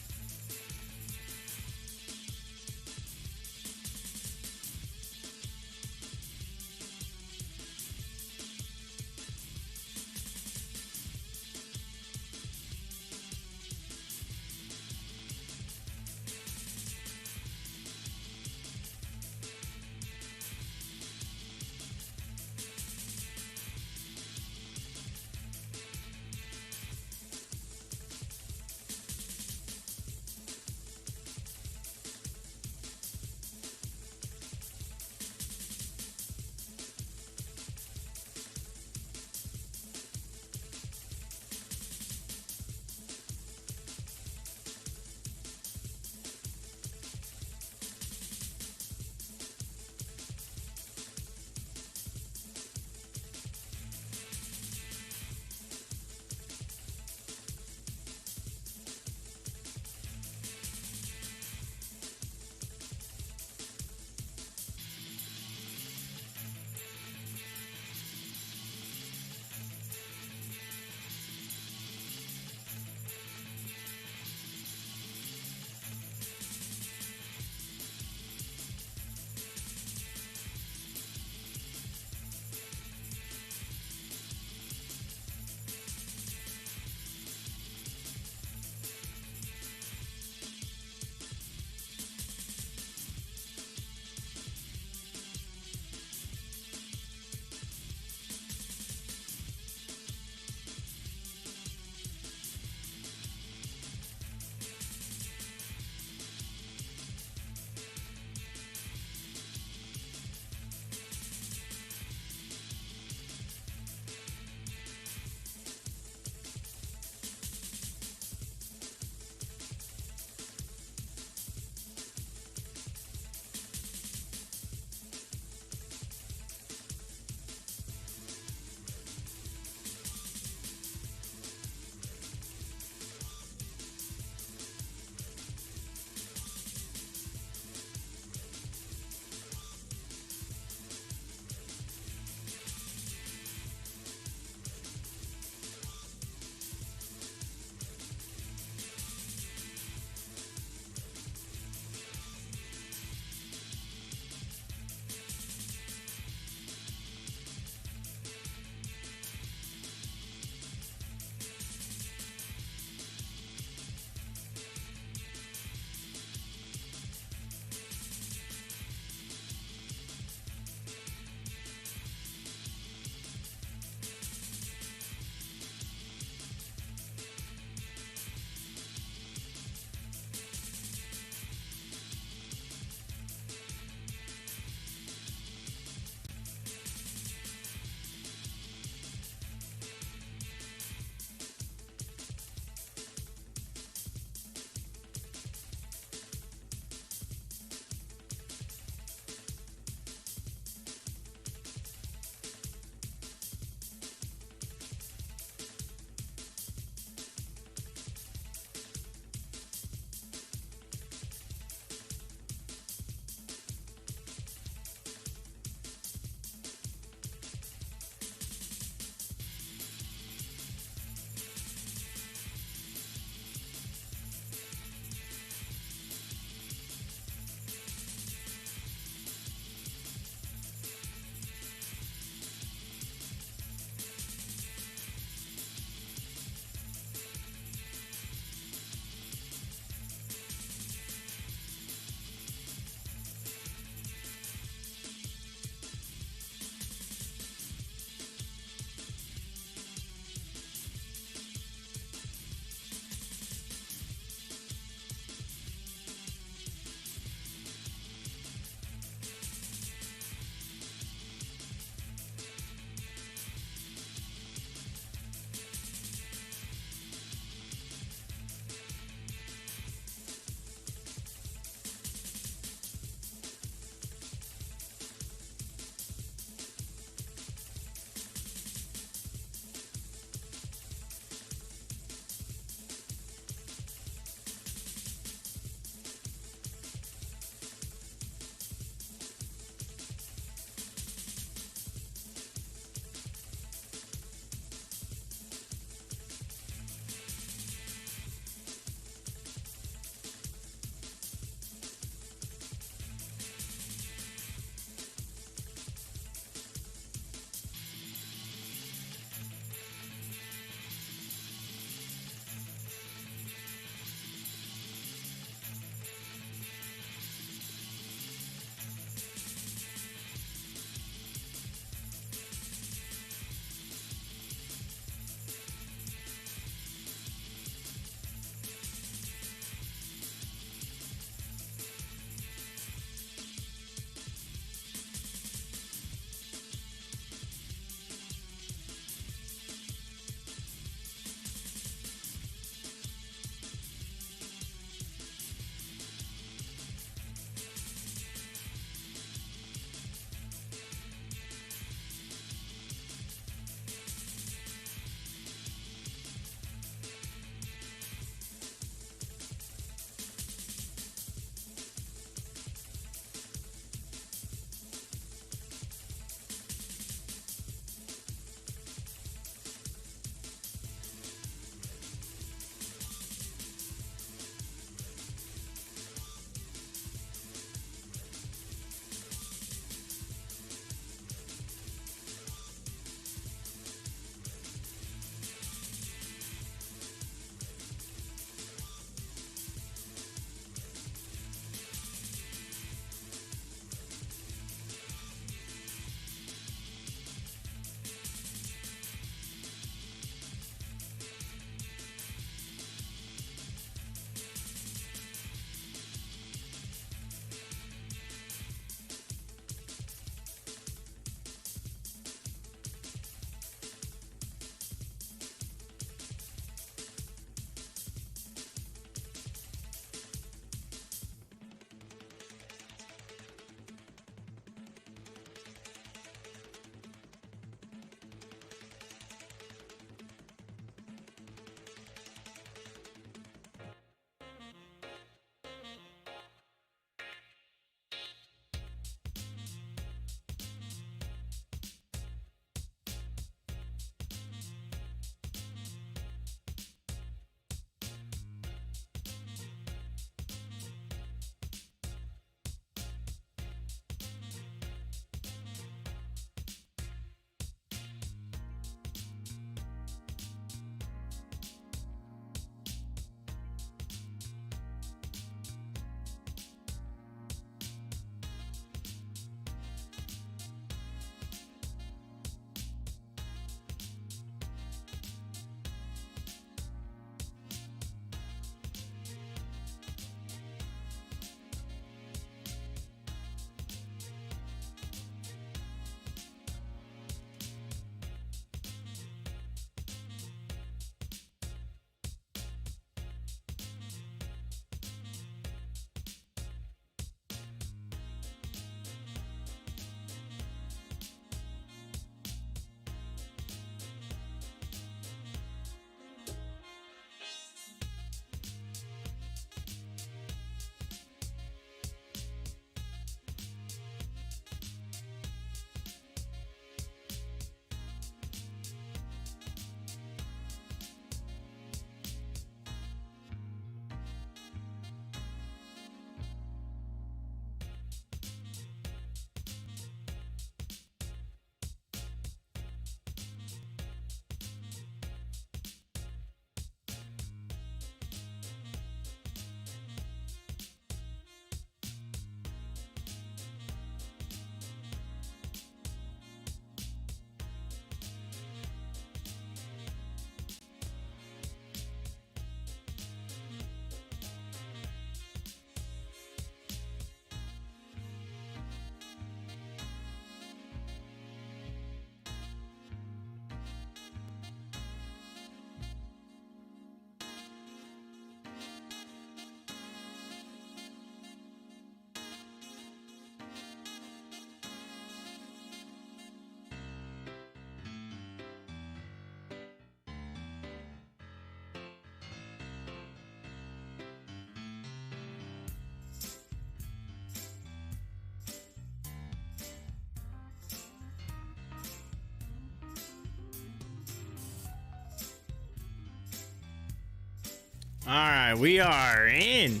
All right, we are in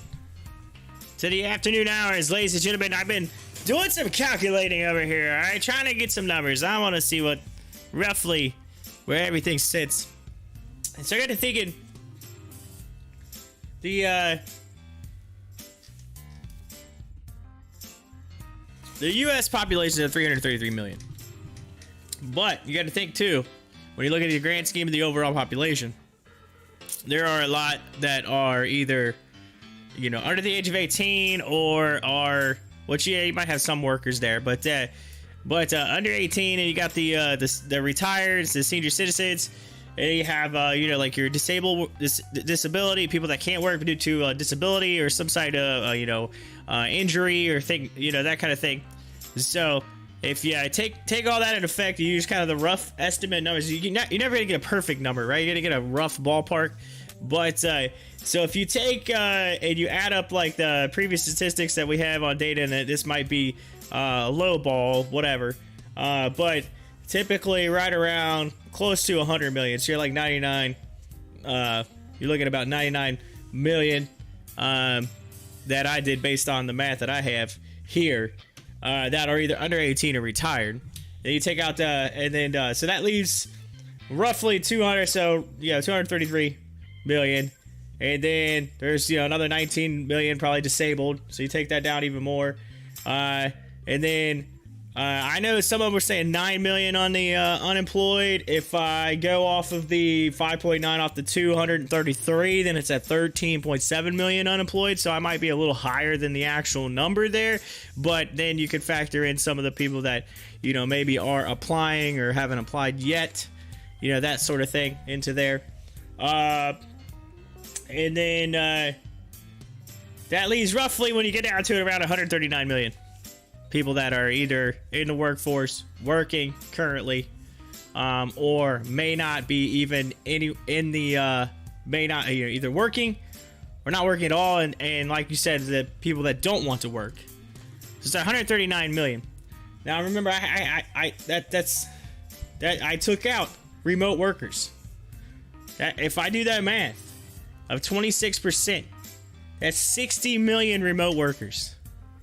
to the afternoon hours, ladies and gentlemen. I've been doing some calculating over here, all right, trying to get some numbers. I want to see what roughly where everything sits. And so I got to thinking, the U.S. population is 333 million. But you got to think too, when you look at the grand scheme of the overall population, there are a lot that are either, you know, under the age of 18 or are, which yeah, you might have some workers there, but under 18, and you got the retired, the senior citizens, and you have you know, like your disability, people that can't work due to disability or some side of injury or thing, you know, that kind of thing. So if you take all that into effect, you use kind of the rough estimate numbers. You're never gonna get a perfect number, right? You're gonna get a rough ballpark. But so if you take and you add up like the previous statistics that we have on data, and that this might be low ball, whatever, but typically right around close to 100 million. So you're like 99. You're looking at about 99 million that I did based on the math that I have here. That are either under 18 or retired. Then you take out the, and then so that leaves roughly 200. So yeah, 233 million, and then there's, you know, another 19 million probably disabled. So you take that down even more, and then I know some of them were saying 9 million on the unemployed. If I go off of the 5.9 off the 233, then it's at 13.7 million unemployed. So I might be a little higher than the actual number there. But then you could factor in some of the people that, you know, maybe are applying or haven't applied yet. You know, that sort of thing into there. And then that leaves roughly, when you get down to it, around 139 million. People that are either in the workforce, working currently, or may not be even may not, you know, either working or not working at all, and like you said, the people that don't want to work. So it's 139 million. Now remember, I took out remote workers. That, if I do that math of 26%, that's 60 million remote workers.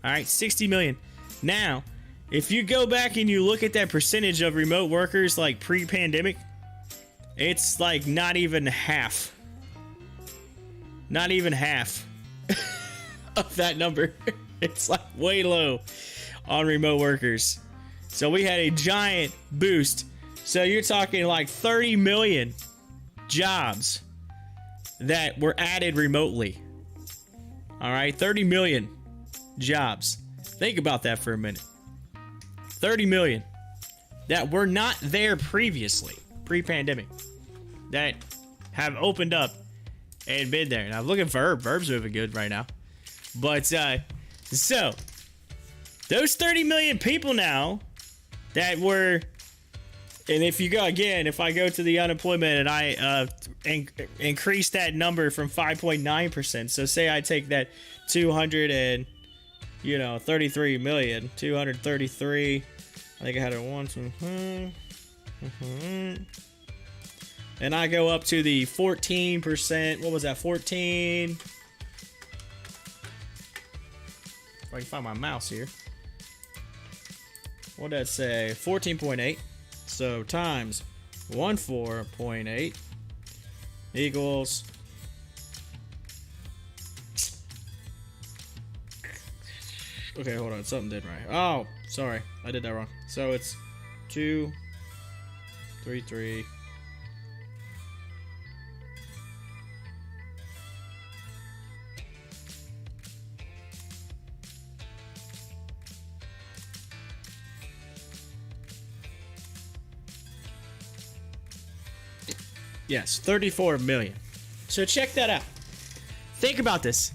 All right, 60 million. Now, if you go back and you look at that percentage of remote workers like pre-pandemic, it's like not even half. Not even half of that number. It's like way low on remote workers. So we had a giant boost. So you're talking like 30 million jobs that were added remotely. All right, 30 million jobs. Think about that for a minute. 30 million that were not there previously, pre-pandemic, that have opened up and been there. Now, look at Verb. Verb's moving good right now. But, so, those 30 million people now that were, and if you go again, if I go to the unemployment and I increase that number from 5.9%, so say I take that 33 million, 233. I think I had it once. And I go up to the 14%. What was that? 14. If I can find my mouse here. What did that say? 14.8. So times 14.8 equals. Okay, hold on. Something did right. Oh, sorry. I did that wrong. So it's 233. Yes, 34 million. So check that out. Think about this.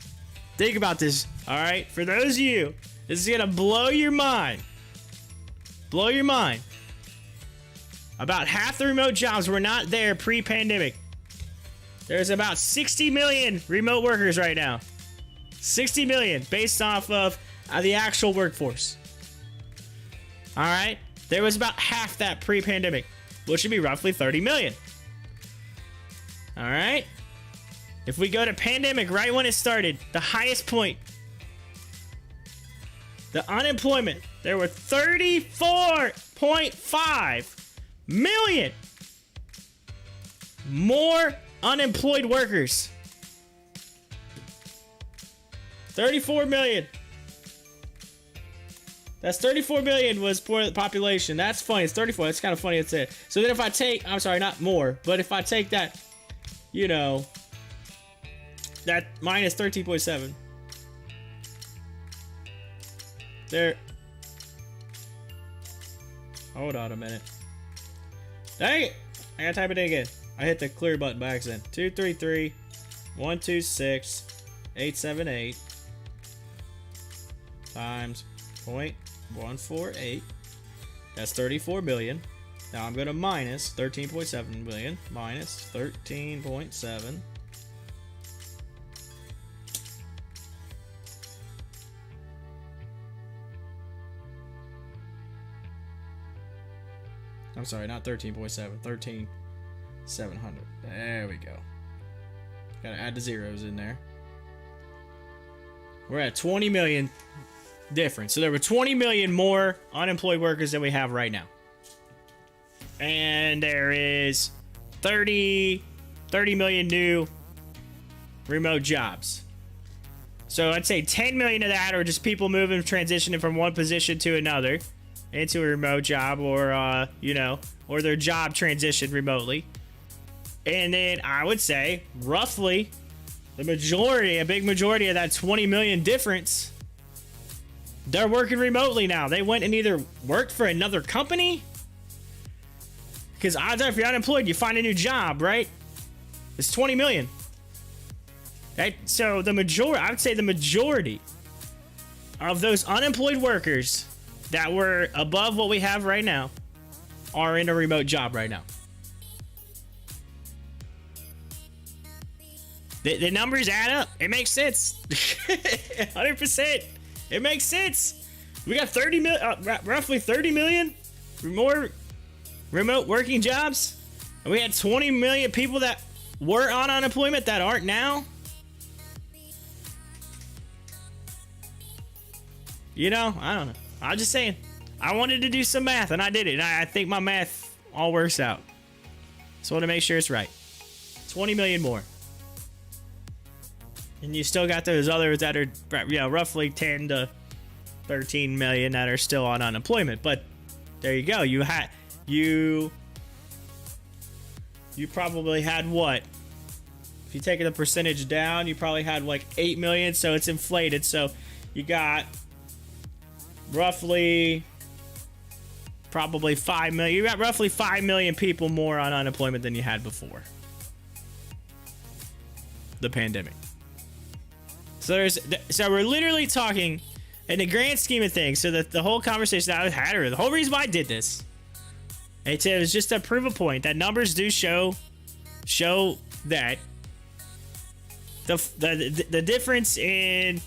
Think about this. All right, for those of you, this is gonna blow your mind. Blow your mind. About half the remote jobs were not there pre-pandemic. There's about 60 million remote workers right now. 60 million based off of the actual workforce. All right, there was about half that pre-pandemic, which would be roughly 30 million. All right, If we go to pandemic right when it started, the highest point, the unemployment, there were 34.5 million more unemployed workers. 34 million. That's 34 million was for the population. That's funny. It's 34. That's kind of funny. It's it. So then if I take, I'm sorry, not more, but if I take that, you know, that minus 13.7. There. Hold on a minute. Dang it. I gotta type it in again. I hit the clear button by accident. 233 126 878 times 0.148. That's 34 billion. Now I'm gonna minus 13.7 billion minus 13.7. I'm sorry, not 13.7, 13,700. There we go. Gotta add the zeros in there. We're at 20 million difference. So there were 20 million more unemployed workers than we have right now. And there is 30 million new remote jobs. So I'd say 10 million of that are just people moving, transitioning from one position to another into a remote job, or you know, or their job transitioned remotely. And then I would say roughly the majority, a big majority of that 20 million difference, they're working remotely now. They went and either worked for another company, because odds are if you're unemployed, you find a new job, right? It's 20 million. Right? So the majority, I would say the majority of those unemployed workers that were above what we have right now are in a remote job right now. The numbers add up. It makes sense. 100%. It makes sense. We got roughly 30 million more remote working jobs. And we had 20 million people that were on unemployment that aren't now. You know, I don't know. I'm just saying. I wanted to do some math and I did it. And I think my math all works out. So I want to make sure it's right. 20 million more. And you still got those others that are, you know, roughly 10 to 13 million that are still on unemployment. But there you go. You probably had what? If you take the percentage down, you probably had like 8 million. So it's inflated. So you got roughly probably 5 million. You got roughly 5 million people more on unemployment than you had before the pandemic. So we're literally talking in the grand scheme of things. So that the whole conversation I had, or the whole reason why I did this, it was just to prove a point that numbers do show that the difference in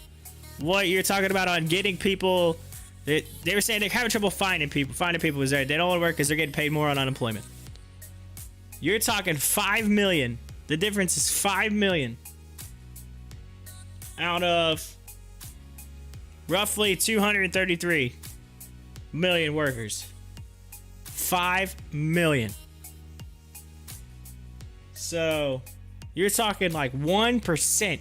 what you're talking about on getting people. They were saying they're having trouble finding people. Finding people is right. They don't want to work because they're getting paid more on unemployment. You're talking 5 million. The difference is 5 million out of roughly 233 million workers. 5 million. So you're talking like 1%.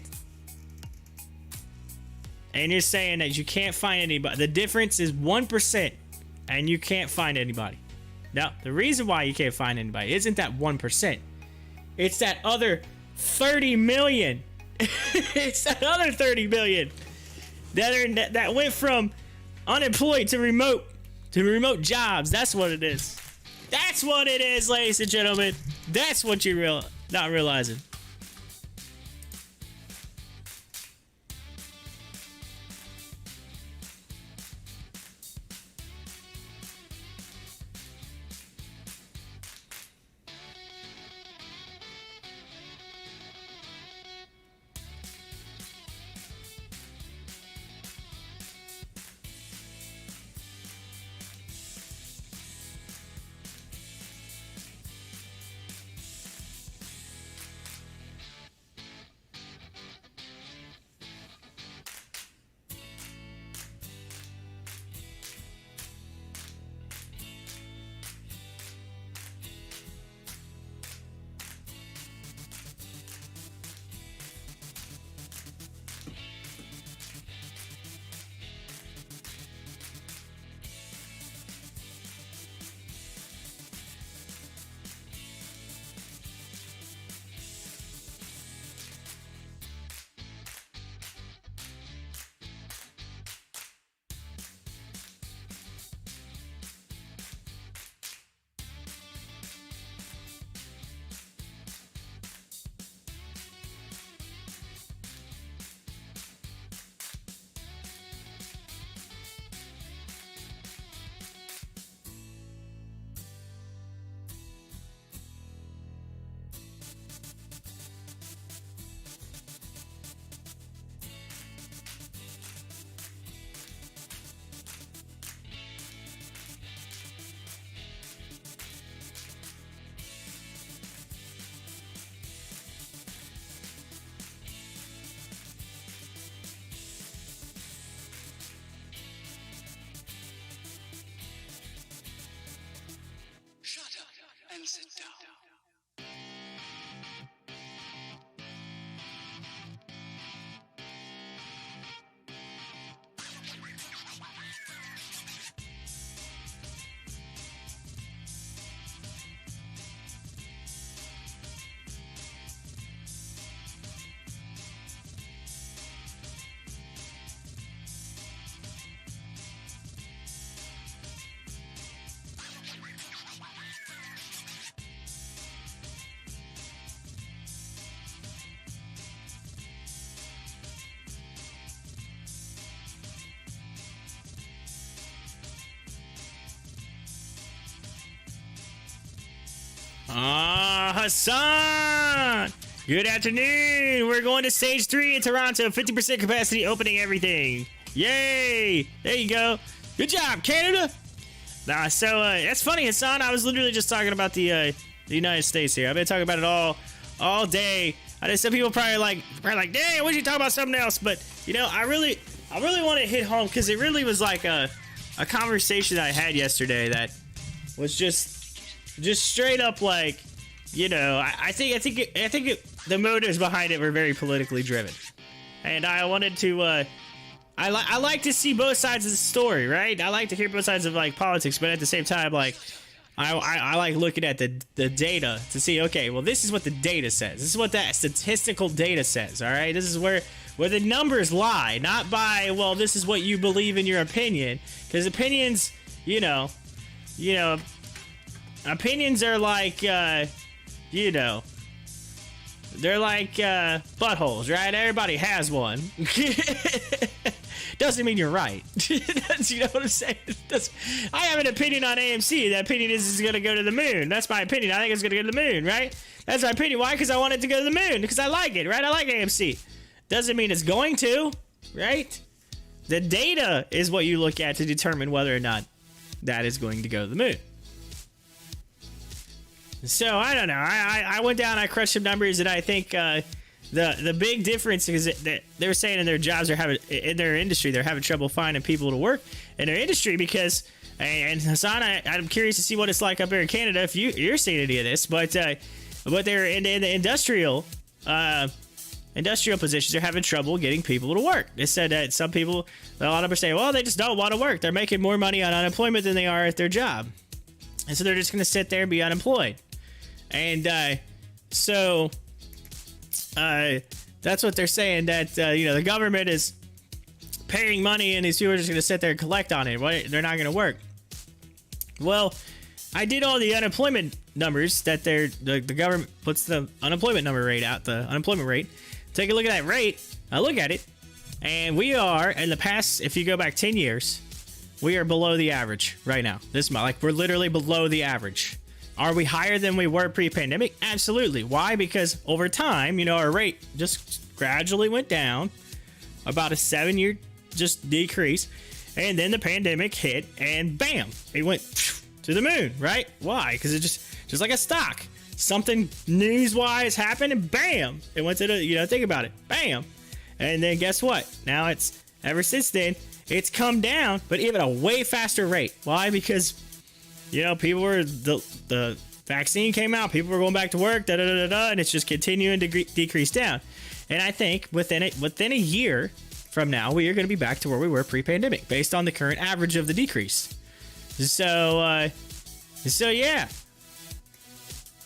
And you're saying that you can't find anybody. The difference is 1%, and you can't find anybody. Now, the reason why you can't find anybody isn't that 1%. It's that other 30 million. It's that other 30 million that went from unemployed to remote jobs. That's what it is. That's what it is, ladies and gentlemen. That's what you're not realizing. Hassan! Good afternoon! We're going to stage 3 in Toronto. 50% capacity, opening everything. Yay! There you go. Good job, Canada! Nah, so, that's funny, Hassan. I was literally just talking about the United States here. I've been talking about it all day. I know some people probably like, dang, why don't you talk about something else? But, you know, I really want to hit home because it really was like a conversation I had yesterday that was just straight up like, you know, I think the motives behind it were very politically driven, and I wanted to. I like to see both sides of the story, right? I like to hear both sides of like politics, but at the same time, like I like looking at the data to see, okay, well, this is what the data says. This is what that statistical data says. All right, this is where the numbers lie, not by, well, this is what you believe in your opinion, because opinions, you know, opinions are like, you know, they're like buttholes, right? Everybody has one. Doesn't mean you're right. You know what I'm saying? I have an opinion on AMC. That opinion is it's going to go to the moon. That's my opinion. I think it's going to go to the moon, right? That's my opinion. Why? Because I want it to go to the moon. Because I like it, right? I like AMC. Doesn't mean it's going to, right? The data is what you look at to determine whether or not that is going to go to the moon. So, I don't know. I went down, I crushed some numbers, and I think the big difference is that they're saying in their jobs, in their industry, they're having trouble finding people to work in their industry because, and Hassan, I'm curious to see what it's like up here in Canada if you're seeing any of this, but they're in the industrial positions, they're having trouble getting people to work. They said that a lot of them are saying, well, they just don't want to work. They're making more money on unemployment than they are at their job. And so they're just going to sit there and be unemployed. And that's what they're saying, that you know, the government is paying money and these people are just going to sit there and collect on it. They're not going to work. Well, I did all the unemployment numbers that the government puts the unemployment number rate out, the unemployment rate. Take a look at that rate. I look at it, and we are, in the past, if you go back 10 years, we are below the average right now. This month, like, we're literally below the average. Are we higher than we were pre-pandemic? Absolutely. Why? Because over time, you know, our rate just gradually went down, about a 7-year just decrease, and then the pandemic hit, and bam, it went to the moon, right? Why? Because it just like a stock. Something news-wise happened, and bam, it went to the, you know, think about it, bam. And then guess what? Now ever since then, it's come down, but even a way faster rate. Why? Because, you know, people were, the vaccine came out, people were going back to work, and it's just continuing to decrease down. And I think within a year from now, we are going to be back to where we were pre-pandemic, based on the current average of the decrease. So yeah.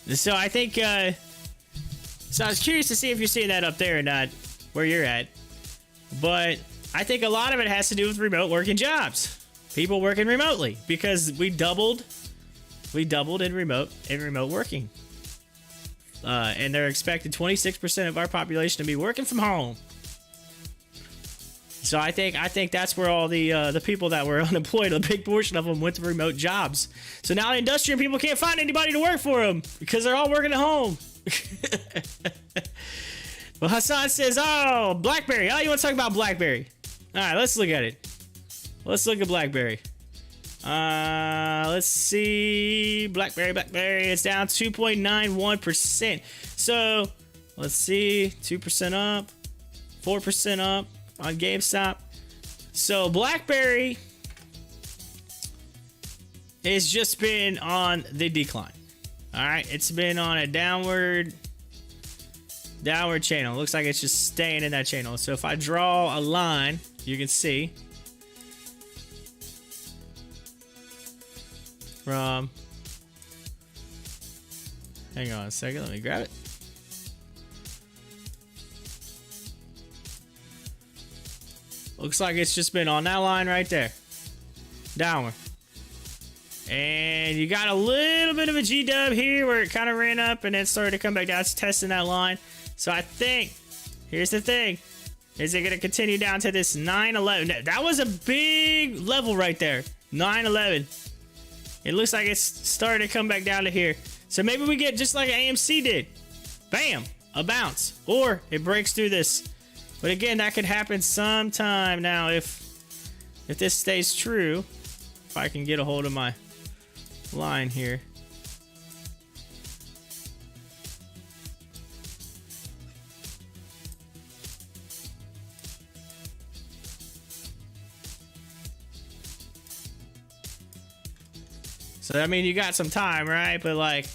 So I think, so I was curious to see if you're seeing that up there or not, where you're at. But I think a lot of it has to do with remote working jobs. People working remotely, because we doubled in remote working. And they're expecting 26% of our population to be working from home. So I think that's where all the people that were unemployed, a big portion of them went to remote jobs. So now the industrial people can't find anybody to work for them because they're all working at home. Well, Hassan says, oh, BlackBerry. Oh, you want to talk about BlackBerry? All right, let's look at it. Let's look at BlackBerry. Let's see. BlackBerry. It's down 2.91%. So let's see. 2% up, 4% up on GameStop. So BlackBerry has just been on the decline. All right, it's been on a downward channel. Looks like it's just staying in that channel. So if I draw a line, you can see from, hang on a second, let me grab it. Looks like it's just been on that line right there, downward. And you got a little bit of a G-dub here where it kind of ran up and then started to come back down. It's testing that line. So I think, here's the thing. Is it going to continue down to this 911? That was a big level right there. 911. It looks like it's starting to come back down to here. So maybe we get just like AMC did. Bam, a bounce. Or it breaks through this. But again, that could happen sometime now if this stays true. If I can get a hold of my line here. So, I mean, you got some time, right? But, like,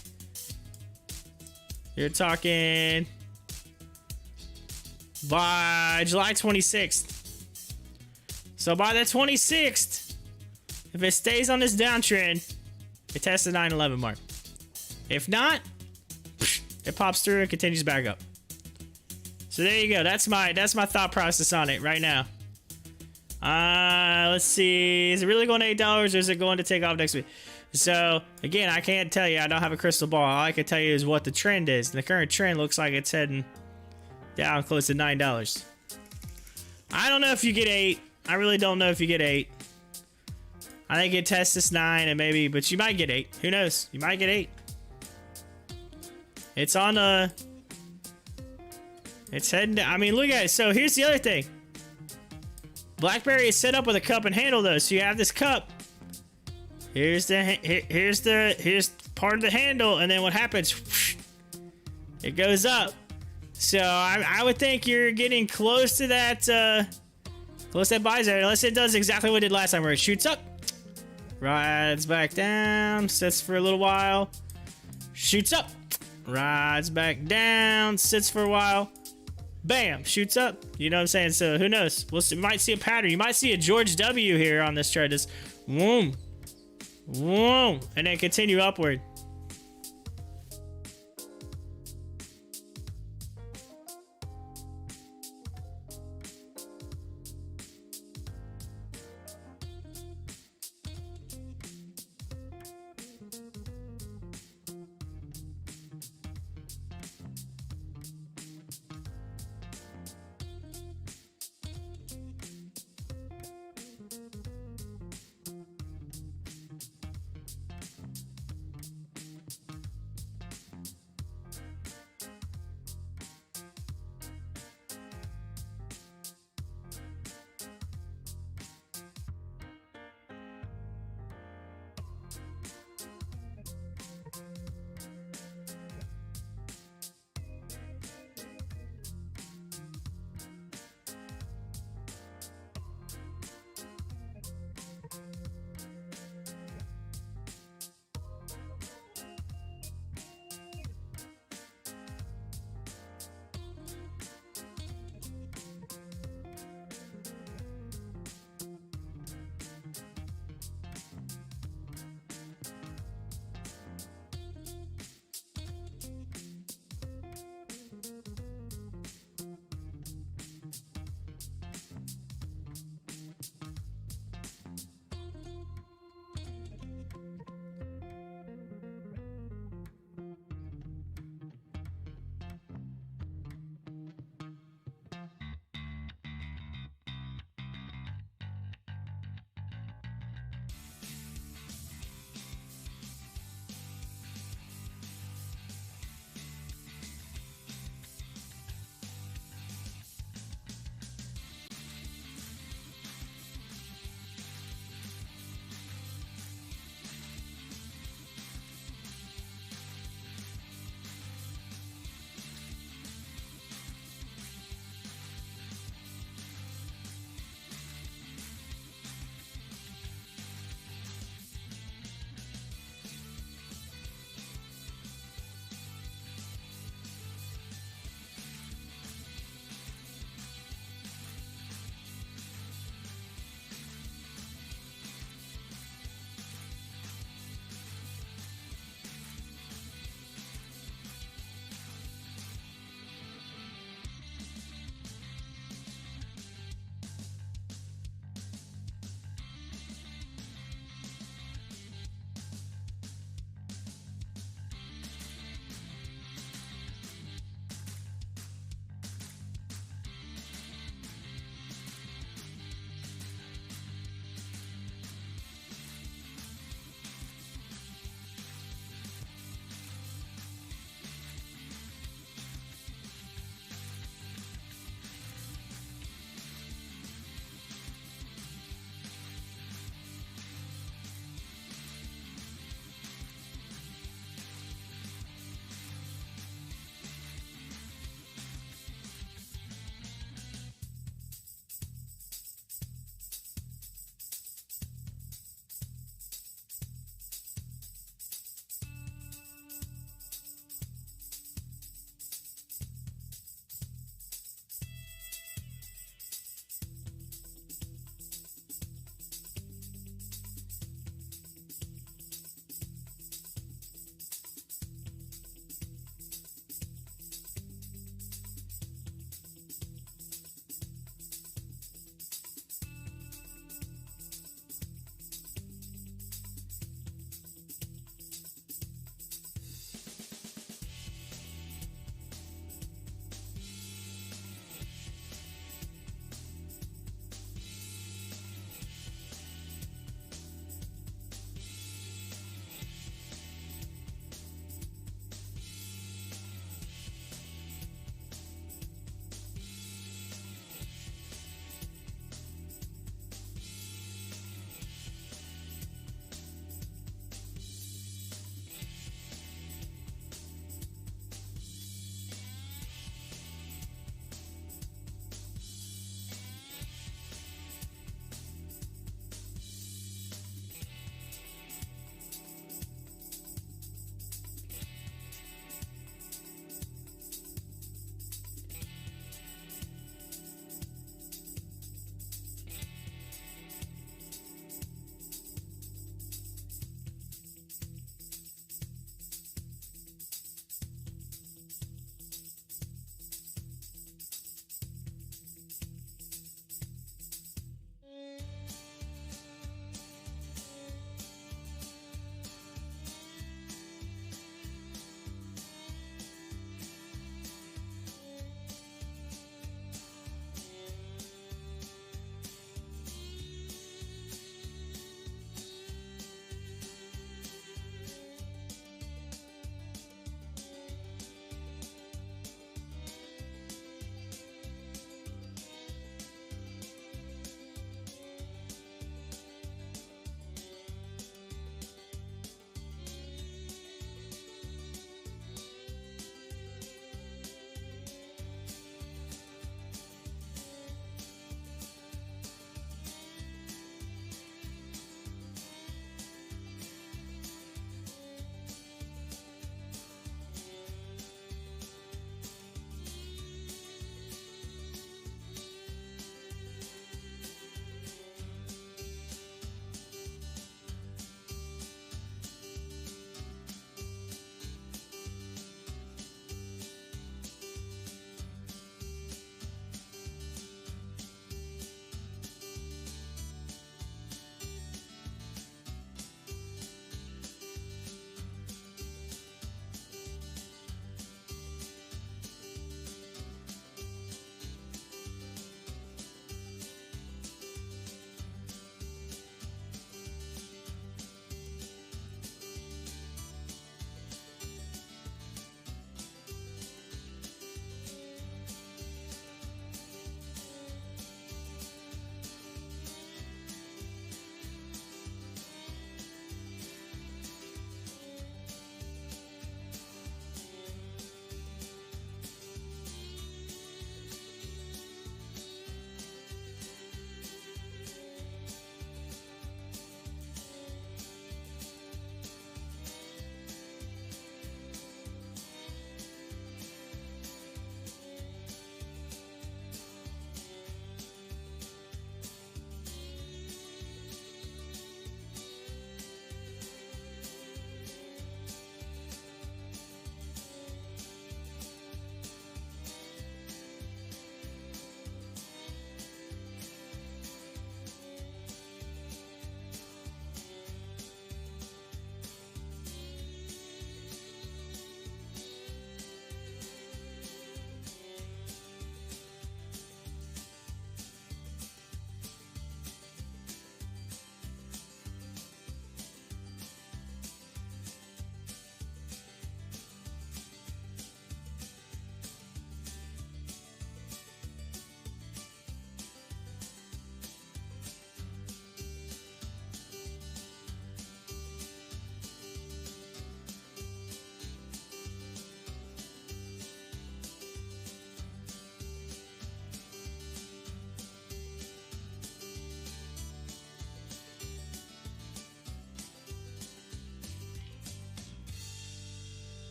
you're talking by July 26th. So, by the 26th, if it stays on this downtrend, it tests the 911 mark. If not, it pops through and continues back up. So, there you go. That's my thought process on it right now. Let's see. Is it really going to $8 or is it going to take off next week? So, again, I can't tell you. I don't have a crystal ball. All I can tell you is what the trend is. And the current trend looks like it's heading down close to $9. I don't know if you get 8. I really don't know if you get 8. I think it tests this 9 and maybe, but you might get 8. Who knows? You might get 8. It's on it's heading down. I mean, look at it. So, here's the other thing. BlackBerry is set up with a cup and handle, though. So, you have this cup. Here's part of the handle, and then what happens? It goes up. So I would think you're getting close to that buy zone, unless it does exactly what it did last time, where it shoots up, rides back down, sits for a little while, shoots up, rides back down, sits for a while, bam, shoots up. You know what I'm saying? So who knows? We'll see. We might see a pattern. You might see a George W here on this chart. Just boom. Whoa, and then continue upward.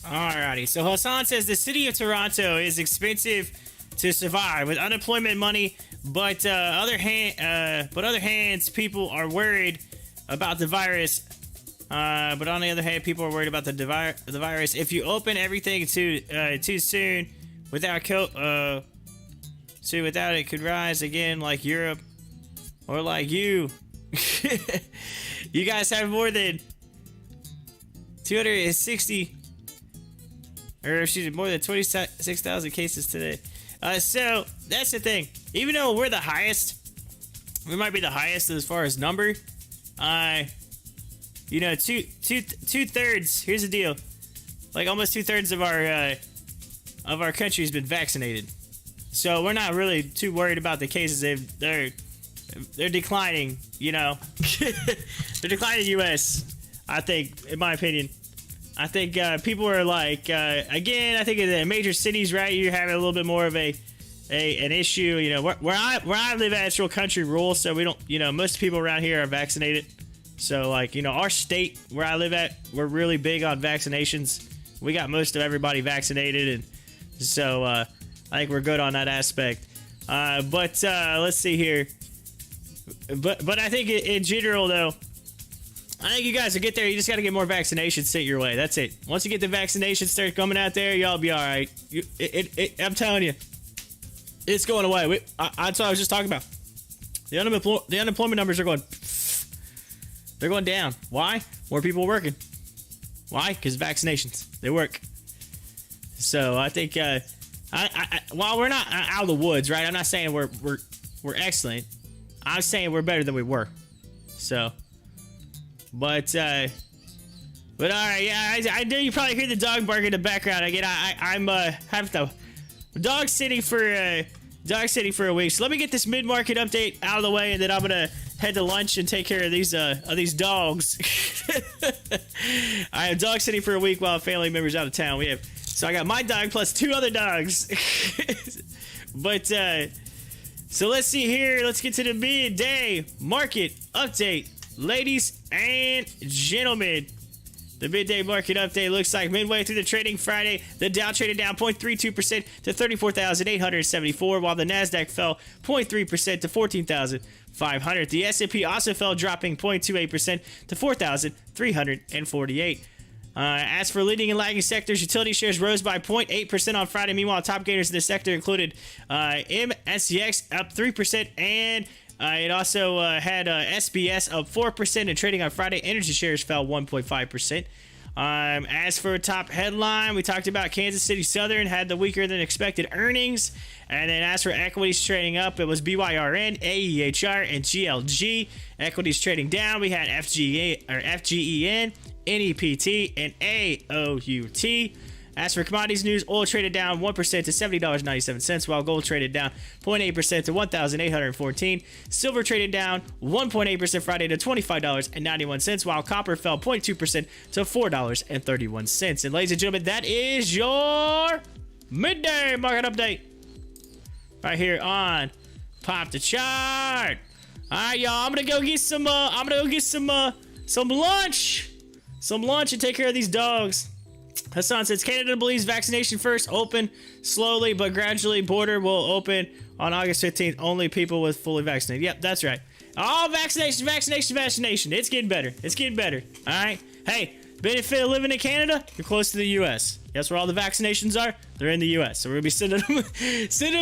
Alrighty, so Hassan says the city of Toronto is expensive to survive with unemployment money, but other hands, people are worried about the virus. But on the other hand, people are worried about the virus. If you open everything too soon, without it could rise again like Europe or like you. You guys have more than 260. Or more than 26,000 cases today. So that's the thing. Even though we're the highest, we might be the highest as far as number. You know, two thirds. Here's the deal. Like almost 2/3 of our country has been vaccinated. So we're not really too worried about the cases. They're declining. You know, they're declining in the U.S. I think, in my opinion. I think people are like, again, I think in the major cities, right, you're having a little bit more of an issue. You know, where I live at, it's real country rural, so we don't, you know, most people around here are vaccinated. So, like, you know, our state where I live at, we're really big on vaccinations. We got most of everybody vaccinated, and so I think we're good on that aspect. But let's see here. But I think in general, though, I think you guys will get there. You just got to get more vaccinations sent your way. That's it. Once you get the vaccinations start coming out there, y'all be all right. I'm telling you, it's going away. That's what I was just talking about. The unemployment numbers are going. They're going down. Why? More people are working. Why? Because vaccinations. They work. So I think while we're not out of the woods, right? I'm not saying we're excellent. I'm saying we're better than we were. So. But all right, yeah, I know you probably hear the dog barking in the background. Again, I'm have to dog sitting for a week. So let me get this mid-market update out of the way, and then I'm gonna head to lunch and take care of these dogs. I am dog sitting for a week while a family member's out of town. So I got my dog plus 2 other dogs. But so let's see here. Let's get to the midday market update. Ladies and gentlemen, the midday market update looks like midway through the trading Friday, the Dow traded down 0.32% to 34,874, while the Nasdaq fell 0.3% to 14,500. The S&P also fell, dropping 0.28% to 4,348. As for leading and lagging sectors, utility shares rose by 0.8% on Friday. Meanwhile, top gainers in the sector included MSCX up 3%, and it also had SBS up 4%, and trading on Friday, energy shares fell 1.5%. As for top headline, we talked about Kansas City Southern had the weaker than expected earnings. And then as for equities trading up, it was BYRN, AEHR, and GLG. Equities trading down, we had FGEN, NEPT, and AOUT. As for commodities news, oil traded down 1% to $70.97, while gold traded down 0.8% to $1,814. Silver traded down 1.8% Friday to $25.91, while copper fell 0.2% to $4.31. And ladies and gentlemen, that is your midday market update right here on Pop the Chart. All right, y'all. I'm gonna go get some lunch and take care of these dogs. Hassan says Canada believes vaccination first, open slowly but gradually. Border will open on August 15th. Only people with fully vaccinated. Yep, that's right. All vaccination. It's getting better. All right. Hey, benefit of living in Canada, you're close to the U.S. Guess where all the vaccinations are? They're in the U.S. So we're gonna be sending them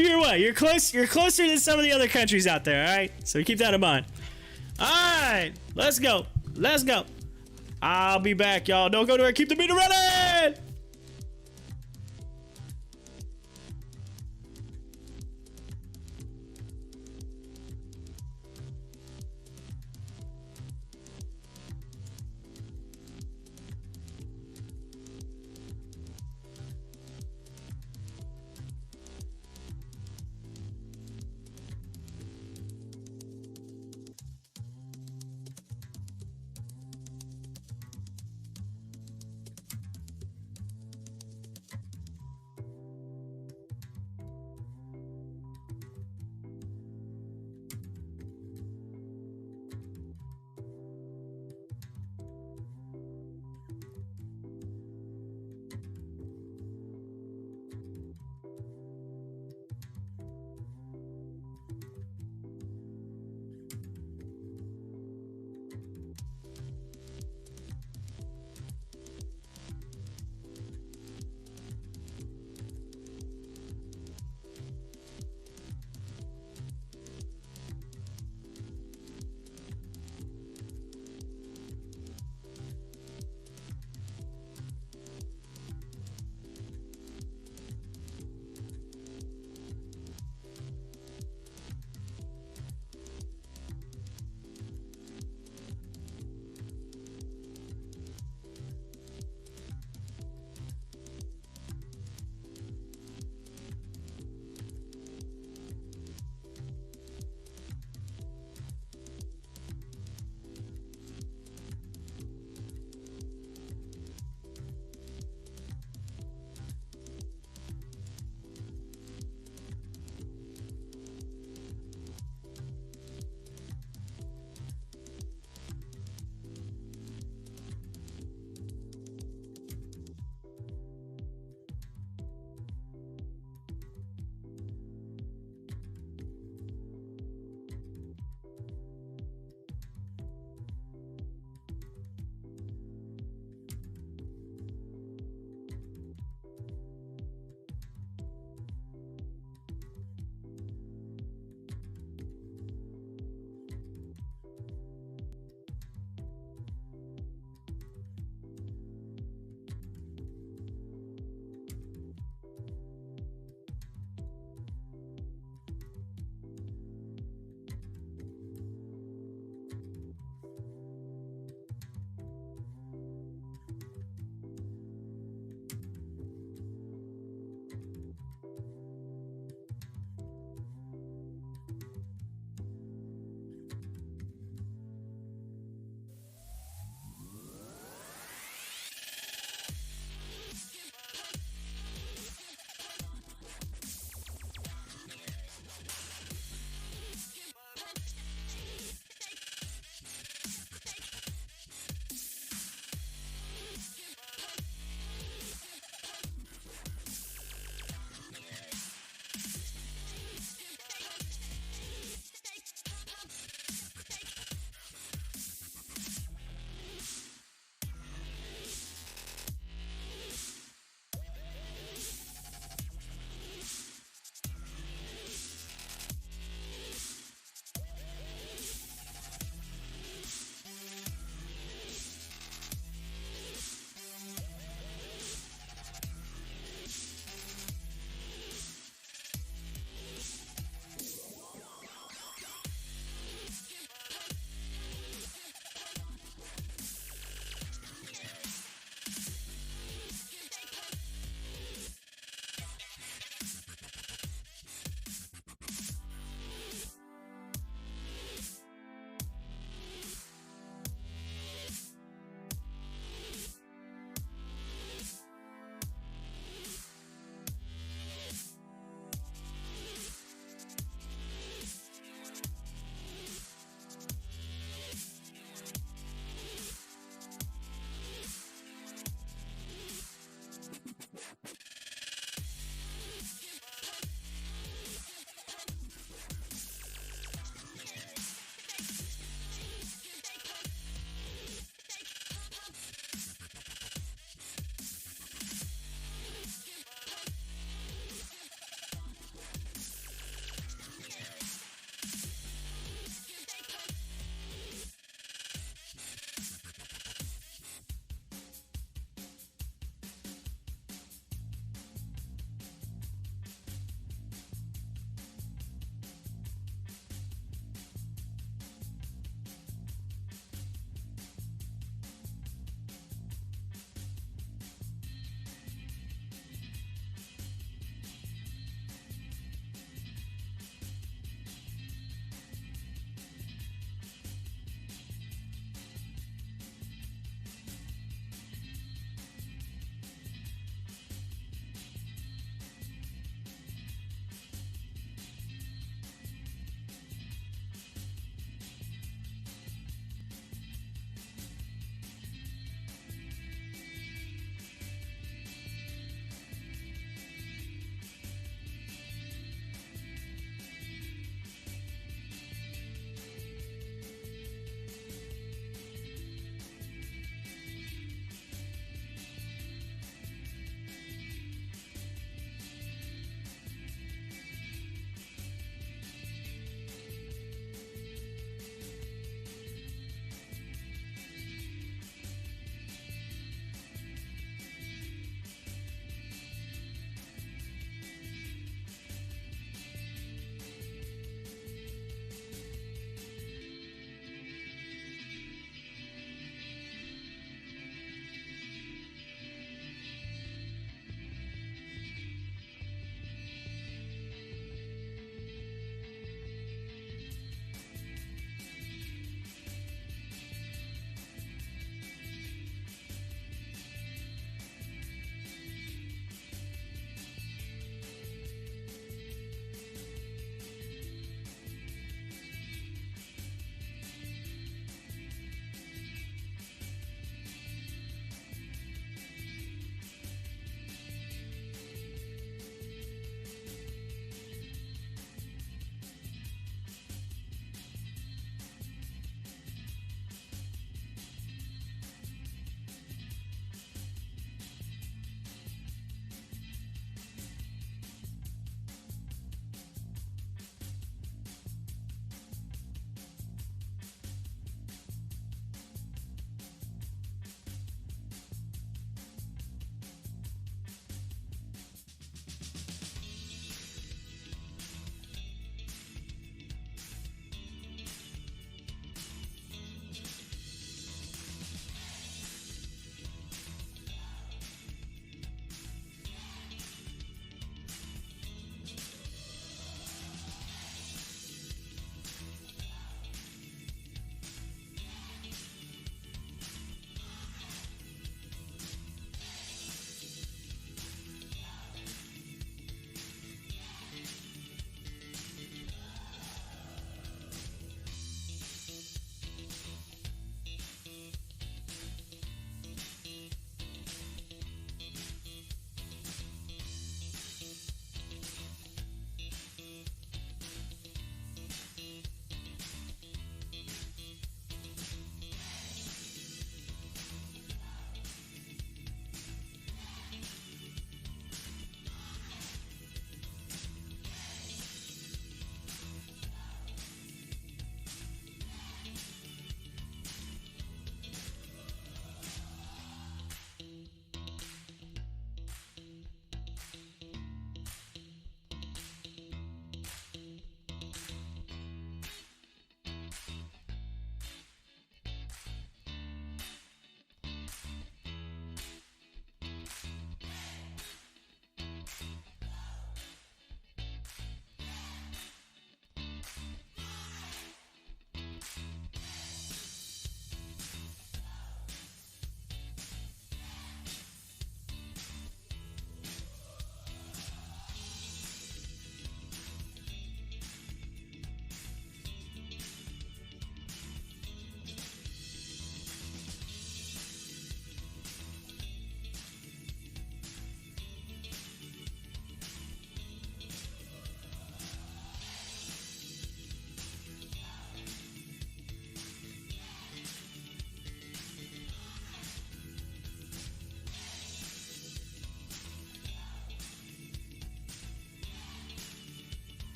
your way. You're closer than some of the other countries out there. All right. So keep that in mind. All right. Let's go. I'll be back, y'all. Don't go nowhere. Keep the meter running.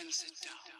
and sit down.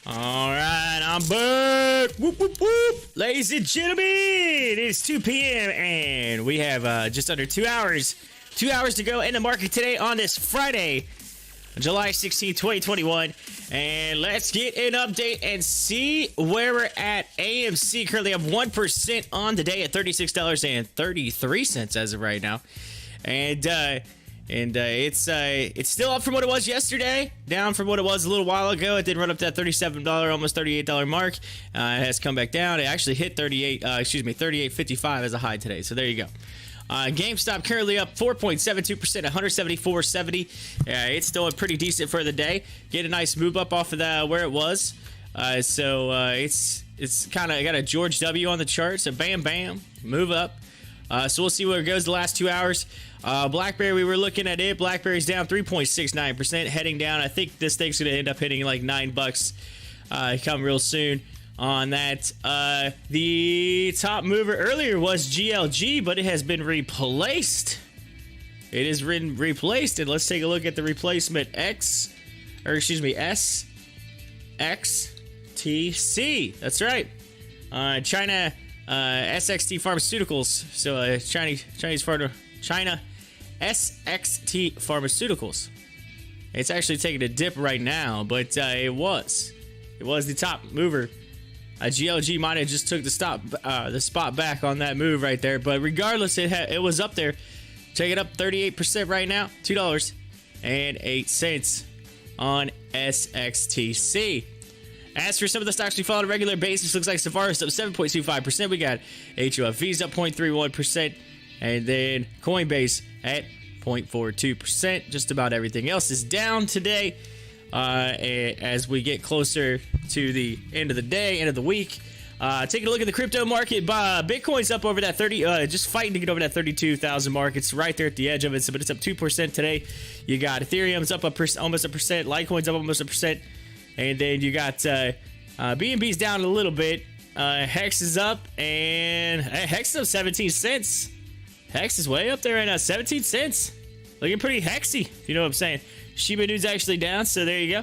All right, I'm back. Whoop, whoop, whoop. Ladies and gentlemen, it is 2 p.m. and we have just under 2 hours. 2 hours to go in the market today on this Friday, July 16, 2021. And let's get an update and see where we're at. AMC currently up 1% on the day at $36.33 as of right now. And it's still up from what it was yesterday, down from what it was a little while ago. It did run up to that $37, almost $38 mark. It has come back down. It actually hit $38.55 as a high today. So there you go. GameStop currently up 4.72% at $174.70. It's still pretty decent for the day. Get a nice move up off of that where it was. So it's kind of got a George W on the chart. So bam, bam, move up. So we'll see where it goes the last 2 hours. BlackBerry, we were looking at it. BlackBerry's down 3.69%, heading down. I think this thing's going to end up hitting like $9 come real soon on that. The top mover earlier was GLG, but it has been replaced. It has been replaced, and let's take a look at the replacement SXTC. That's right. China SXT Pharmaceuticals. So China SXT Pharmaceuticals. It's actually taking a dip right now, but it was the top mover. GLG might have just took the spot back on that move right there, but regardless, it was up there. Take it up 38% right now, $2.08 on SXTC. As for some of the stocks we follow on a regular basis, looks like Savara's up 7.25%. We got HOFV's up 0.31%, and then COINBASE at 0.42%. Just about everything else is down today. As we get closer to the end of the day, end of the week. Taking a look at the crypto market, Bitcoin's up over that 30, just fighting to get over that 32,000 mark. It's right there at the edge of it, but it's up 2% today. You got Ethereum's up almost 1%, Litecoin's up almost 1%, and then you got BNB's down a little bit. Hex is up, and Hex is up 17 cents. Hex is way up there right now, 17 cents. Looking pretty hexy, if you know what I'm saying. Shiba Inu's actually down, so there you go.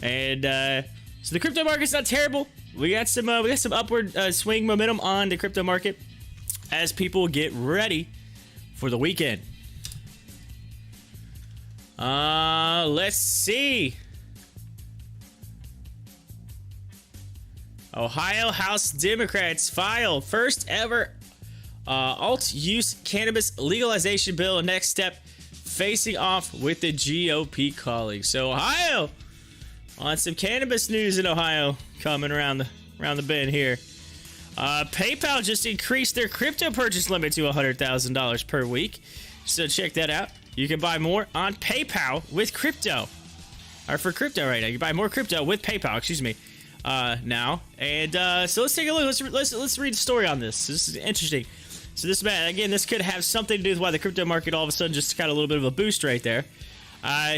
And so the crypto market's not terrible. We got some upward swing momentum on the crypto market as people get ready for the weekend. Let's see. Ohio House Democrats file first ever alt-use cannabis legalization bill. Next step, facing off with the GOP colleagues. So Ohio, on some cannabis news in Ohio coming around the bend here. PayPal just increased their crypto purchase limit to $100,000 per week. So check that out. You can buy more on PayPal with crypto, or for crypto right now. You can buy more crypto with PayPal. Excuse me. Now, and so let's take a look. Let's read the story on this. This is interesting. So this could have something to do with why the crypto market all of a sudden just got a little bit of a boost right there.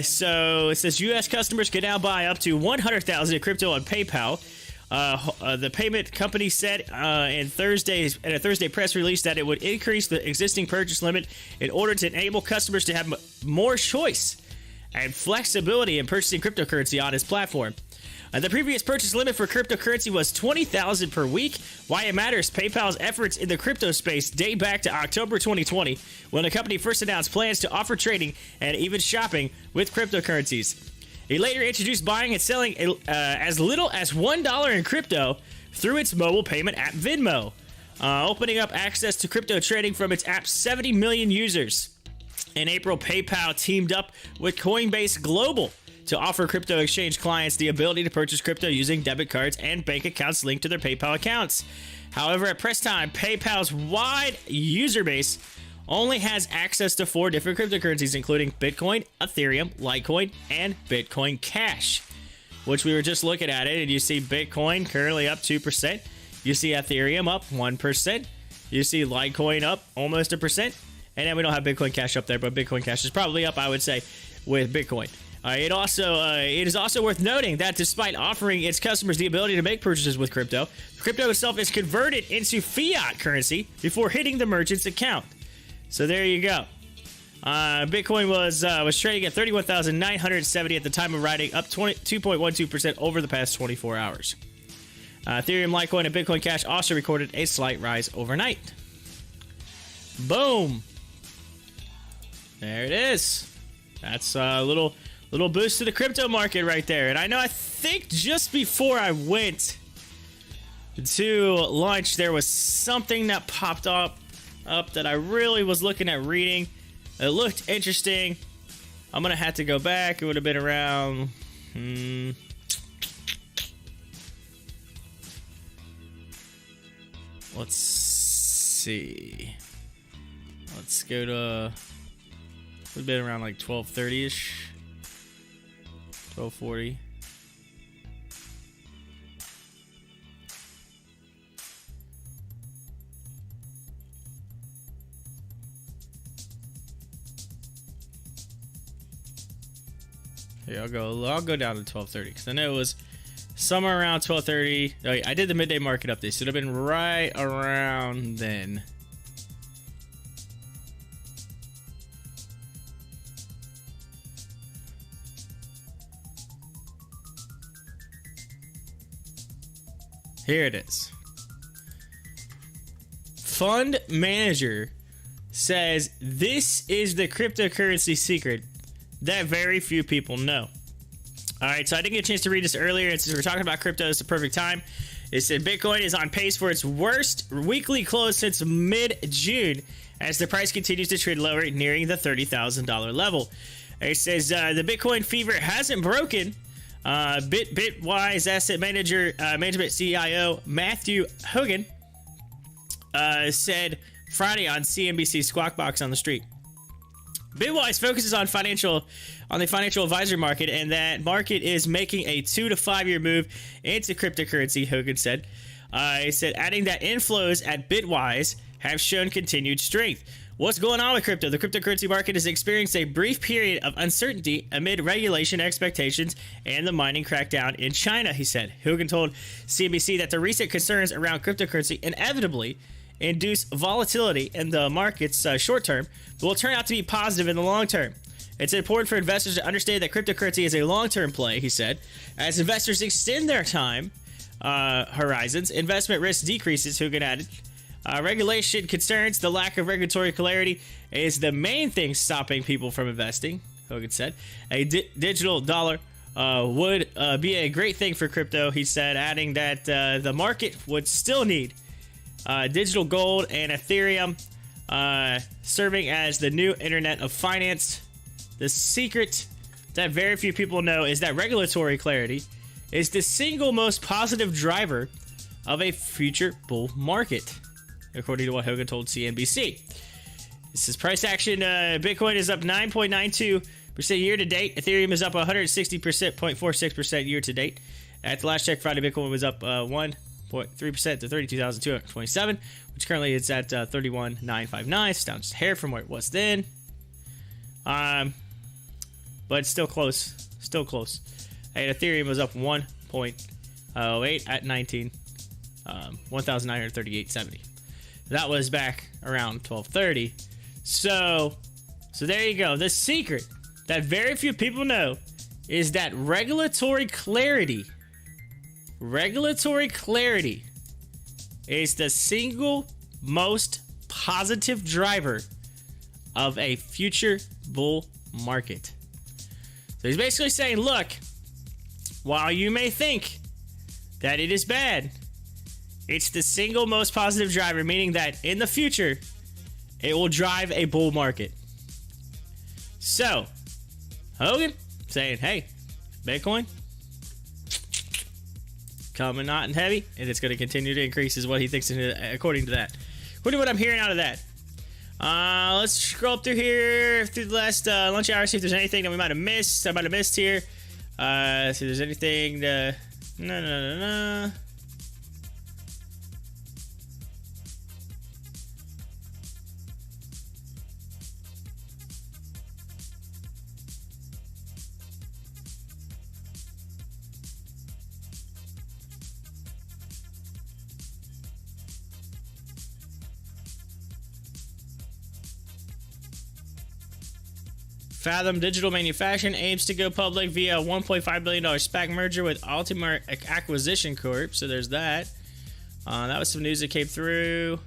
So it says U.S. customers can now buy up to $100,000 in crypto on PayPal. The payment company said in a Thursday press release that it would increase the existing purchase limit in order to enable customers to have more choice and flexibility in purchasing cryptocurrency on its platform. The previous purchase limit for cryptocurrency was $20,000 per week. Why it matters: PayPal's efforts in the crypto space date back to October 2020, when the company first announced plans to offer trading and even shopping with cryptocurrencies. It later introduced buying and selling as little as $1 in crypto through its mobile payment app Venmo, opening up access to crypto trading from its app's 70 million users. In April, PayPal teamed up with Coinbase Global to offer crypto exchange clients the ability to purchase crypto using debit cards and bank accounts linked to their PayPal accounts. However, at press time, PayPal's wide user base only has access to 4 different cryptocurrencies, including Bitcoin, Ethereum, Litecoin, and Bitcoin Cash, which we were just looking at it, and you see Bitcoin currently up 2%. You see Ethereum up 1%. You see Litecoin up almost 1%. And then we don't have Bitcoin Cash up there, but Bitcoin Cash is probably up, I would say, with Bitcoin. It is also worth noting that despite offering its customers the ability to make purchases with crypto itself is converted into fiat currency before hitting the merchant's account. So there you go. Bitcoin was trading at 31,970 at the time of writing, up 2.12% over the past 24 hours. Ethereum, Litecoin, and Bitcoin Cash also recorded a slight rise overnight. Boom. There it is. That's a little boost to the crypto market right there. And I think just before I went to lunch, there was something that popped up that I really was looking at reading. It looked interesting. I'm going to have to go back. It would have been around... Let's see. Let's go to... It would have been around like 12:30-ish. 12:40. Here, I'll go down to 12:30 because I know it was somewhere around 12:30. Oh, yeah, I did the midday market update, so it would have been right around then. Here it is. Fund manager says this is the cryptocurrency secret that very few people know. All right, so I didn't get a chance to read this earlier, and since we're talking about crypto, it's the perfect time. It said Bitcoin is on pace for its worst weekly close since mid-June as the price continues to trend lower, nearing the $30,000 level. It says the Bitcoin fever hasn't broken. Bitwise asset management CIO Matthew Hogan said Friday on CNBC Squawk Box on the Street. Bitwise focuses on the financial advisor market, and that market is making a 2 to 5 year move into cryptocurrency, Hogan said. He said, adding that inflows at Bitwise have shown continued strength. What's going on with crypto? The cryptocurrency market has experienced a brief period of uncertainty amid regulation expectations and the mining crackdown in China, he said. Hogan told CNBC that the recent concerns around cryptocurrency inevitably induce volatility in the markets short term, but will turn out to be positive in the long term. It's important for investors to understand that cryptocurrency is a long-term play, he said. As investors extend their time horizons, investment risk decreases, Hogan added. Regulation concerns, the lack of regulatory clarity is the main thing stopping people from investing, Hogan said. A digital dollar would be a great thing for crypto, he said, adding that the market would still need digital gold and Ethereum serving as the new internet of finance. The secret that very few people know is that regulatory clarity is the single most positive driver of a future bull market, according to what Hogan told CNBC. This is price action. Bitcoin is up 9.92% year to date. Ethereum is up 160.46% year to date. At the last check Friday, Bitcoin was up 1.3% to 32,227, which currently is at 31,959. It's down just a hair from where it was then. But still close. Still close. And Ethereum was up 1.08 at 1,938.70. That was back around 12:30. So there you go. The secret that very few people know is that regulatory clarity is the single most positive driver of a future bull market. So he's basically saying, look, while you may think that it is bad, it's the single most positive driver, meaning that in the future, it will drive a bull market. So, Hogan saying, hey, Bitcoin coming hot and heavy, and it's going to continue to increase is what he thinks according to that. According to what I'm hearing out of that. Let's scroll up through here through the last lunch hour, see if there's anything that we might have missed. I might have missed here. See if there's anything to... No. Fathom Digital Manufacturing aims to go public via a $1.5 billion SPAC merger with Altimar Acquisition Corp. So there's that. That was some news that came through.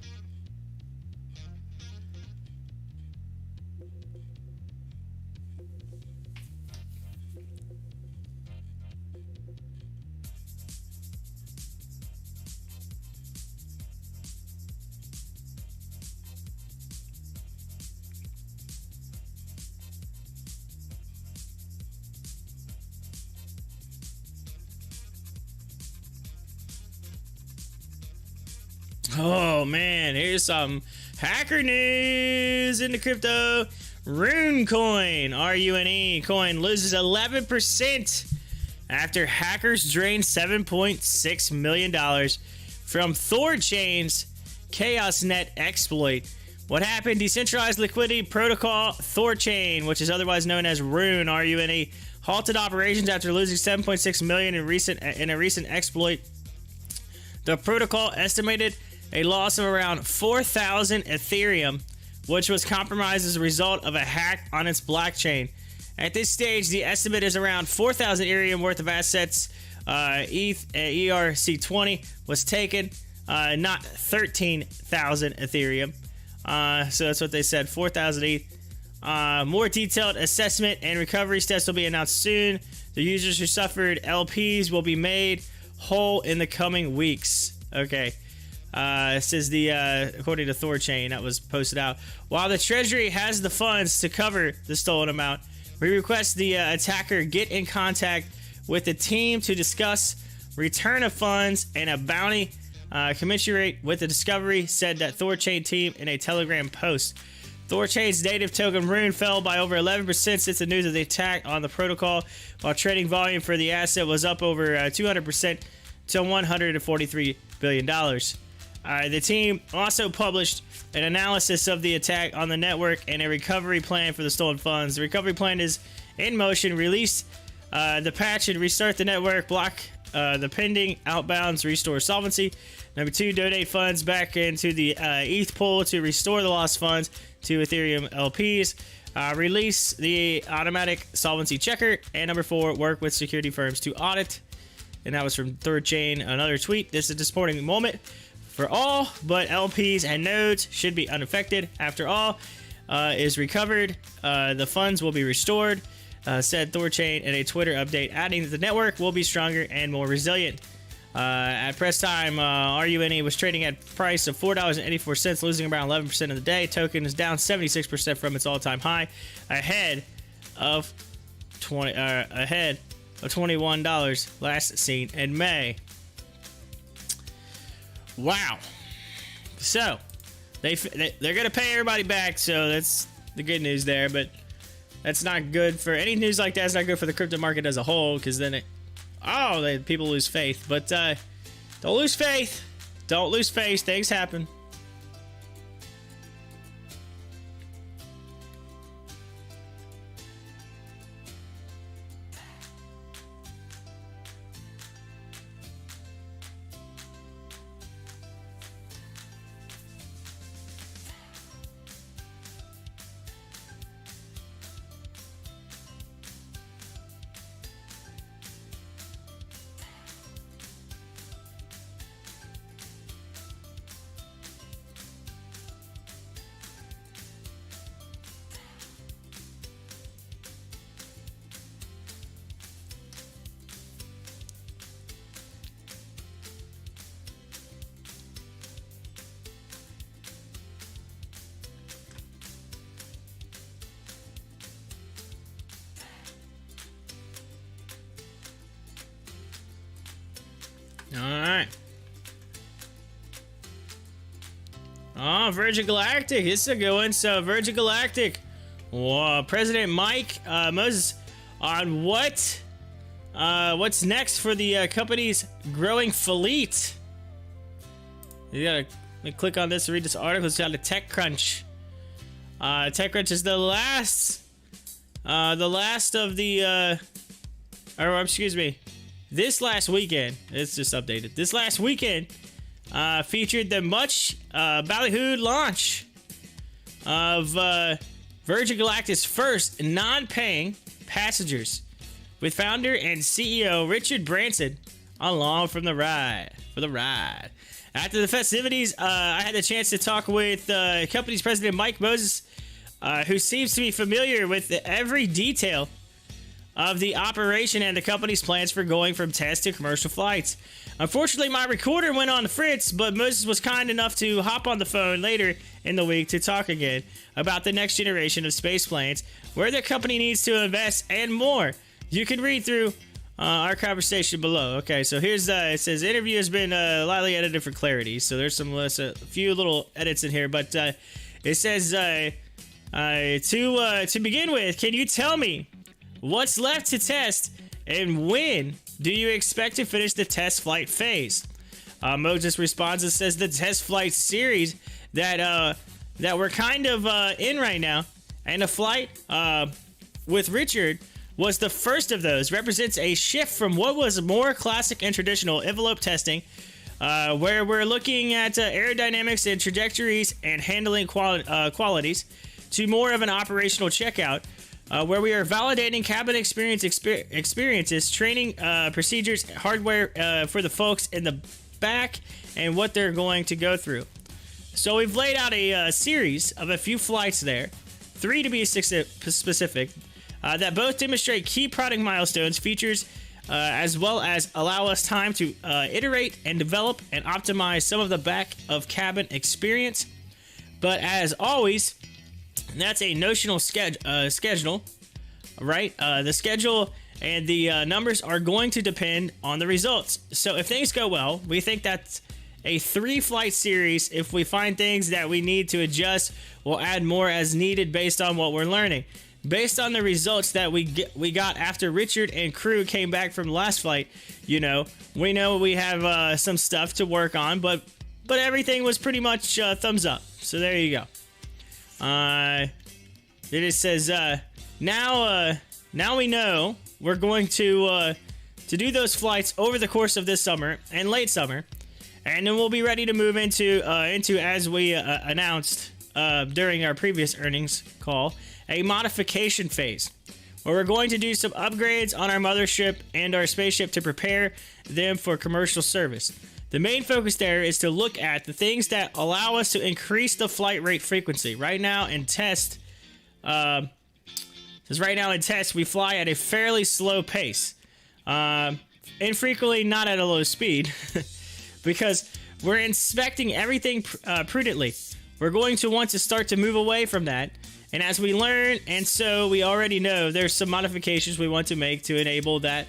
Oh man, here's some hacker news in the crypto. Rune coin, RUNE coin, loses 11% after hackers drain $7.6 million from ThorChain's ChaosNet exploit. What happened? Decentralized liquidity protocol ThorChain, which is otherwise known as Rune, RUNE, halted operations after losing $7.6 million in a recent exploit. The protocol estimated a loss of around 4,000 Ethereum, which was compromised as a result of a hack on its blockchain. At this stage, the estimate is around 4,000 Ethereum worth of assets. ERC20 was taken, not 13,000 Ethereum. So that's what they said, 4,000 ETH. More detailed assessment and recovery steps will be announced soon. The users who suffered LPs will be made whole in the coming weeks. Okay. It says according to ThorChain, that was posted out. While the Treasury has the funds to cover the stolen amount, we request the attacker get in contact with the team to discuss return of funds and a bounty commensurate with the discovery, said that ThorChain team in a Telegram post. ThorChain's native token Rune fell by over 11% since the news of the attack on the protocol, while trading volume for the asset was up over 200% to $143 billion. The team also published an analysis of the attack on the network and a recovery plan for the stolen funds. The recovery plan is in motion. Release the patch and restart the network. Block the pending outbounds. Restore solvency. Number 2, donate funds back into the ETH pool to restore the lost funds to Ethereum LPs. Release the automatic solvency checker. And number 4, work with security firms to audit. And that was from ThorChain. Another tweet. This is a disappointing moment for all, but LPs and nodes should be unaffected. After all is recovered, the funds will be restored, said ThorChain in a Twitter update, adding that the network will be stronger and more resilient. At press time, RUNE was trading at a price of $4.84, losing around 11% of the day. Token is down 76% from its all-time high, ahead of $21 last seen in May. Wow. So they're gonna pay everybody back, so that's the good news there. But that's not good for any news like that. It's not good for the crypto market as a whole, because then people lose faith. But don't lose faith. Don't lose faith. Things happen. Alright. Oh, Virgin Galactic. This is a good one. So, Virgin Galactic. Whoa, President Mike Moses on what's next for the company's growing fleet. You gotta click on this to read this article. It's called TechCrunch. TechCrunch is the last of the excuse me. This last weekend, it's just updated. This last weekend featured the much ballyhooed launch of Virgin Galactic's first non-paying passengers, with founder and CEO Richard Branson along for the ride. After the festivities, I had the chance to talk with company's president Mike Moses, who seems to be familiar with every detail of the operation and the company's plans for going from test to commercial flights. Unfortunately, my recorder went on the fritz, but Moses was kind enough to hop on the phone later in the week to talk again about the next generation of space planes, where the company needs to invest, and more. You can read through our conversation below. Okay, so here's it says interview has been lightly edited for clarity, so there's a few little edits in here, but it says to begin with, can you tell me what's left to test, and when do you expect to finish the test flight phase? Moses responds and says the test flight series that we're kind of in right now, and the flight with Richard was the first of those, represents a shift from what was more classic and traditional envelope testing, where we're looking at aerodynamics and trajectories and handling qualities, to more of an operational checkout, where we are validating cabin experiences, training procedures, hardware for the folks in the back, and what they're going to go through. So we've laid out a series of a few flights there, 3 to be specific, that both demonstrate key product milestones, features, as well as allow us time to iterate and develop and optimize some of the back of cabin experience. But as always, that's a notional schedule, right? The schedule and the numbers are going to depend on the results. So if things go well, we think that's a 3-flight series. If we find things that we need to adjust, we'll add more as needed based on what we're learning. Based on the results that we got after Richard and crew came back from the last flight, we know we have some stuff to work on, but everything was pretty much thumbs up. So there you go. Then it says now we know we're going to do those flights over the course of this summer and late summer, and then we'll be ready to move into as we announced during our previous earnings call, a modification phase, where we're going to do some upgrades on our mothership and our spaceship to prepare them for commercial service. The main focus there is to look at the things that allow us to increase the flight rate frequency. Right now in test, we fly at a fairly slow pace, infrequently not at a low speed, because we're inspecting everything prudently. We're going to want to start to move away from that. And as we learn, and so we already know there's some modifications we want to make to enable that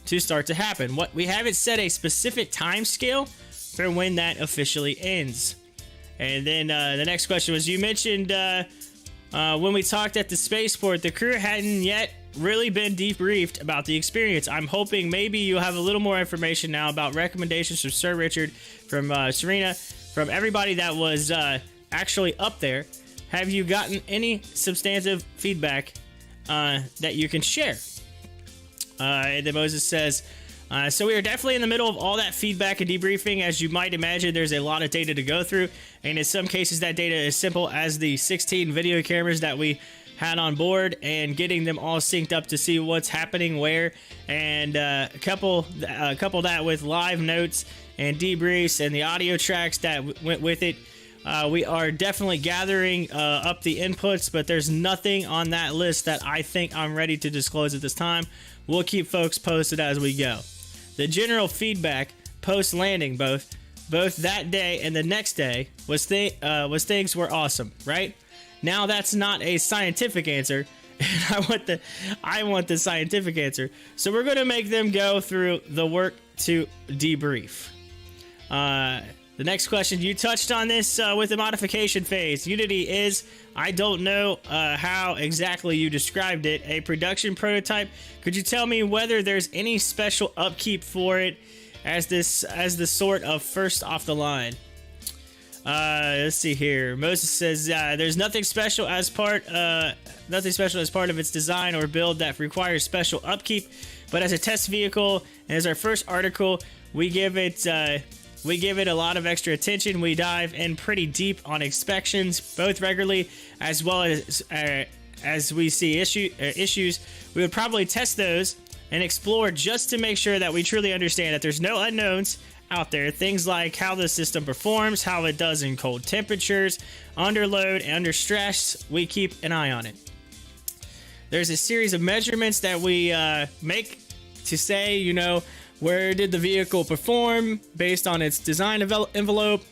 to start to happen. What we haven't set a specific time scale for when that officially ends. And then the next question was, you mentioned when we talked at the spaceport, the crew hadn't yet really been debriefed about the experience. I'm hoping maybe you have a little more information now about recommendations from Sir Richard, from Serena, from everybody that was actually up there. Have you gotten any substantive feedback that you can share? And then Moses says, so we are definitely in the middle of all that feedback and debriefing. As you might imagine, there's a lot of data to go through, and in some cases that data is simple as the 16 video cameras that we had on board and getting them all synced up to see what's happening where, and couple that with live notes and debriefs and the audio tracks that went with it. We are definitely gathering up the inputs, but there's nothing on that list that I think I'm ready to disclose at this time. We'll keep folks posted as we go. The general feedback post-landing, both that day and the next day, was things were awesome, right? Now that's not a scientific answer, and I want the scientific answer. So we're going to make them go through the work to debrief. The next question, you touched on this with the modification phase. Unity is, I don't know how exactly you described it, a production prototype. Could you tell me whether there's any special upkeep for it as the sort of first off the line? Let's see here. Moses says there's nothing special as part of its design or build that requires special upkeep, but as a test vehicle and as our first article, we give it We give it a lot of extra attention. We dive in pretty deep on inspections, both regularly as well as we see issues. We would probably test those and explore just to make sure that we truly understand that there's no unknowns out there. Things like how the system performs, how it does in cold temperatures, under load, and under stress. We keep an eye on it. There's a series of measurements that we make to say, you know, where did the vehicle perform based on its design envelope,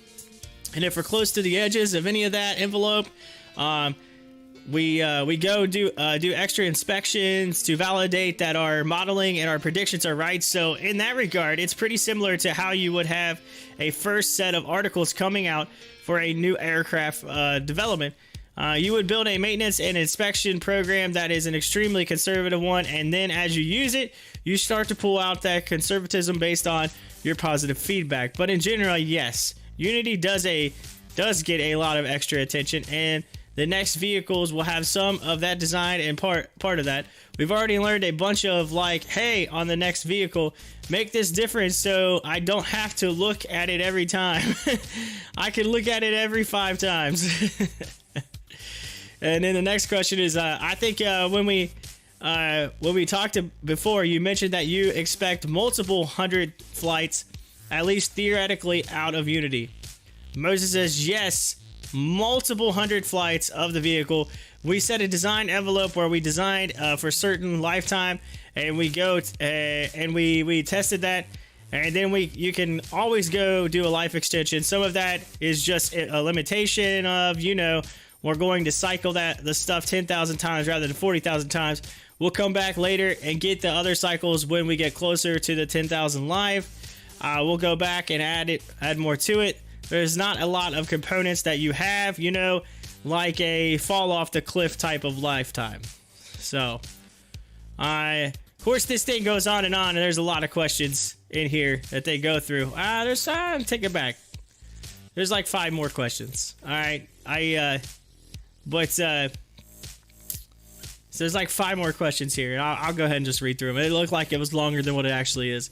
and if we're close to the edges of any of that envelope, we go do extra inspections to validate that our modeling and our predictions are right. So in that regard, it's pretty similar to how you would have a first set of articles coming out for a new aircraft development. You would build a maintenance and inspection program that is an extremely conservative one, and then as you use it, you start to pull out that conservatism based on your positive feedback. But in general, yes, Unity does get a lot of extra attention, and the next vehicles will have some of that design and part of that. We've already learned a bunch of like, hey, on the next vehicle, make this different so I don't have to look at it every time. I can look at it every 5 times. And then the next question is, I think when we talked before, you mentioned that you expect multiple 100 flights, at least theoretically, out of Unity. Moses says, yes, multiple 100 flights of the vehicle. We set a design envelope where we designed for certain lifetime, and we go and we tested that. And then you can always go do a life extension. Some of that is just a limitation of, you know, we're going to cycle the stuff 10,000 times rather than 40,000 times. We'll come back later and get the other cycles when we get closer to the 10,000 live. We'll go back and add more to it. There's not a lot of components that you have, you know, like a fall off the cliff type of lifetime. So, of course, this thing goes on, and there's a lot of questions in here that they go through. Take it back. There's like 5 more questions. All right, so there's like 5 more questions here. I'll go ahead and just read through them. It looked like it was longer than what it actually is.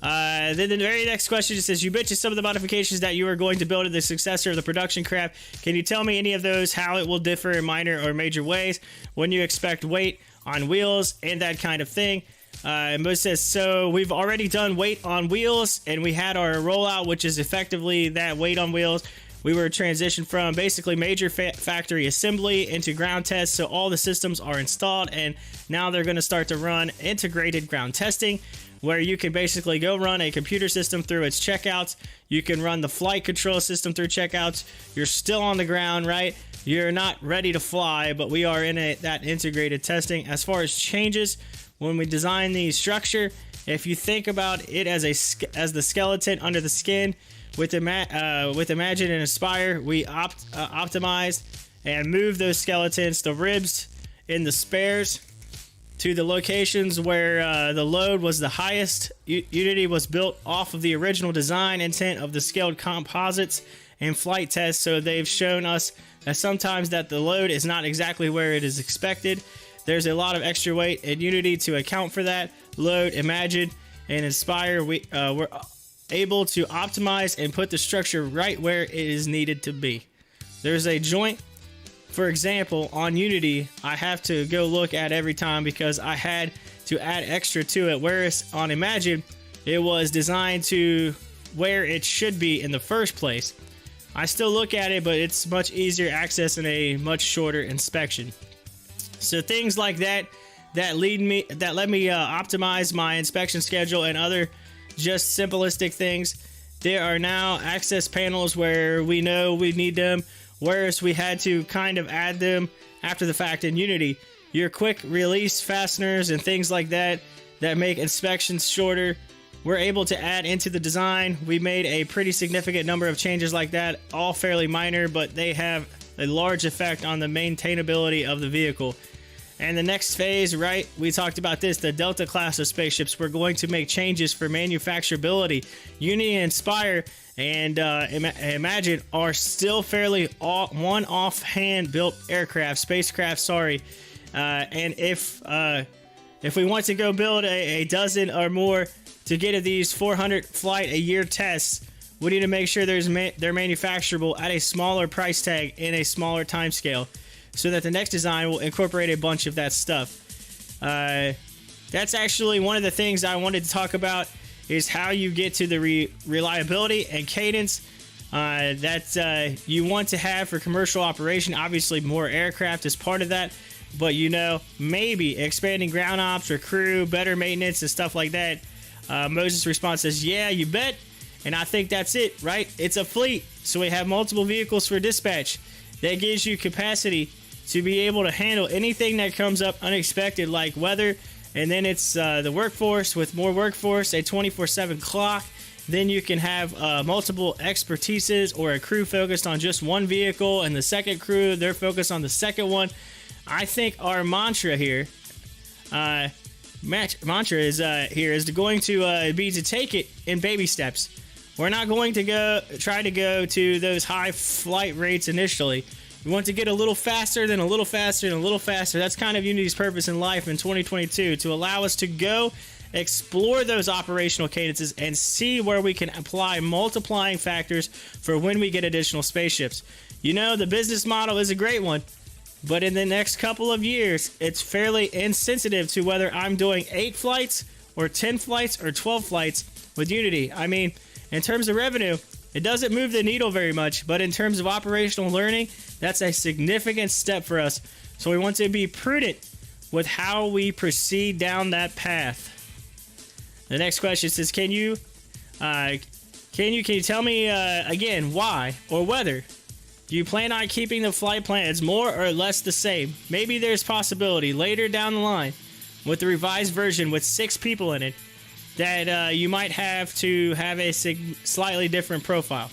Then the very next question says, you mentioned some of the modifications that you are going to build in the successor of the production craft. Can you tell me any of those, how it will differ in minor or major ways, when you expect weight on wheels and that kind of thing? And Mo says, so we've already done weight on wheels, and we had our rollout, which is effectively that weight on wheels. We were transitioned from basically major factory assembly into ground tests, so all the systems are installed, and now they're going to start to run integrated ground testing, where you can basically go run a computer system through its checkouts. You can run the flight control system through checkouts. You're still on the ground, right? You're not ready to fly, but we are in that integrated testing. As far as changes, when we design the structure, if you think about it as the skeleton under the skin, with Imagine and Aspire, we optimized and moved those skeletons, the ribs in the spares, to the locations where the load was the highest. Unity was built off of the original design intent of the scaled composites and flight tests, so they've shown us that sometimes that the load is not exactly where it is expected. There's a lot of extra weight in Unity to account for that load. Imagine and Inspire, we're able to optimize and put the structure right where it is needed to be. There's a joint, for example, on Unity, I have to go look at every time because I had to add extra to it, whereas on Imagine, it was designed to where it should be in the first place. I still look at it, but it's much easier access and a much shorter inspection. So things like that let me optimize my inspection schedule and other just simplistic things. There are now access panels where we know we need them, whereas we had to kind of add them after the fact in Unity. Your quick release fasteners and things like that make inspections shorter, we're able to add into the design. We made a pretty significant number of changes like that, all fairly minor, but they have a large effect on the maintainability of the vehicle. And the next phase, right, we talked about this, the Delta class of spaceships. We're going to make changes for manufacturability. Unity and Inspire and Imagine are still fairly one offhand built spacecraft, and if we want to go build a dozen or more to get at these 400 flight a year tests, we need to make sure they're manufacturable at a smaller price tag in a smaller time scale, so that the next design will incorporate a bunch of that stuff. That's actually one of the things I wanted to talk about, is how you get to the reliability and cadence that you want to have for commercial operation. Obviously, more aircraft is part of that, but maybe expanding ground ops or crew, better maintenance and stuff like that. Moses' response says, yeah, you bet. And I think that's it, right? It's a fleet, so we have multiple vehicles for dispatch. That gives you capacity to be able to handle anything that comes up unexpected, like weather. And then it's the workforce. With more workforce, a 24/7 clock. Then you can have multiple expertises, or a crew focused on just one vehicle, and the second crew, they're focused on the second one. I think our mantra here, is going to be to take it in baby steps. We're not going to try to go to those high flight rates initially. We want to get a little faster, then a little faster, and a little faster. That's kind of Unity's purpose in life in 2022, to allow us to go explore those operational cadences and see where we can apply multiplying factors for when we get additional spaceships. The business model is a great one, but in the next couple of years, it's fairly insensitive to whether I'm doing 8 flights or 10 flights or 12 flights with Unity. I mean, in terms of revenue, it doesn't move the needle very much, but in terms of operational learning, that's a significant step for us. So we want to be prudent with how we proceed down that path. The next question says, can you tell me again why or whether do you plan on keeping the flight plans more or less the same? Maybe there's possibility later down the line with the revised version with 6 people in it that you might have to have a slightly different profile.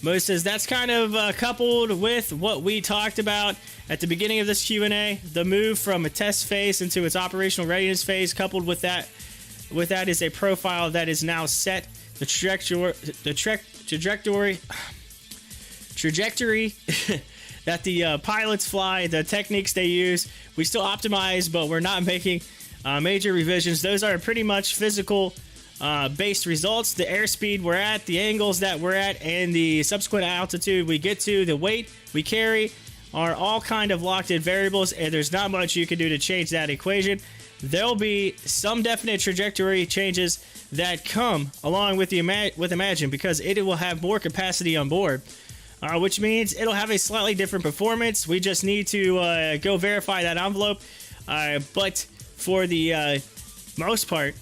Moses says that's kind of coupled with what we talked about at the beginning of this Q&A, the move from a test phase into its operational readiness phase. Coupled with that is a profile that is now set. The trajectory that the pilots fly, the techniques they use, we still optimize, but we're not making major revisions. Those are pretty much physical based results. The airspeed we're at, the angles that we're at, and the subsequent altitude we get to, the weight we carry, are all kind of locked in variables, and there's not much you can do to change that equation. There'll be some definite trajectory changes that come along with Imagine, because it will have more capacity on board, which means it'll have a slightly different performance. We just need to go verify that envelope, but for the most part,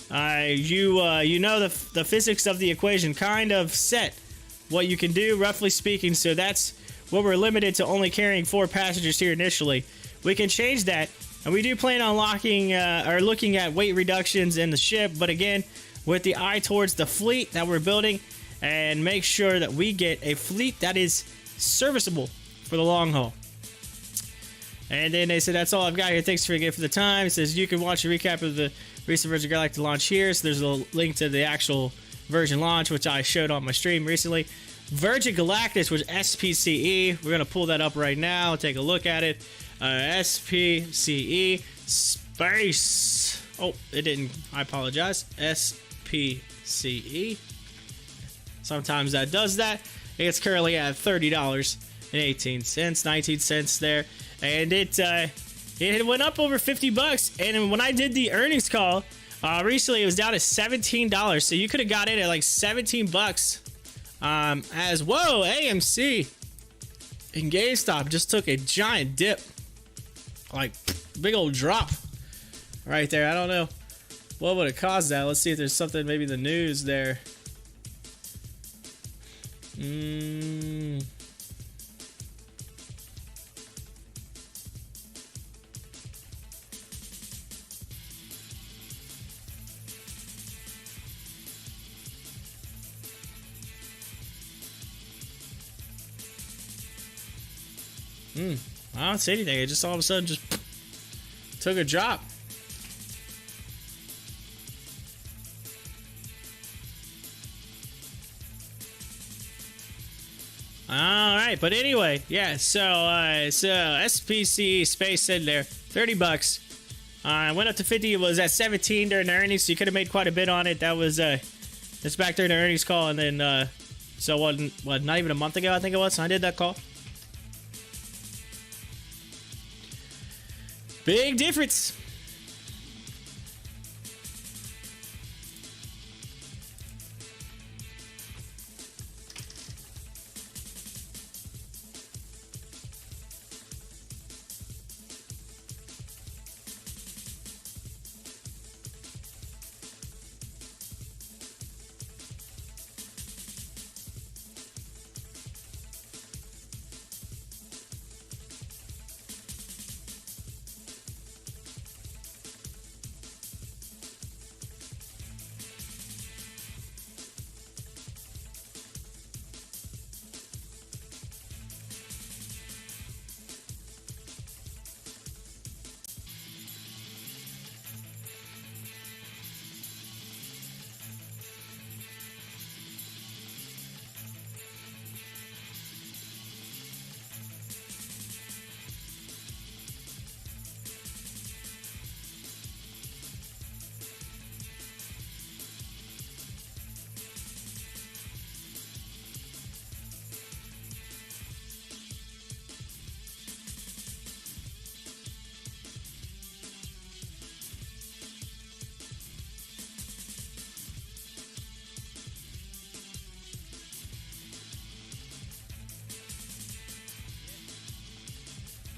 the physics of the equation kind of set what you can do, roughly speaking. So that's what we're limited to, only carrying 4 passengers here initially. We can change that, and we do plan on looking at weight reductions in the ship, but again, with the eye towards the fleet that we're building, and make sure that we get a fleet that is serviceable for the long haul. And then they said, that's all I've got here. Thanks again for the time. It says you can watch a recap of the recent Virgin Galactic launch here. So there's a link to the actual version launch, which I showed on my stream recently. Virgin Galactic was SPCE. We're going to pull that up right now. Take a look at it. SPCE space. Oh, it didn't. I apologize. SPCE. Sometimes that does that. It's currently at $30.18, 19 cents there. And it went up over $50. And when I did the earnings call recently, it was down to $17. So you could have got in at like $17. As whoa, AMC and GameStop just took a giant dip, like big old drop right there. I don't know what would have caused that. Let's see if there's something, maybe the news there. I don't see anything. It just all of a sudden just took a drop. All right, but anyway, yeah. So SPC space in there, $30. Went up to 50. It was at 17 during the earnings, so you could have made quite a bit on it. That was It's back during the earnings call, and then so what? Not even a month ago, I think it was. So I did that call. Big difference.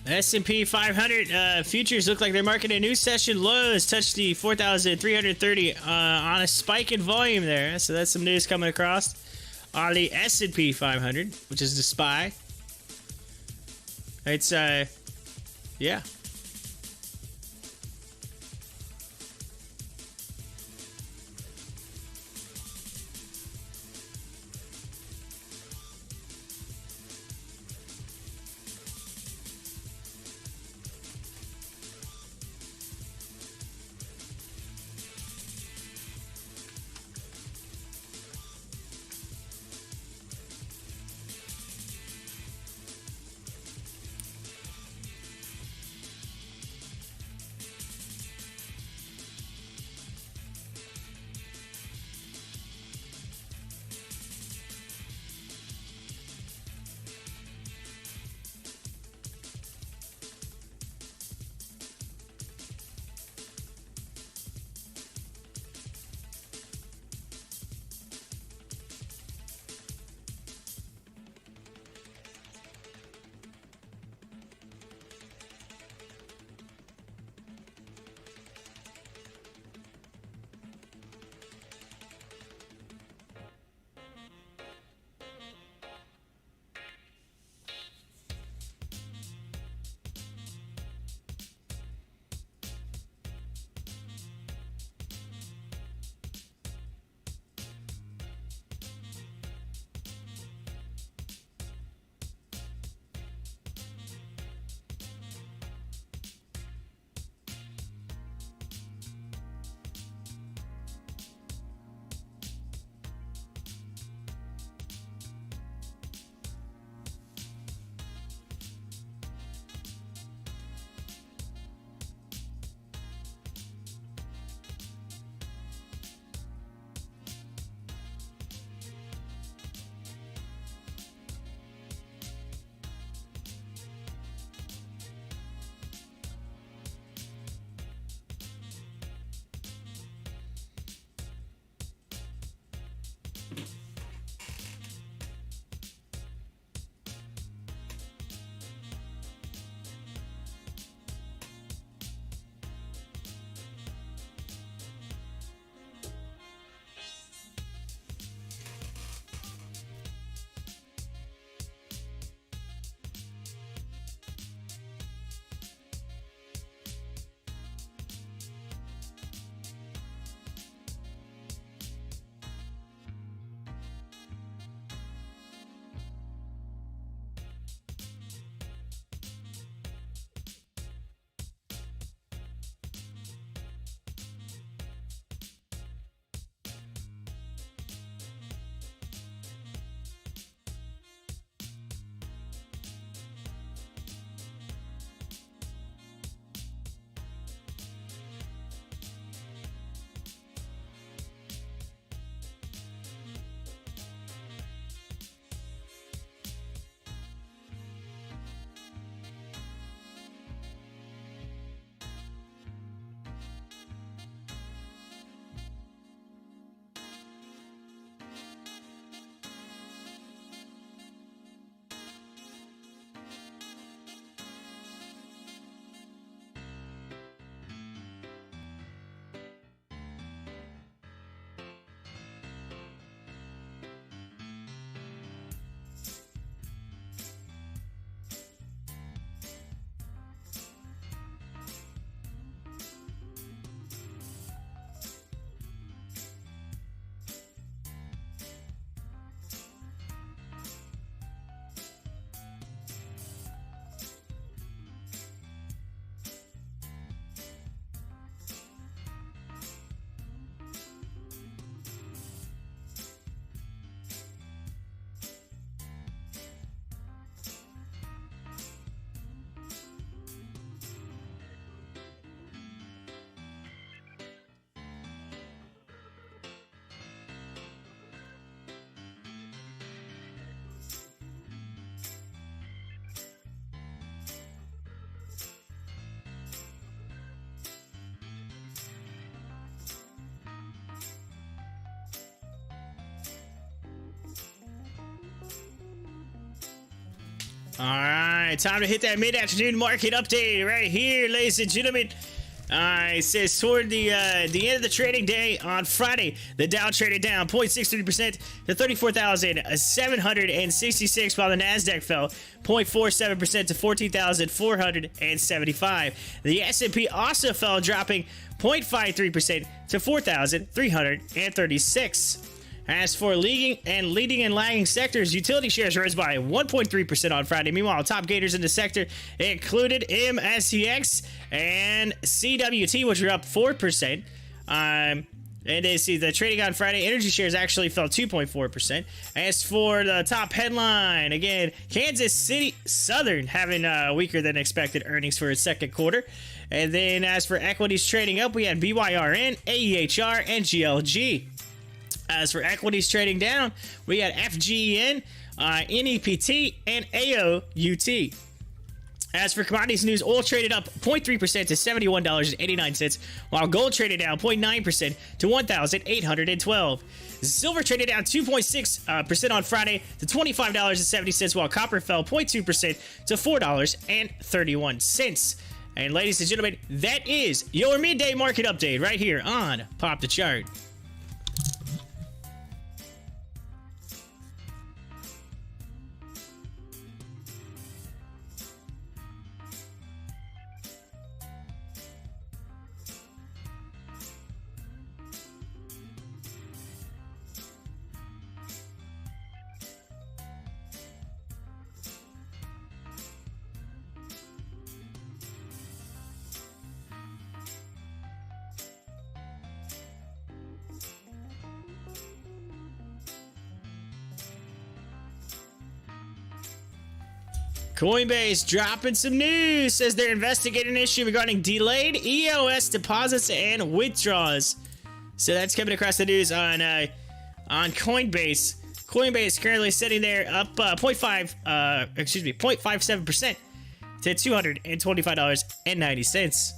S&P 500 futures look like they're marking a new session lows, touched the 4,330 on a spike in volume there. So that's some news coming across on the S&P 500, which is the SPY. It's yeah. All right, time to hit that mid-afternoon market update right here, ladies and gentlemen. All right, it says toward the end of the trading day on Friday, the Dow traded down 0.63% to 34,766, while the Nasdaq fell 0.47% to 14,475. The S&P also fell, dropping 0.53% to 4,336. As for leading and lagging sectors, utility shares rose by 1.3% on Friday. Meanwhile, top gainers in the sector included MSCX and CWT, which were up 4%. And they see the trading on Friday, energy shares actually fell 2.4%. As for the top headline, again, Kansas City Southern having weaker than expected earnings for its second quarter. And then as for equities trading up, we had BYRN, AEHR, and GLG. As for equities trading down, we had FGEN, NEPT, and AOUT. As for commodities news, oil traded up 0.3% to $71.89, while gold traded down 0.9% to $1,812. Silver traded down 2.6% on Friday to $25.70, while copper fell 0.2% to $4.31. And ladies and gentlemen, that is your midday market update right here on Pop the Chart. Coinbase dropping some news, says they're investigating an issue regarding delayed EOS deposits and withdrawals. So that's coming across the news on Coinbase. Coinbase currently sitting there up 0.57% to $225.90.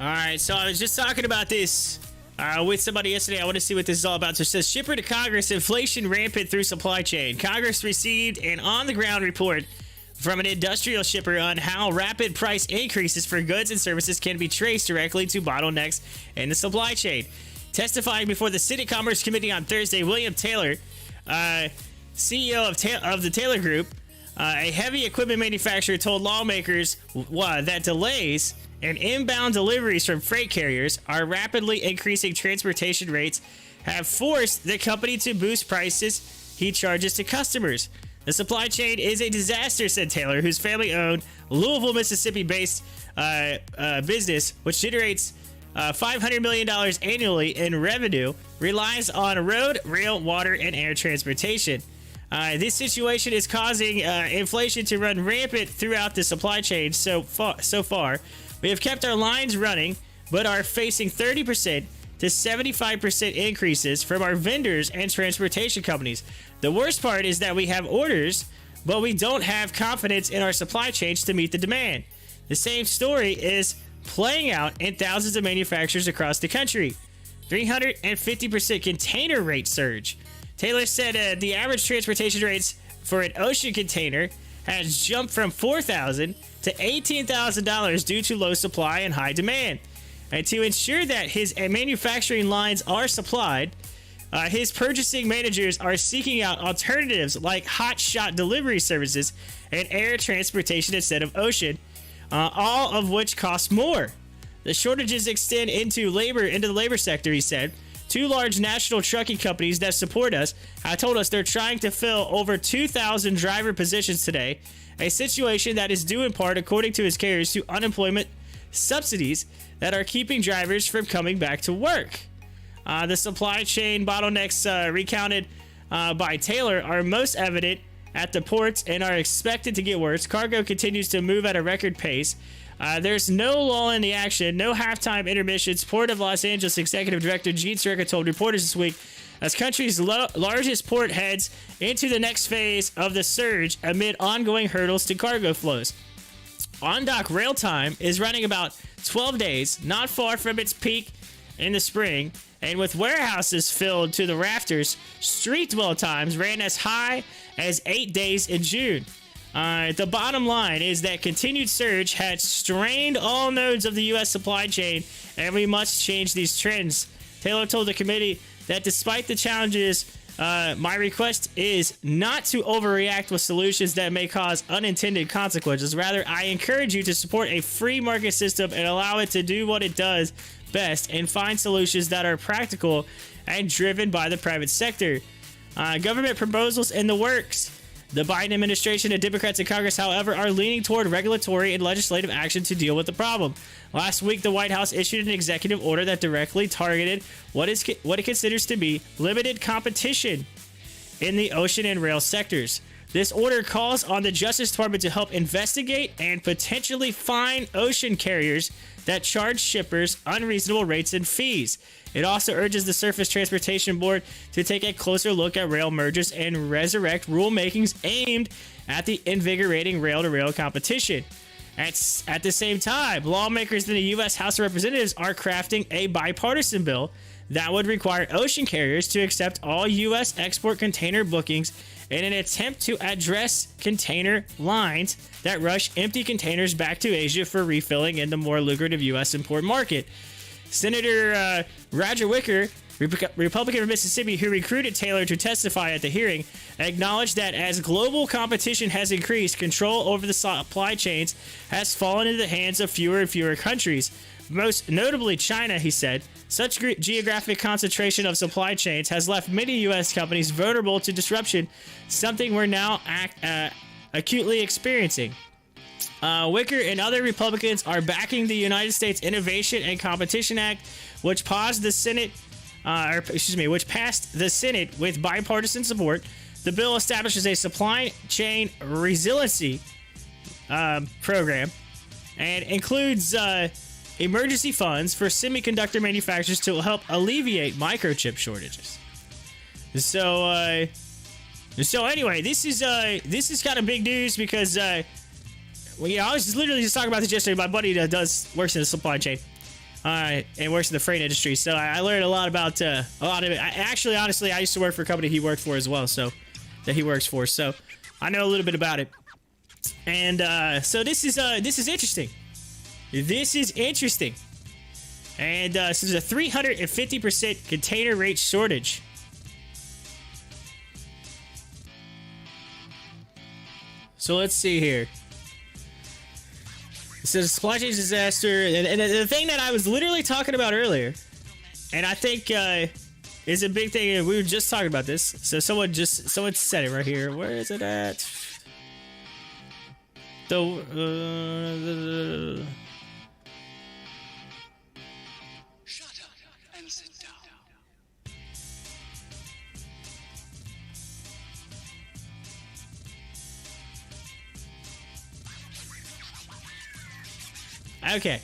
All right, so I was just talking about this with somebody yesterday. I want to see what this is all about. So it says, shipper to Congress, inflation rampant through supply chain. Congress received an on-the-ground report from an industrial shipper on how rapid price increases for goods and services can be traced directly to bottlenecks in the supply chain. Testifying before the Senate Commerce Committee on Thursday, William Taylor, CEO of the Taylor Group, a heavy equipment manufacturer, told lawmakers that delays and inbound deliveries from freight carriers are rapidly increasing transportation rates have forced the company to boost prices he charges to customers. The supply chain is a disaster, said Taylor, whose family-owned Louisville, Mississippi-based business, which generates $500 million annually in revenue, relies on road, rail, water, and air transportation. This situation is causing inflation to run rampant throughout the supply chain so far. We have kept our lines running, but are facing 30% to 75% increases from our vendors and transportation companies. The worst part is that we have orders, but we don't have confidence in our supply chains to meet the demand. The same story is playing out in thousands of manufacturers across the country. 350% container rate surge. Taylor said the average transportation rates for an ocean container has jumped from $4,000 to $18,000 due to low supply and high demand. And to ensure that his manufacturing lines are supplied, his purchasing managers are seeking out alternatives like hot shot delivery services and air transportation instead of ocean, all of which cost more. The shortages extend into the labor sector, he said. Two large national trucking companies that support us told us they're trying to fill over 2,000 driver positions today, a situation that is due in part, according to his carriers, to unemployment subsidies that are keeping drivers from coming back to work. The supply chain bottlenecks recounted by Taylor are most evident at the ports and are expected to get worse. Cargo continues to move at a record pace. There's no lull in the action, no halftime intermissions. Port of Los Angeles Executive Director Gene Stricker told reporters this week, as country's largest port heads into the next phase of the surge amid ongoing hurdles to cargo flows. On-dock rail time is running about 12 days, not far from its peak in the spring, and with warehouses filled to the rafters, street dwell times ran as high as 8 days in June. The bottom line is that continued surge had strained all nodes of the U.S. supply chain, and we must change these trends. Taylor told the committee that despite the challenges, my request is not to overreact with solutions that may cause unintended consequences. Rather, I encourage you to support a free market system and allow it to do what it does best and find solutions that are practical and driven by the private sector. Government proposals in the works. The Biden administration and Democrats in Congress, however, are leaning toward regulatory and legislative action to deal with the problem. Last week, the White House issued an executive order that directly targeted what it considers to be limited competition in the ocean and rail sectors. This order calls on the Justice Department to help investigate and potentially fine ocean carriers that charge shippers unreasonable rates and fees. It also urges the Surface Transportation Board to take a closer look at rail mergers and resurrect rulemakings aimed at the invigorating rail-to-rail competition. At the same time, lawmakers in the U.S. House of Representatives are crafting a bipartisan bill that would require ocean carriers to accept all U.S. export container bookings in an attempt to address container lines that rush empty containers back to Asia for refilling in the more lucrative U.S. import market. Senator Roger Wicker, Republican from Mississippi, who recruited Taylor to testify at the hearing, acknowledged that as global competition has increased, control over the supply chains has fallen into the hands of fewer and fewer countries. Most notably China, he said. Such geographic concentration of supply chains has left many U.S. companies vulnerable to disruption, something we're now acutely experiencing. Wicker and other Republicans are backing the United States Innovation and Competition Act, which passed the Senate with bipartisan support. The bill establishes a supply chain resiliency program and includes emergency funds for semiconductor manufacturers to help alleviate microchip shortages. So anyway, this is kind of big news because I was literally just talking about this yesterday. My buddy works in the supply chain. and works in the freight industry. So I learned a lot about a lot of it. Actually, honestly, I used to work for a company he worked for as well. So that he works for. So I know a little bit about it. And so this is interesting. This is interesting. And so there's a 350% container rate shortage. So let's see here. It says supply chain disaster, and the thing that I was literally talking about earlier, and I think is a big thing. And we were just talking about this. So someone said it right here. Where is it at? Shut up and sit down. Okay,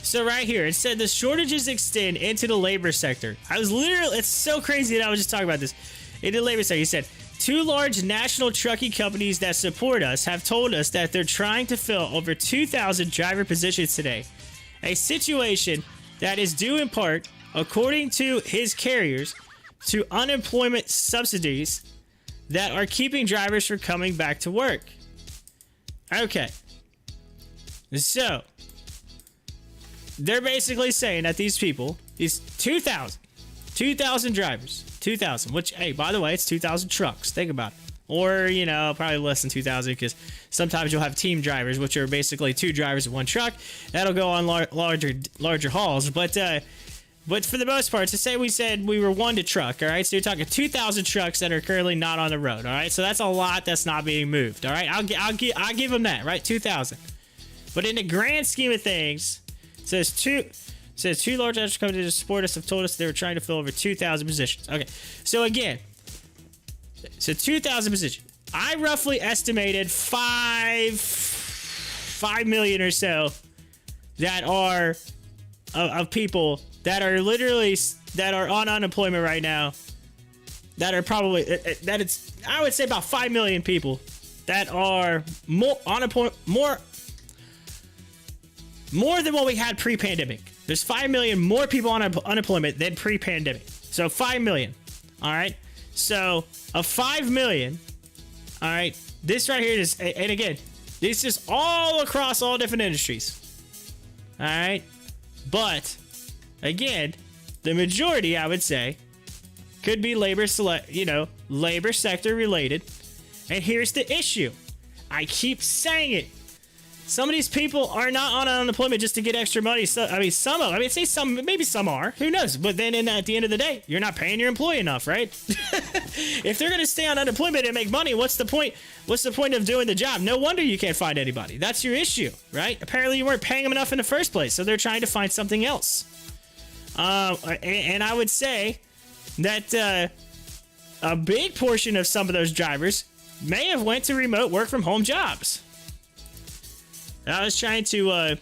so right here it said the shortages extend into the labor sector. It's so crazy that I was just talking about this. In the labor sector, he said 2 large national trucking companies that support us have told us that they're trying to fill over 2,000 driver positions today. A situation that is due in part, according to his carriers, to unemployment subsidies that are keeping drivers from coming back to work. Okay, so they're basically saying that these people, these 2,000 drivers, 2,000, which, hey, by the way, it's 2,000 trucks. Think about it. Or, probably less than 2,000 because sometimes you'll have team drivers, which are basically 2 drivers in 1 truck. That'll go on larger hauls. But for the most part, to say we said we were 1 to truck, all right? So you're talking 2,000 trucks that are currently not on the road, all right? So that's a lot that's not being moved, all right? I'll give them that, right? 2,000. But in the grand scheme of things, it says 2 large national companies that support us have told us they were trying to fill over 2,000 positions. Okay, so again, 2,000 positions. I roughly estimated 5 million or so that are of people that are on unemployment right now. That are probably I would say about 5 million people that are more than what we had pre-pandemic. There's 5 million more people on unemployment than pre-pandemic. So 5 million. All right. So of 5 million. All right. This right here is, and again, this is all across all different industries. All right. But again, the majority, I would say, could be labor sector related. And here's the issue. I keep saying it. Some of these people are not on unemployment just to get extra money. So, maybe some are. Who knows? But then at the end of the day, you're not paying your employee enough, right? If they're going to stay on unemployment and make money, what's the point? What's the point of doing the job? No wonder you can't find anybody. That's your issue, right? Apparently you weren't paying them enough in the first place, so they're trying to find something else. And I would say that a big portion of some of those drivers may have went to remote work from home jobs. I was trying to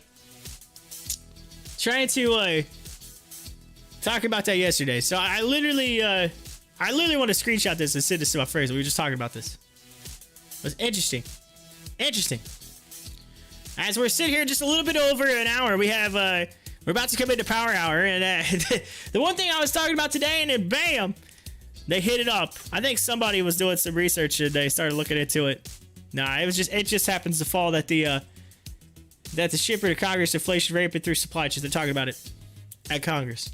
talk about that yesterday. So I literally want to screenshot this and send this to my friends. We were just talking about this. It was interesting. As we're sitting here just a little bit over an hour, we're about to come into power hour, and the one thing I was talking about today, and then bam, they hit it up. I think somebody was doing some research and they started looking into it. Nah, it just happens to fall that the shipper to Congress inflation rampant through supply chains. They're talking about it at Congress.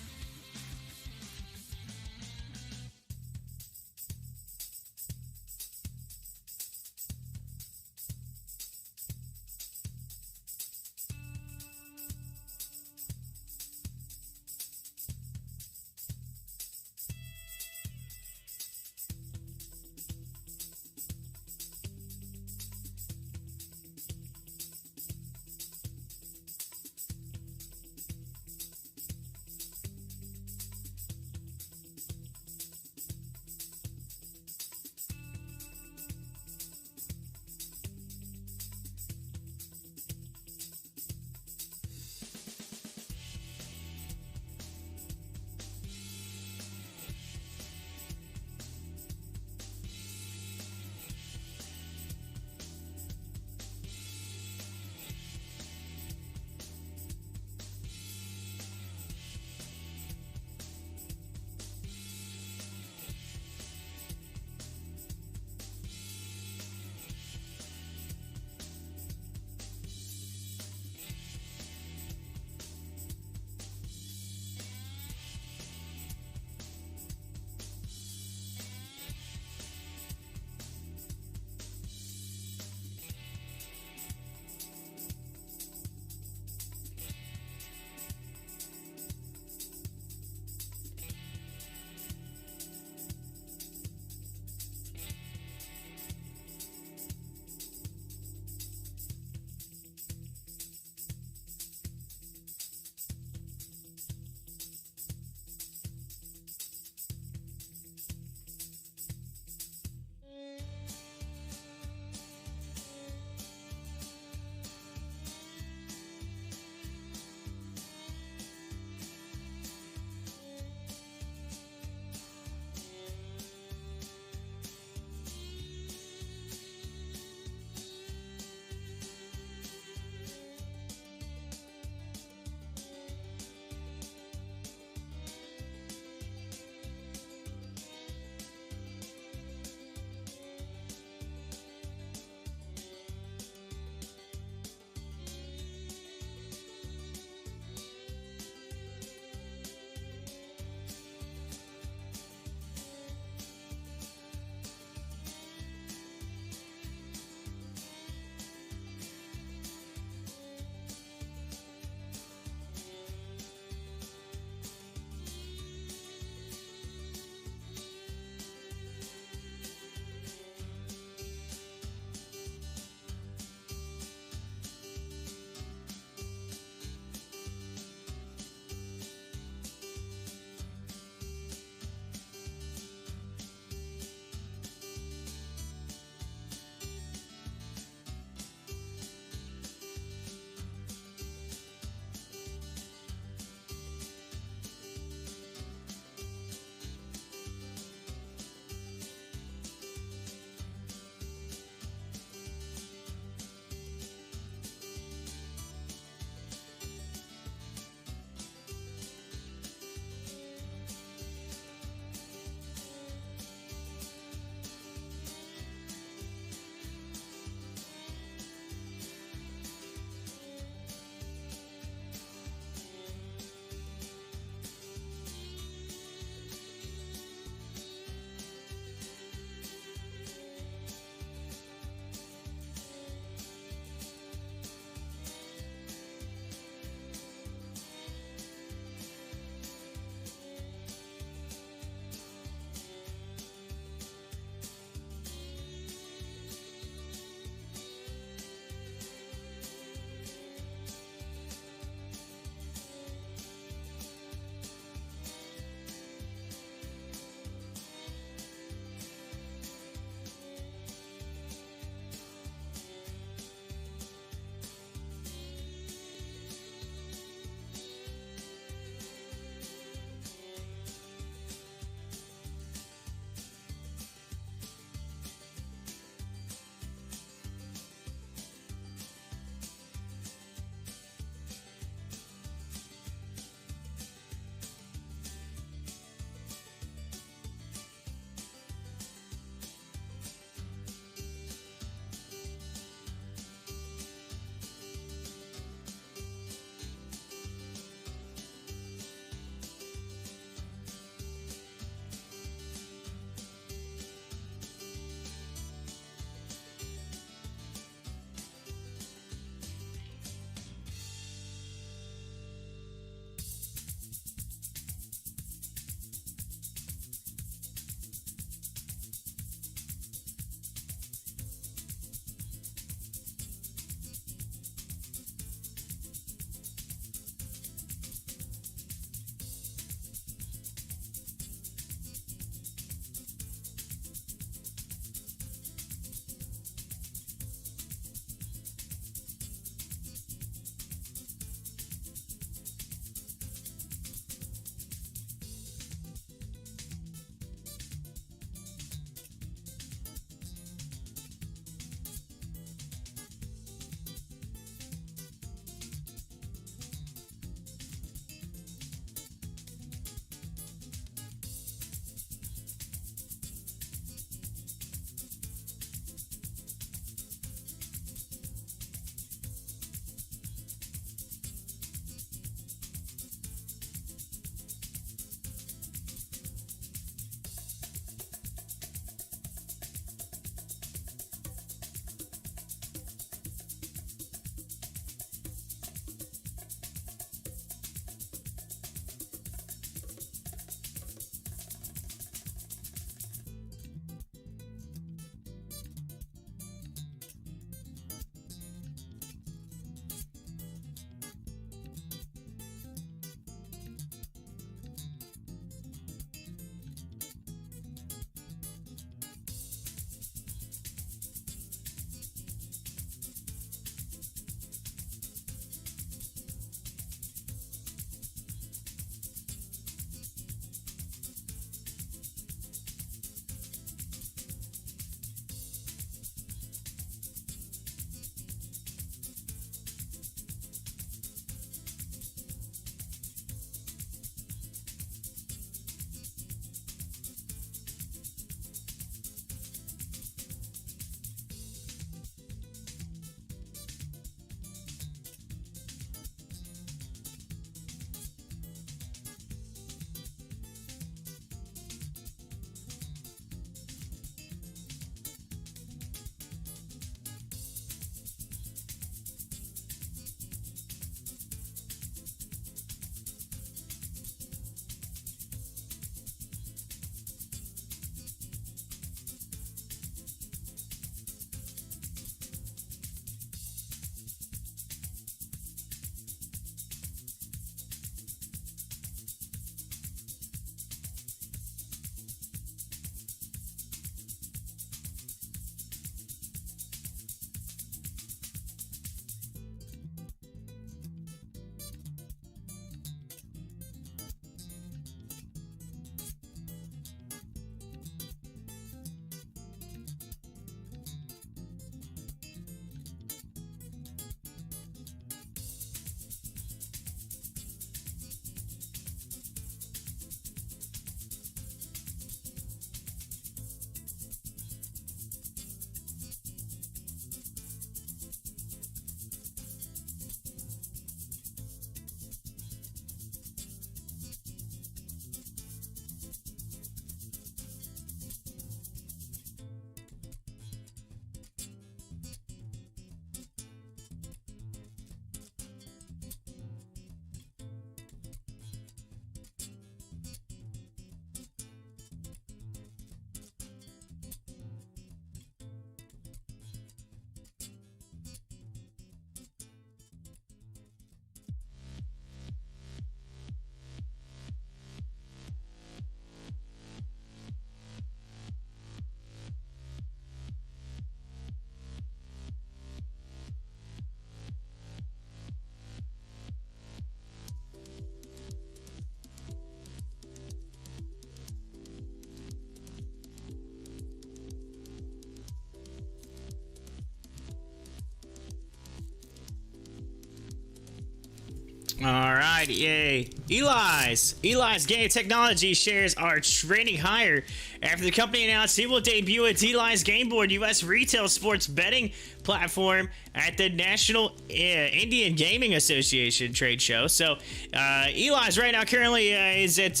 All right, yay. Eli's Game Technology shares are trending higher after the company announced it will debut its Eli's Game Board US retail sports betting platform at the National Indian Gaming Association trade show. So, Eli's right now currently is at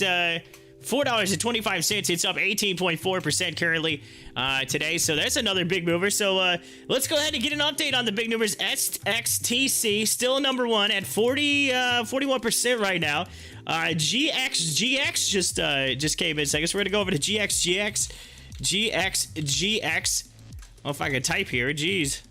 $4.25. It's up 18.4% currently today. So that's another big mover. So let's go ahead and get an update on the big movers. SXTC still number one at 41% right now. GXGX just came in. So I guess we're gonna go over to GXGX. Oh, if I could type here, jeez.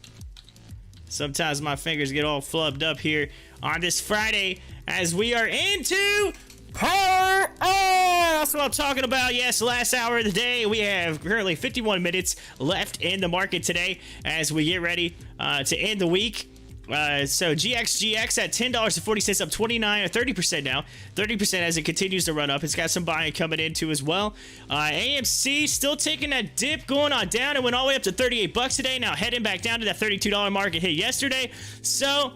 Sometimes my fingers get all flubbed up here on this Friday as we are into that's what I'm talking about. Yes, last hour of the day. We have currently 51 minutes left in the market today as we get ready to end the week. So GXGX at $10.40, up 29 or 30% now. 30% as it continues to run up. It's got some buying coming into as well. AMC still taking that dip, going on down. It went all the way up to 38 bucks today. Now heading back down to that $32 mark it hit yesterday. So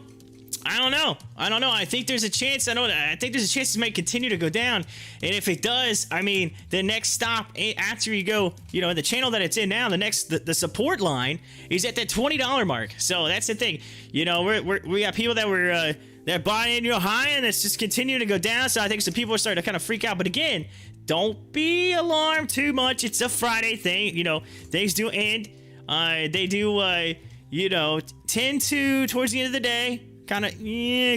I don't know. I think there's a chance. I think there's a chance it might continue to go down. And if it does, I mean, the next stop after you go, in the channel that it's in now, the support line is at that $20 mark. So that's the thing. We got people that were that bought in high, and it's just continuing to go down. So I think some people are starting to kind of freak out. But again, don't be alarmed too much. It's a Friday thing. Things do end. They do. Tend to towards the end of the day kind of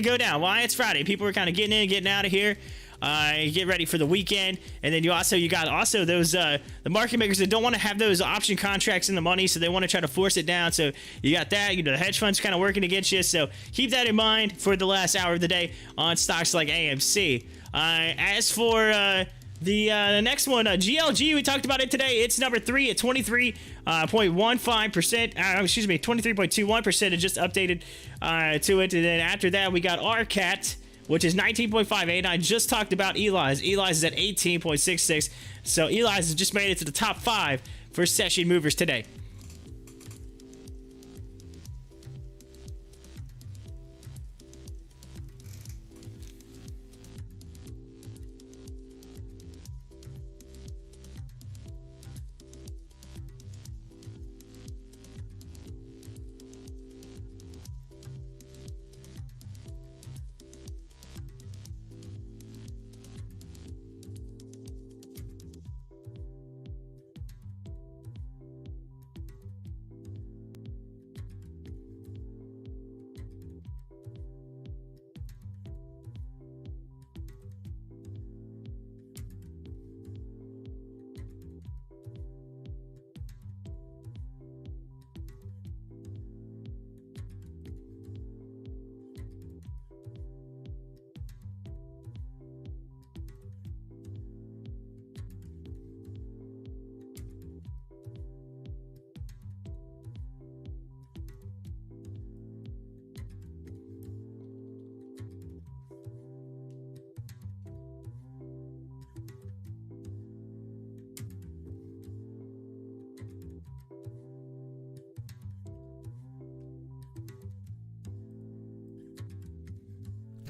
go down. Why? It's Friday. People are kind of getting in, getting out of here. Get ready for the weekend, and then you got those the market makers that don't want to have those option contracts in the money, so they want to try to force it down. So you got that. The hedge funds kind of working against you. So keep that in mind for the last hour of the day on stocks like AMC. As for the next one, GLG, we talked about it today. It's number 3 at 23.15%. Excuse me, 23.21%. It just updated to it. And then after that, we got RCAT, which is 19.58. I just talked about Eli's. Eli's is at 18.66. So Eli's has just made it to the top 5 for session movers today.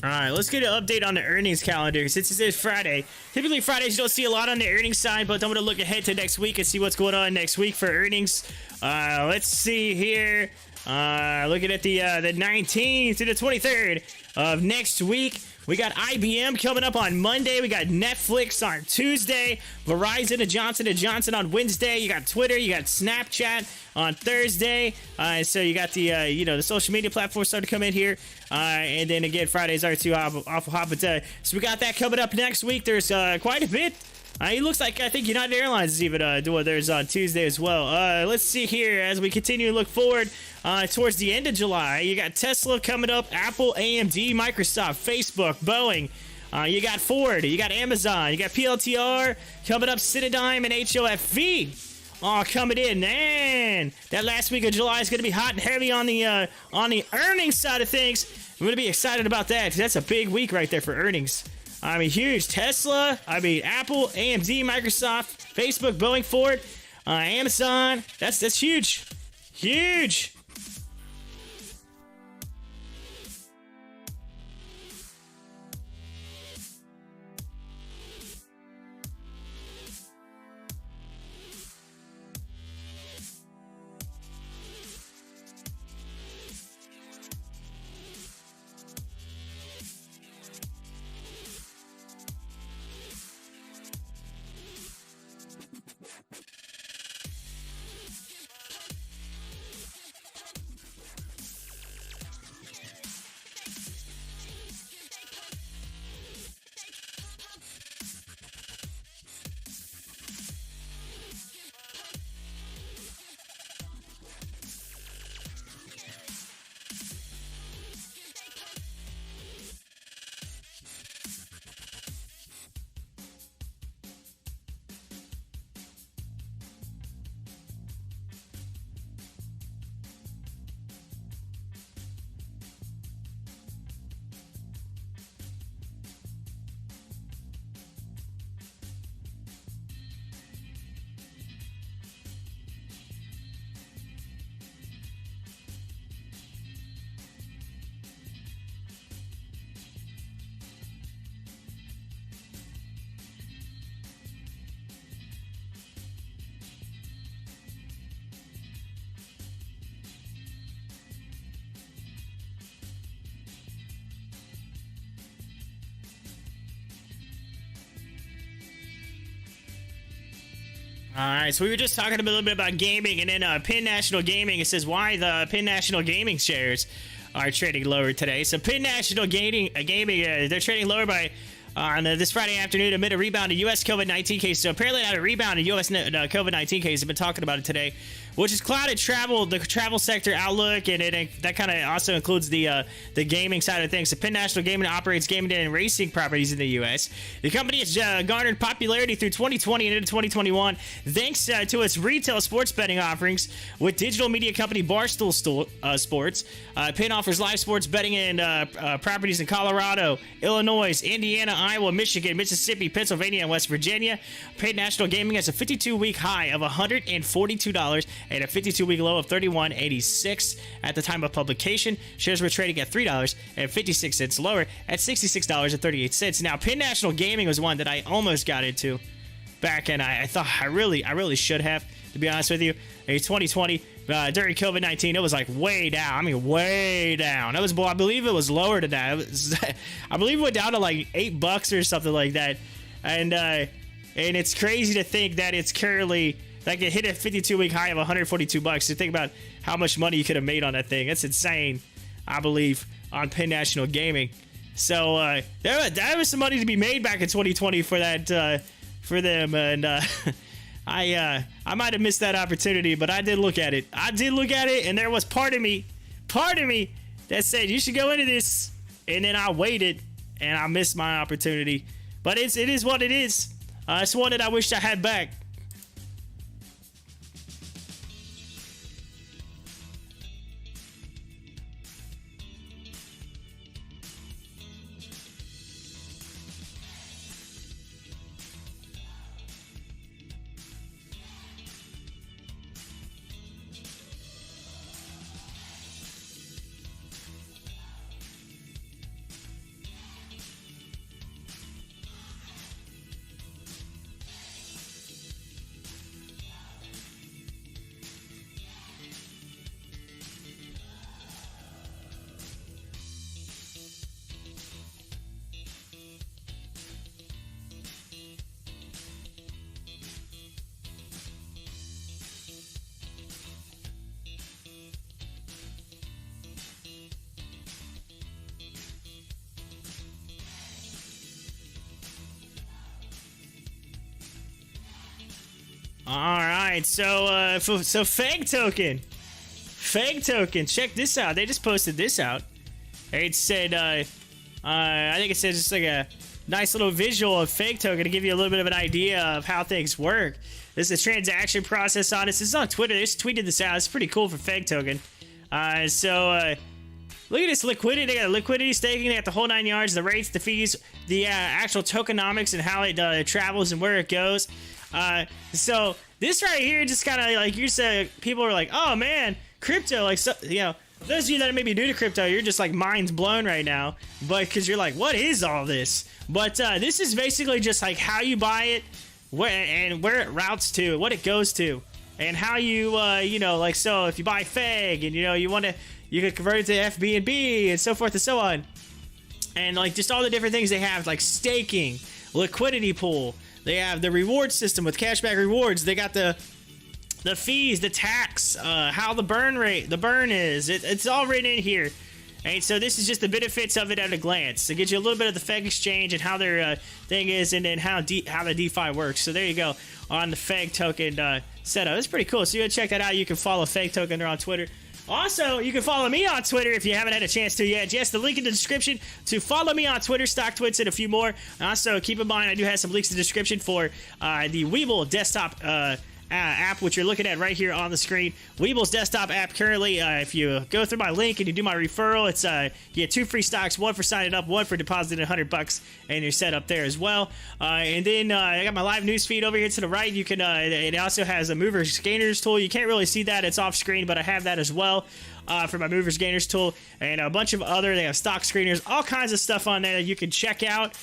All right, let's get an update on the earnings calendar since it is Friday. Typically Fridays you don't see a lot on the earnings side, but I'm going to look ahead to next week and see what's going on next week for earnings. Let's see here. Looking at the 19th to the 23rd of next week. We got IBM coming up on Monday. We got Netflix on Tuesday. Verizon and Johnson & Johnson on Wednesday. You got Twitter. You got Snapchat on Thursday. So you got the the social media platforms starting to come in here. And then again, Fridays are too awful hot. But so we got that coming up next week. There's quite a bit. It looks like I think United Airlines is even doing theirs on Tuesday as well. Let's see here as we continue to look forward towards the end of July. You got Tesla coming up, Apple, AMD, Microsoft, Facebook, Boeing. You got Ford, you got Amazon, you got PLTR coming up, CIDM and HOFV. all coming in. Man, that last week of July is going to be hot and heavy on the earnings side of things. I'm going to be excited about that because that's a big week right there for earnings. I mean, huge. Tesla, Apple, AMD, Microsoft, Facebook, Boeing, Ford, Amazon. That's huge. Huge. All right, so we were just talking a little bit about gaming, and then Penn National Gaming, it says why the Penn National Gaming shares are trading lower today. So Penn National Gaming, they're trading lower by on this Friday afternoon amid a rebound in U.S. COVID-19 cases. So apparently not a rebound in U.S. COVID-19 cases. I've been talking about it today, which has clouded the travel sector outlook, and that kind of also includes the gaming side of things. So Penn National Gaming operates gaming and racing properties in the U.S. The company has garnered popularity through 2020 and into 2021 thanks to its retail sports betting offerings with digital media company Barstool Sports. Penn offers live sports betting and properties in Colorado, Illinois, Indiana, Iowa, Michigan, Mississippi, Pennsylvania, and West Virginia. Penn National Gaming has a 52-week high of $142 and a 52-week low of $31.86 at the time of publication. Shares were trading at $3.56 lower at $66.38. Now, Penn National Gaming was one that I almost got into back, and I thought I really should have, to be honest with you. In 2020, during COVID-19, it was like way down. I mean, way down. It was, I believe it was lower than that. I believe it went down to like $8 or something like that. And it's crazy to think that it's currently like it hit a 52-week high of $142. So think about how much money you could have made on that thing. That's insane, I believe, on Penn National Gaming. So there was some money to be made back in 2020 for that for them, and I might have missed that opportunity, but I did look at it. And there was part of me that said you should go into this, and then I waited and I missed my opportunity. But it is what it is. It's one that I wish I had back. All right, so Fake Token, check this out. They just posted this out. It said, I think it says just like a nice little visual of Fake Token to give you a little bit of an idea of how things work. This is a transaction process on this. This is on Twitter. They just tweeted this out. It's pretty cool for Fake Token. Look at this liquidity. They got liquidity staking. They got the whole 9 yards, the rates, the fees, the actual tokenomics, and how it travels and where it goes. So this right here just kind of like you said, people are like, oh man, crypto, like, so, you know, those of you that are maybe new to crypto, you're just like minds blown right now, but because you're like, what is all this? But this is basically just like how you buy it, where it routes to, what it goes to, and how you you know, like, so if you buy FEG and you know you can convert it to FBNB and so forth and so on, and like just all the different things they have, like staking, liquidity pool. They have the reward system with cashback rewards. They got the fees, the tax, how the burn is. It's all written in here. And so this is just the benefits of it at a glance. It gives you a little bit of the FEG exchange and how their thing is, and then how the DeFi works. So there you go on the FEG token setup. It's pretty cool. So you can check that out. You can follow FEG token. They're on Twitter. Also, you can follow me on Twitter if you haven't had a chance to yet. Yes, the link in the description to follow me on Twitter, Stocktwits, and a few more. Also, keep in mind, I do have some links in the description for the WEBULL desktop app, which you're looking at right here on the screen. WEBULL's desktop app currently, if you go through my link and you do my referral, it's you get 2 free stocks, 1 for signing up, 1 for depositing $100, and you're set up there as well. And then I got my live news feed over here to the right. You can it also has a movers gainers tool. You can't really see that, it's off screen, but I have that as well. For my movers gainers tool, and a bunch of other, they have stock screeners, all kinds of stuff on there that you can check out.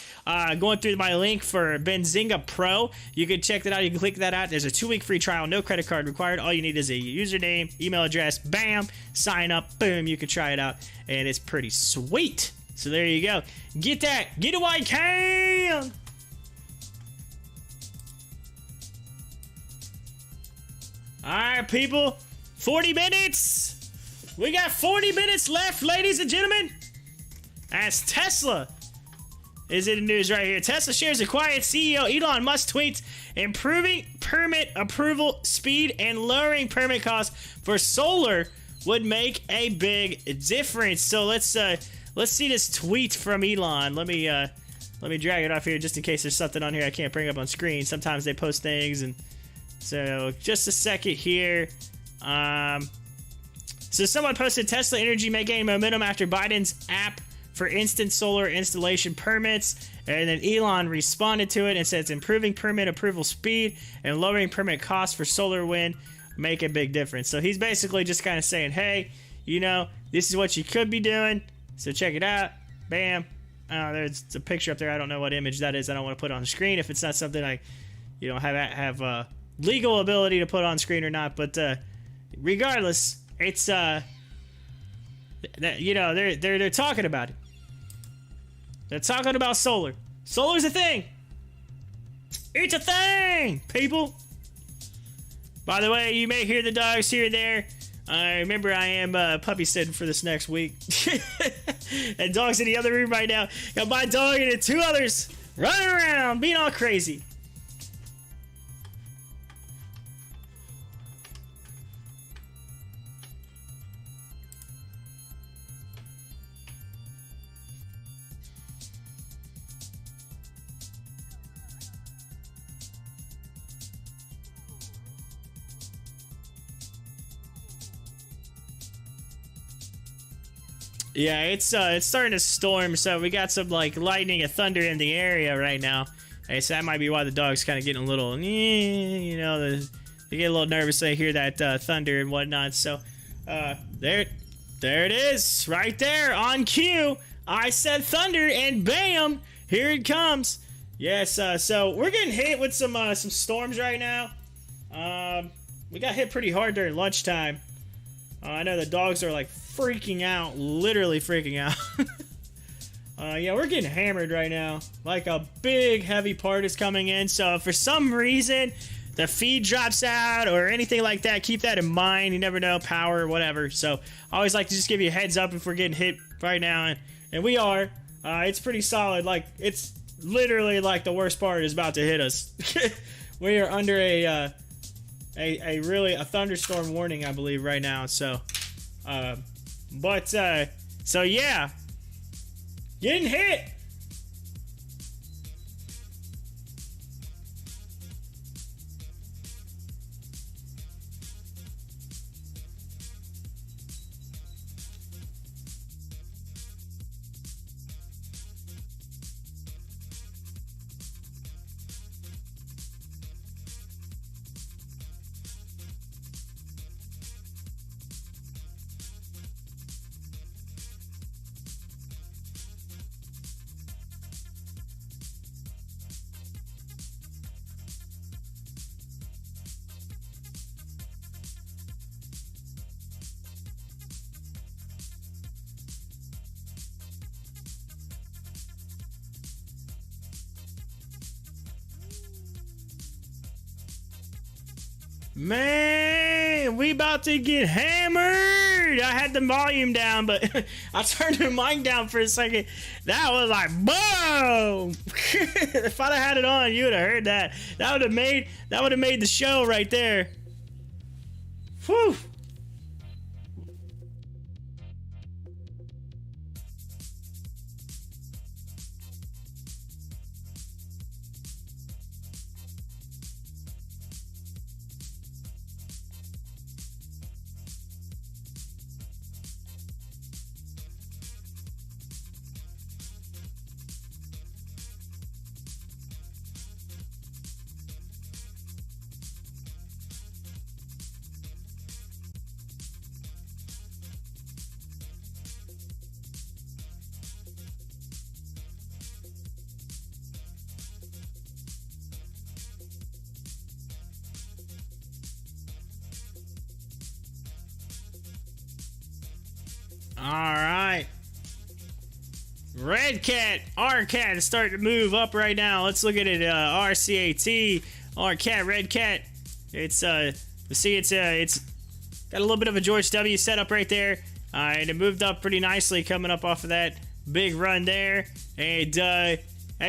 Going through my link for Benzinga Pro, you can check that out. You can click that out. There's a 2-week free trial, no credit card required. All you need is a username, email address, bam, sign up, boom, you can try it out, and it's pretty sweet. So there you go. Get that, get it while you can. All right, people. 40 minutes. We got 40 minutes left, ladies and gentlemen. As Tesla is in the news right here. Tesla shares a quiet CEO Elon Musk tweets improving permit approval speed and lowering permit costs for solar would make a big difference. So let's see this tweet from Elon. Let me drag it off here just in case there's something on here I can't bring up on screen. Sometimes they post things, and so just a second here. So someone posted Tesla Energy may gain momentum after Biden's app for instant solar installation permits, and then Elon responded to it and said it's improving permit approval speed and lowering permit costs for solar wind make a big difference. So he's basically just kind of saying, hey, you know, this is what you could be doing, so check it out. Bam. There's a picture up there. I don't know what image that is. I don't want to put it on the screen if it's not something I, you know, have legal ability to put on screen or not. But regardless, it's you know, they're talking about it. They're talking about solar. Solar's a thing. It's a thing, people. By the way, you may hear the dogs here and there. Remember, I am puppy sitting for this next week. And dog's in the other room right now. Got my dog and the two others running around, being all crazy. Yeah, it's starting to storm, so we got some like lightning and thunder in the area right now. Hey, so that might be why the dog's kind of getting a little, you know, they get a little nervous when they hear that thunder and whatnot. So, there it is, right there on cue. I said thunder, and bam, here it comes. Yes, so we're getting hit with some storms right now. We got hit pretty hard during lunchtime. I know the dogs are like freaking out, literally freaking out. Yeah, we're getting hammered right now. Like a big heavy part is coming in. So if for some reason the feed drops out or anything like that, keep that in mind. You never know, power or whatever. So I always like to just give you a heads up if we're getting hit right now, and we are. It's pretty solid. Like, it's literally like the worst part is about to hit us. We are under a thunderstorm warning, I believe, right now. So, so yeah, getting hit. Man, we about to get hammered. I had the volume down, but I turned the mic down for a second. That was like, boom. If I'd have had it on, you would have heard that. That would have made the show right there. Whew. All right. Red Cat, R Cat is starting to move up right now. Let's look at it. RCAT, R Cat, Red Cat. It's You see, it's got a little bit of a George W setup right there, and it moved up pretty nicely coming up off of that big run there. And as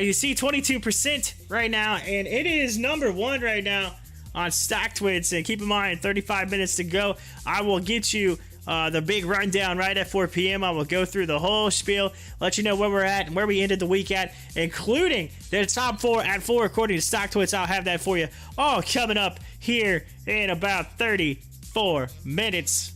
you see, 22% right now, and it is number one right now on Stocktwits. And keep in mind, 35 minutes to go. I will get you the big rundown right at 4 p.m. I will go through the whole spiel, let you know where we're at and where we ended the week at, including the top 4 at 4 according to Stocktwits. I'll have that for you all coming up here in about 34 minutes.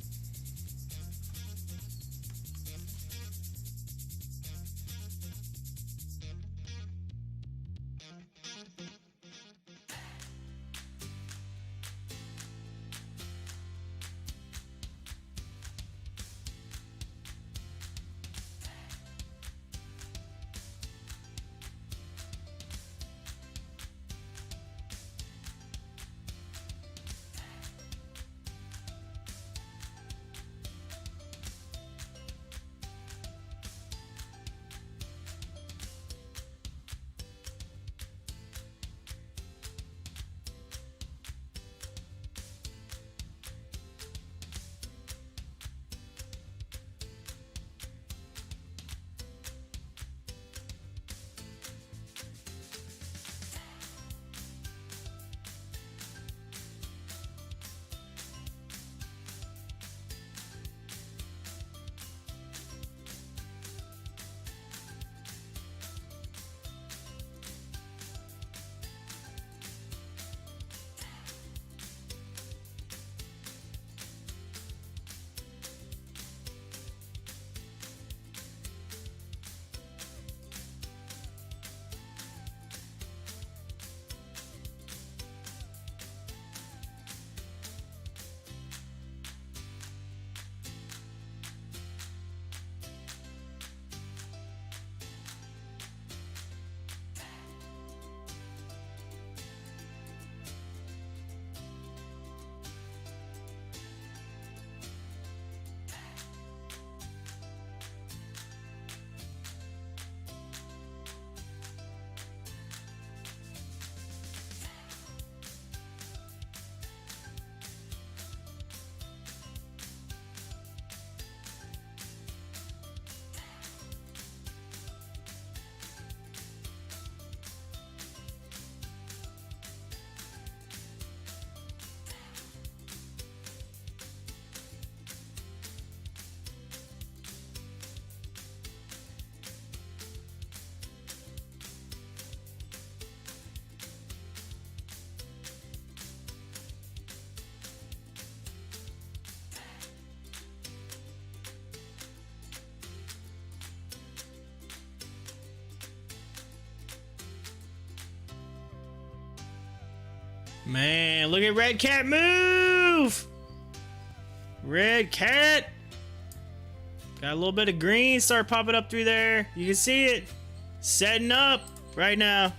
Man, look at Red Cat move! Red Cat! Got a little bit of green start popping up through there. You can see it setting up right now.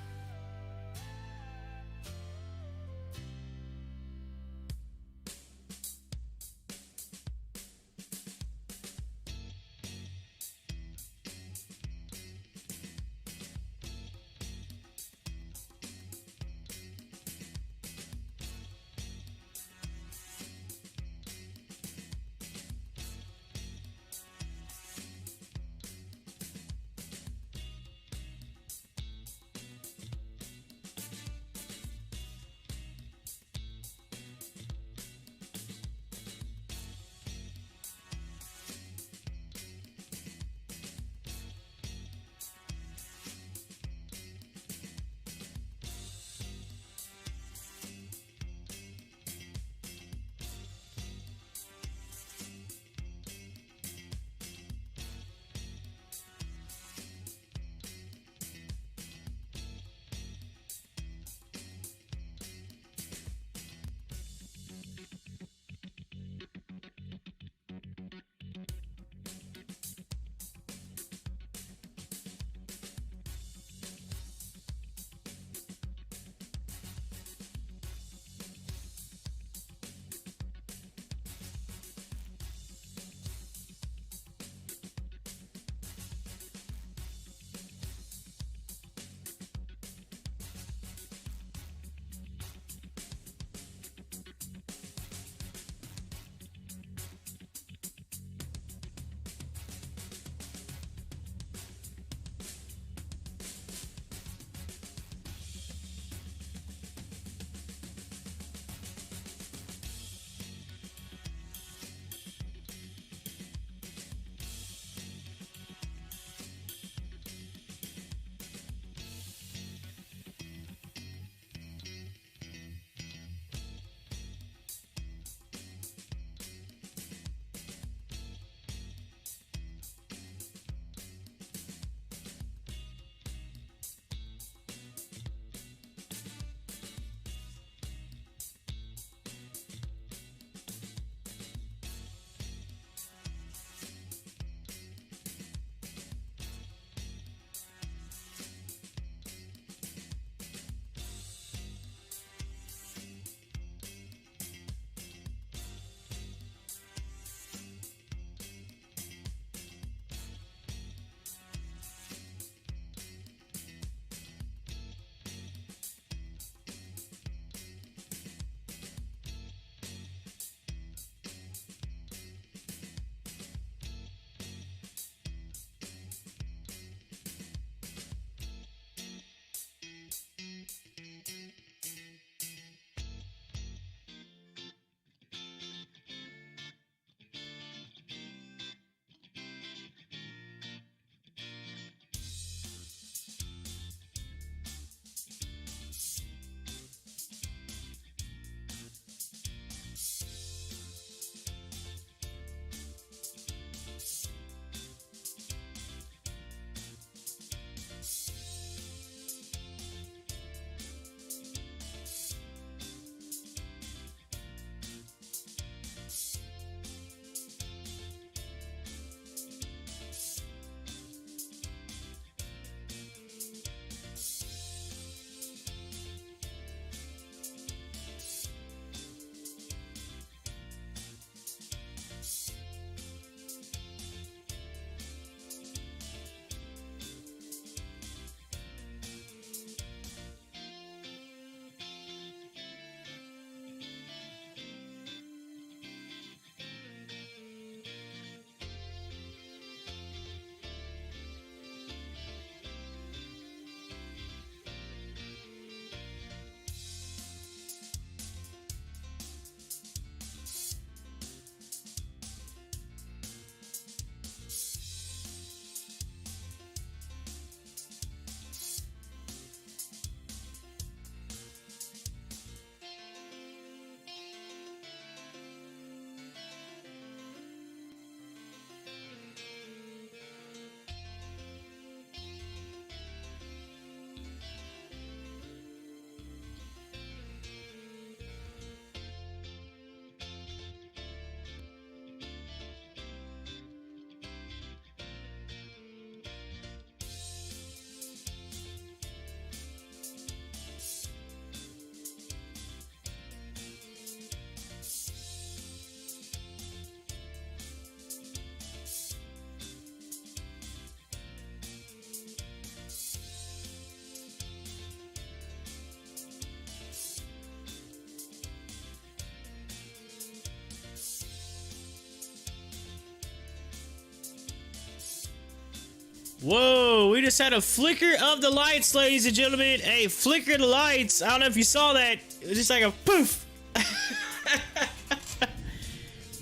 Whoa, we just had a flicker of the lights, ladies and gentlemen. A flicker of the lights. I don't know if you saw that. It was just like a poof.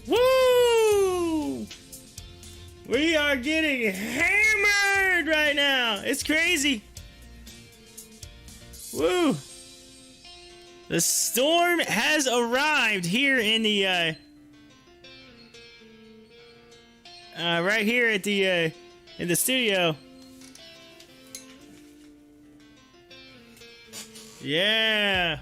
Woo! We are getting hammered right now. It's crazy. Woo! The storm has arrived here in the right here at the in the studio. Yeah.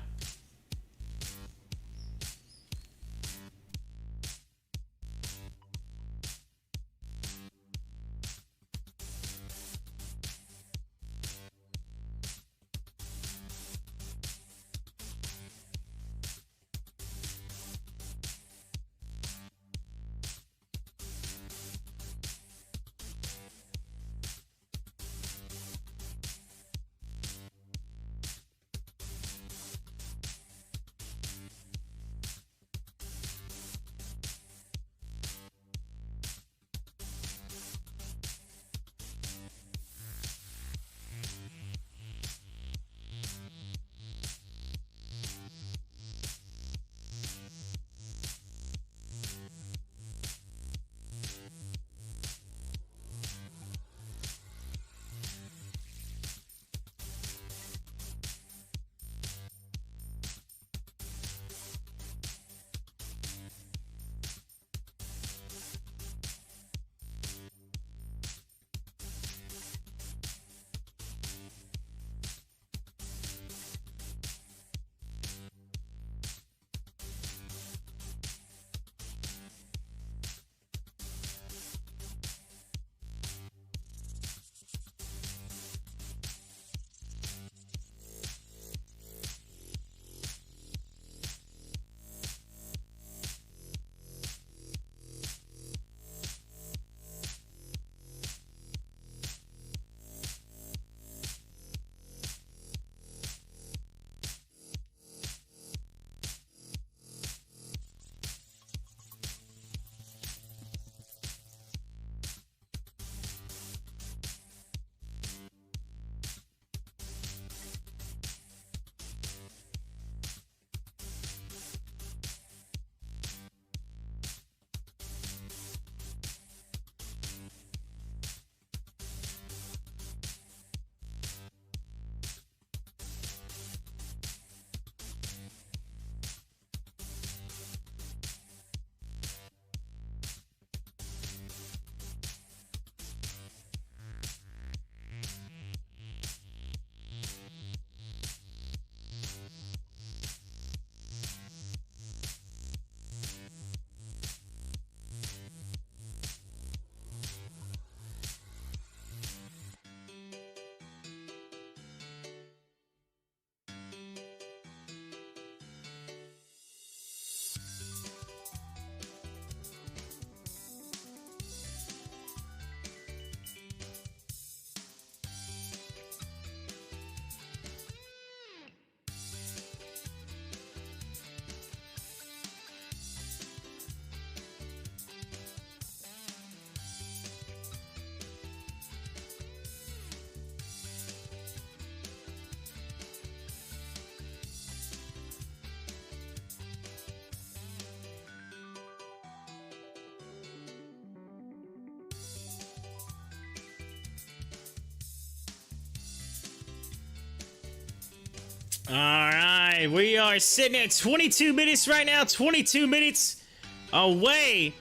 All right, we are sitting at 22 minutes right now, 22 minutes away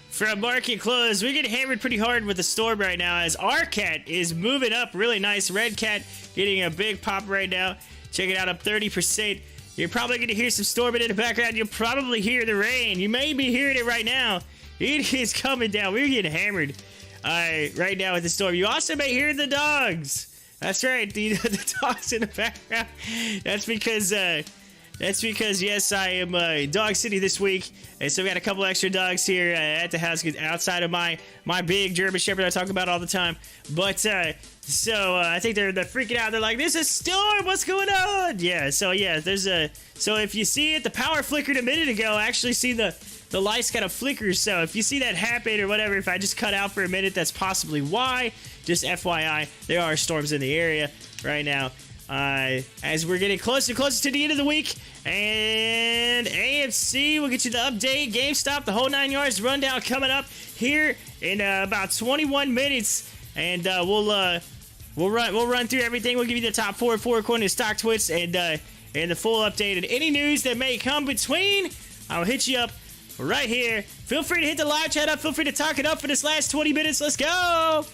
from market close. We're getting hammered pretty hard with the storm right now as our cat is moving up really nice. Red cat getting a big pop right now. Check it out, up 30%. You're probably going to hear some storming in the background. You'll probably hear the rain. You may be hearing it right now. It is coming down. We're getting hammered right now with the storm. You also may hear the dogs. That's right, the dogs in the background. That's because, yes, I am Dog City this week, and so we got a couple extra dogs here at the house outside of my big German Shepherd I talk about all the time. But so I think they're freaking out. They're like, "There's a storm! What's going on?" Yeah. So yeah, there's a. So if you see it, the power flickered a minute ago. I actually see the the lights kind of flicker. So if you see that happen or whatever, if I just cut out for a minute, that's possibly why. Just FYI, there are storms in the area right now. As we're getting closer and closer to the end of the week, and AMC will get you the update, GameStop, the whole 9 yards rundown coming up here in about 21 minutes, and we'll run through everything. We'll give you the top 4 according to Stocktwits, and the full update and any news that may come between. I'll hit you up right here. Feel free to hit the live chat up. Feel free to talk it up for this last 20 minutes. Let's go.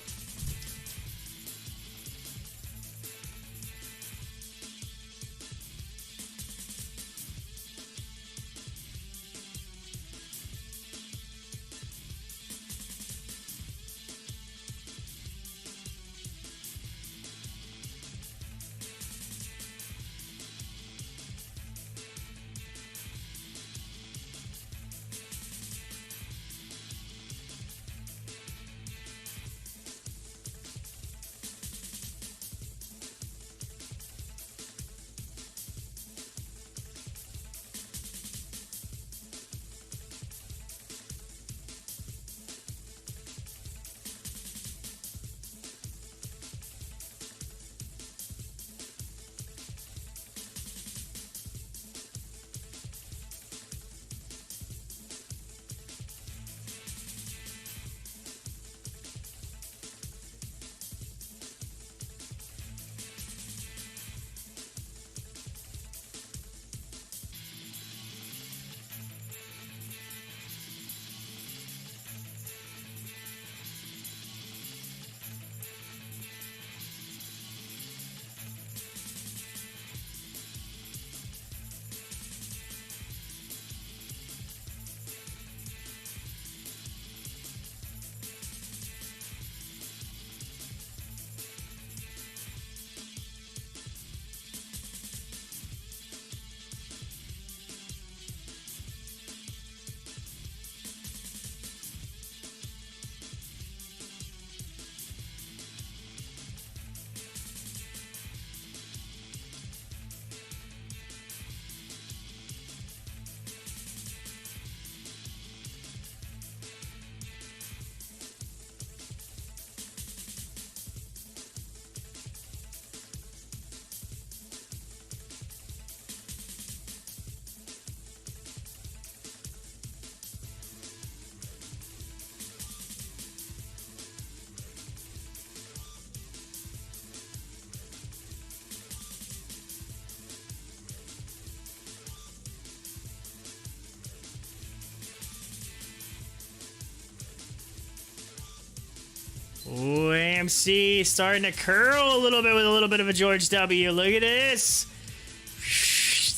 Ooh, AMC starting to curl a little bit with a little bit of a George W. Look at this.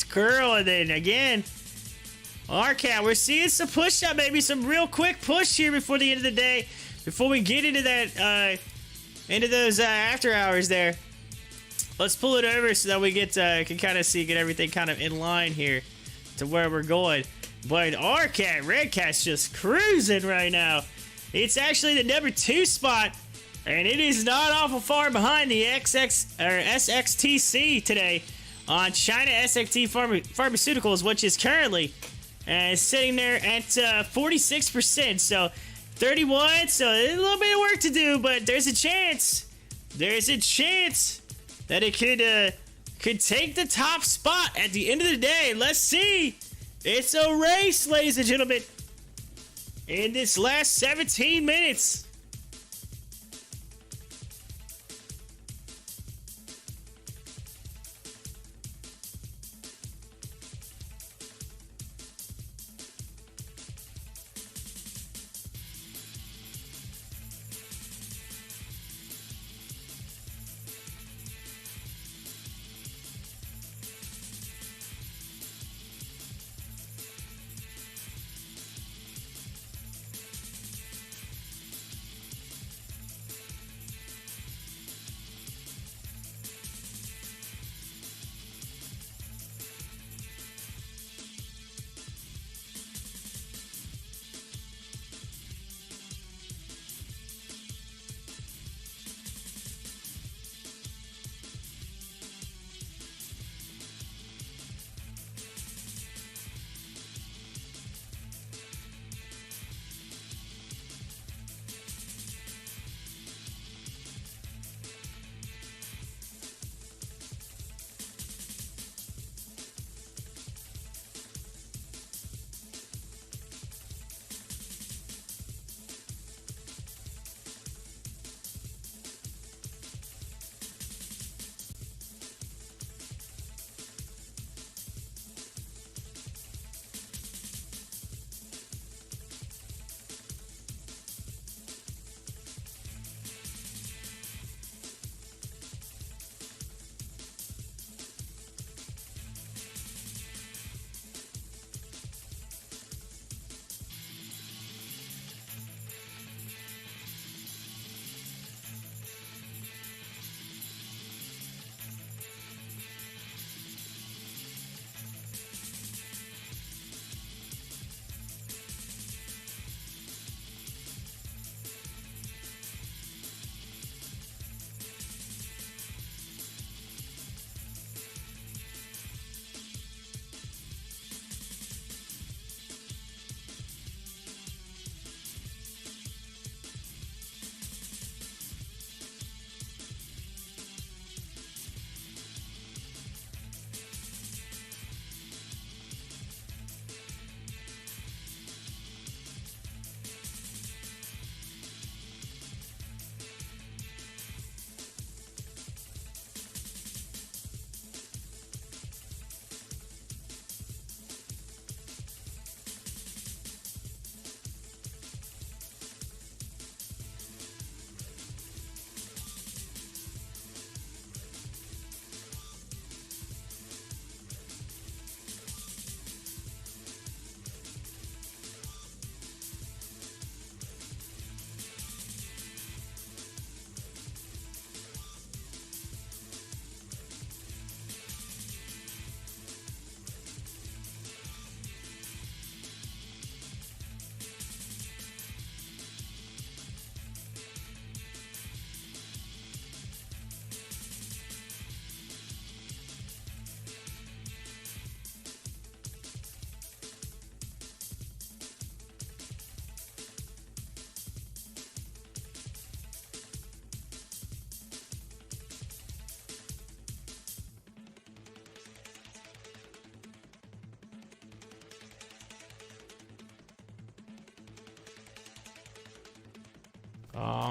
Curl, and then again, RCAT, we're seeing some push up, maybe some real quick push here before the end of the day. Before we get into that, into those after hours there. Let's pull it over so that we can kind of get everything kind of in line here to where we're going. But RCAT, Redcat's just cruising right now. It's actually the number 2 spot, and it is not awful far behind the SXTC today on China SXT Pharmaceuticals, which is currently sitting there at 46%. So 31, so a little bit of work to do, but there's a chance. There's a chance that it could take the top spot at the end of the day. Let's see. It's a race, ladies and gentlemen. In this last 17 minutes.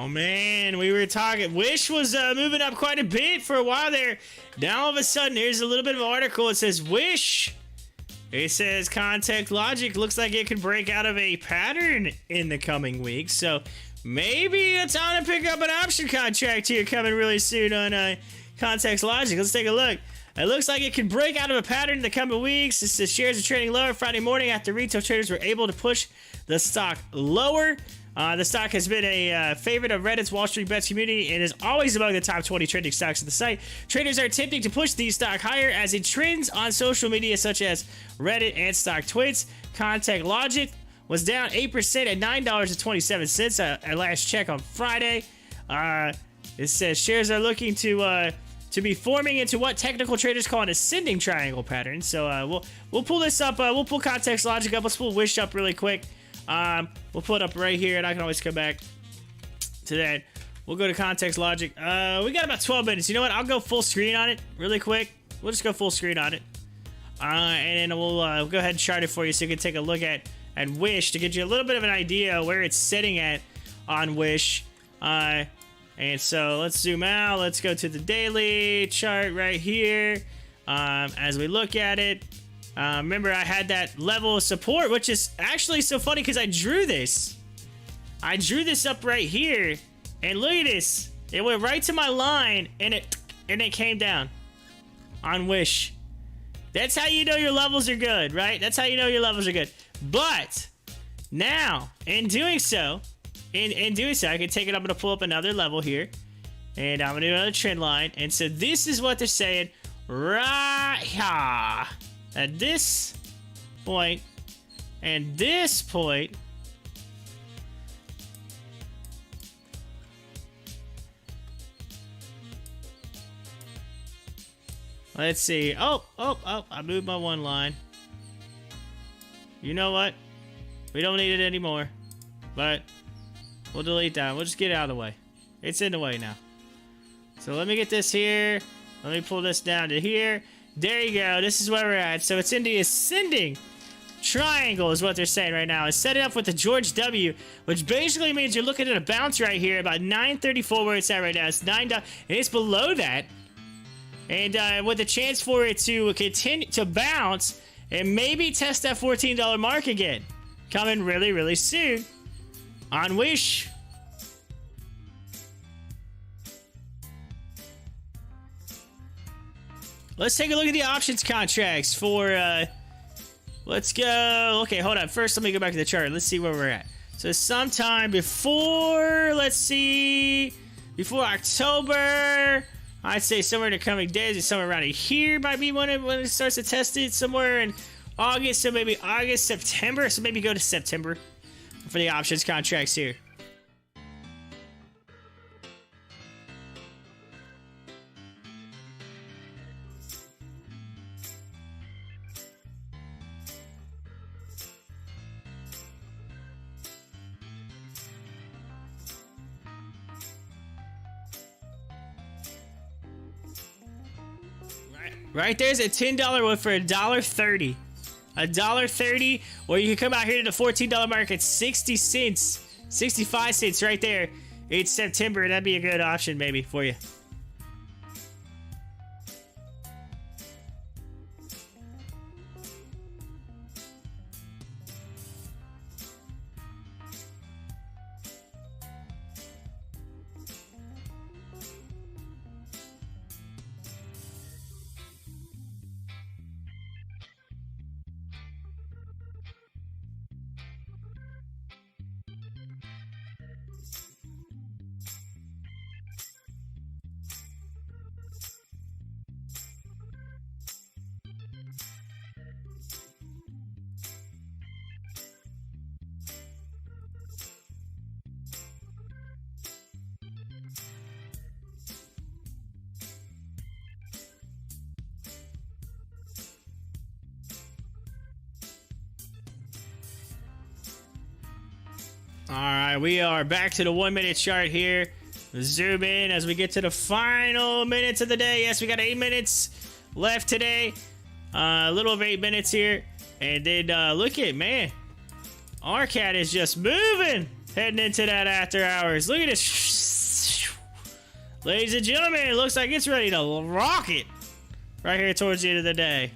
Oh man, we were talking. Wish was moving up quite a bit for a while there. Now all of a sudden, here's a little bit of an article. It says Wish. It says Context Logic looks like it could break out of a pattern in the coming weeks. So maybe it's time to pick up an option contract here coming really soon on Context Logic. Let's take a look. It looks like it could break out of a pattern in the coming weeks. It says shares are trading lower Friday morning after retail traders were able to push the stock lower. The stock has been a favorite of Reddit's Wall Street Bets community and is always among the top 20 trending stocks of the site. Traders are attempting to push these stocks higher as it trends on social media such as Reddit and Stocktwits. Context Logic was down 8% at $9.27 at last check on Friday. It says shares are looking to be forming into what technical traders call an ascending triangle pattern. So we'll pull this up. We'll pull Context Logic up. Let's pull Wish up really quick. We'll put it up right here, and I can always come back to that. We'll go to Context Logic. We got about 12 minutes. You know what? I'll go full screen on it really quick. We'll just go full screen on it. And then we'll go ahead and chart it for you so you can take a look at Wish to get you a little bit of an idea where it's sitting at on Wish. And so let's zoom out. Let's go to the daily chart right here. As we look at it, remember I had that level of support, which is actually so funny because I drew this. I drew this up right here, and look at this. It went right to my line, and it came down on Wish. That's how you know your levels are good, right? That's how you know your levels are good. But now, in doing so, I can take it. I'm going to pull up another level here, and I'm going to do another trend line. And so this is what they're saying right here. At this point and this point, let's see. Oh, I moved my one line. You know what? We don't need it anymore, but we'll delete that. We'll just get it out of the way. It's in the way now. So let me get this here. Let me pull this down to here. There you go. This is where we're at. So it's in the ascending triangle is what they're saying right now. It's set it up with the George W, which basically means you're looking at a bounce right here about 934 where it's at right now. It's $9, and it's below that. And with a chance for it to continue to bounce and maybe test that $14 mark again. Coming really, really soon on Wish. Let's take a look at the options contracts for, let's go. Okay, hold on. First, let me go back to the chart. Let's see where we're at. So sometime before, let's see, before October, I'd say somewhere in the coming days, somewhere around here might be when it starts to test it, somewhere in August, so maybe August, September. So maybe go to September for the options contracts here. Right there's a $10 one for $1.30. $1.30, or you can come out here to the $14 mark at 60 cents, 65 cents right there. It's September. That'd be a good option maybe for you. All right, we are back to the 1 minute chart here. Zoom in as we get to the final minutes of the day. Yes, we got 8 minutes left today. A little over 8 minutes here. And then look at, man, our cat is just moving heading into that after hours. Look at this Ladies and gentlemen, it looks like it's ready to rocket right here towards the end of the day.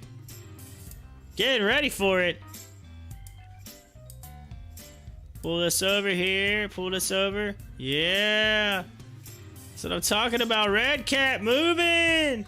Getting ready for it. Pull this over here. Pull this over. Yeah. That's what I'm talking about. Red Cat moving.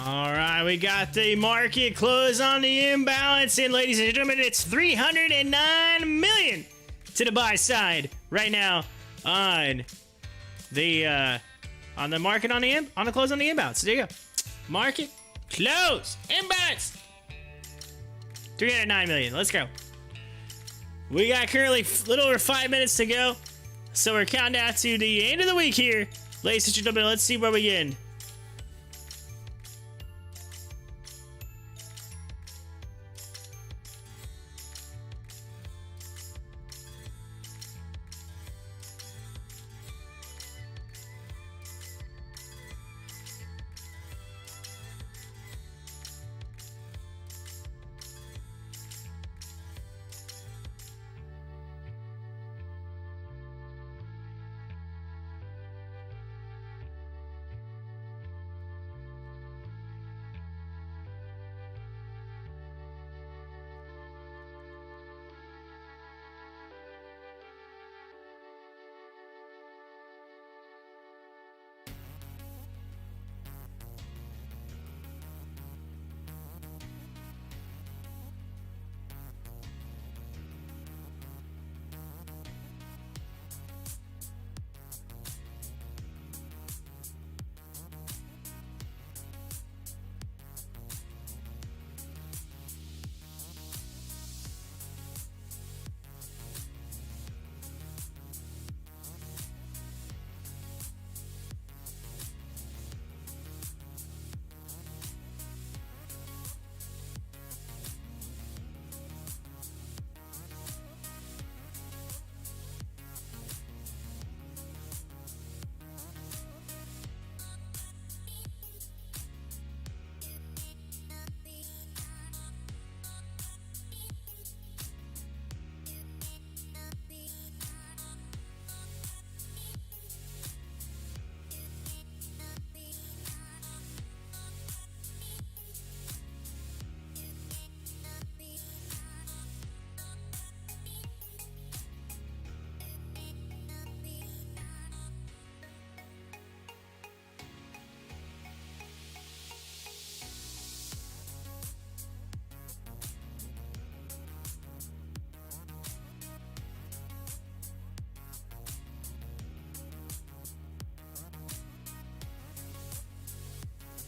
All right, we got the market close on the imbalance, and ladies and gentlemen, it's 309 million to the buy side right now on the market on the close on the imbalance. There you go. Market close imbalance. 309 million. Let's go. We got currently a little over 5 minutes to go, so we're counting down to the end of the week here, ladies and gentlemen. Let's see where we end.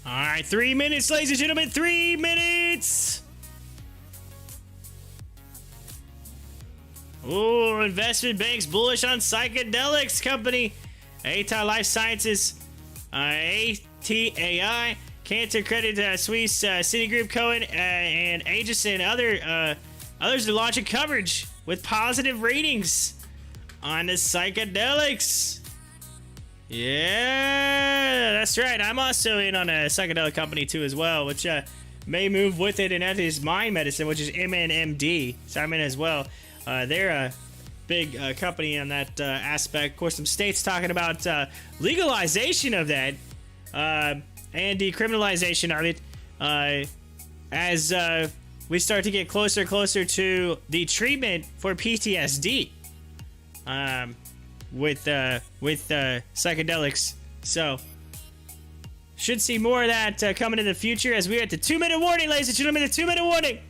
All right, 3 minutes, ladies and gentlemen, 3 minutes. Ooh, investment banks bullish on psychedelics company. ATI Life Sciences, ATAI, Cancer Credit Suisse, Citigroup, Cohen, and Aegis and others are launching coverage with positive ratings on the psychedelics. Yeah, that's right. I'm also in on a psychedelic company too as well, which may move with it, and that is Mind Medicine, which is MNMD. So I'm in as well. They're a big company on that aspect. Of course, some states talking about legalization of that and decriminalization of it as we start to get closer and closer to the treatment for PTSD with psychedelics. So should see more of that coming in the future as we're at the 2-minute warning, ladies and gentlemen. The 2-minute warning.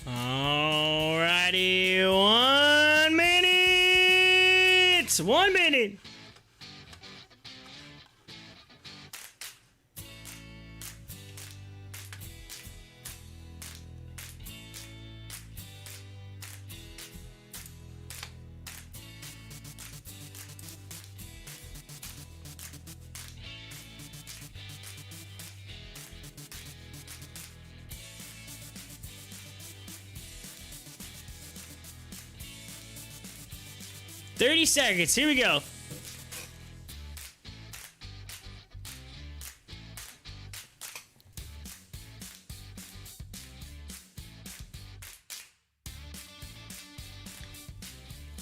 Alrighty, 1 minute. 1 minute. $30 seconds. Here we go.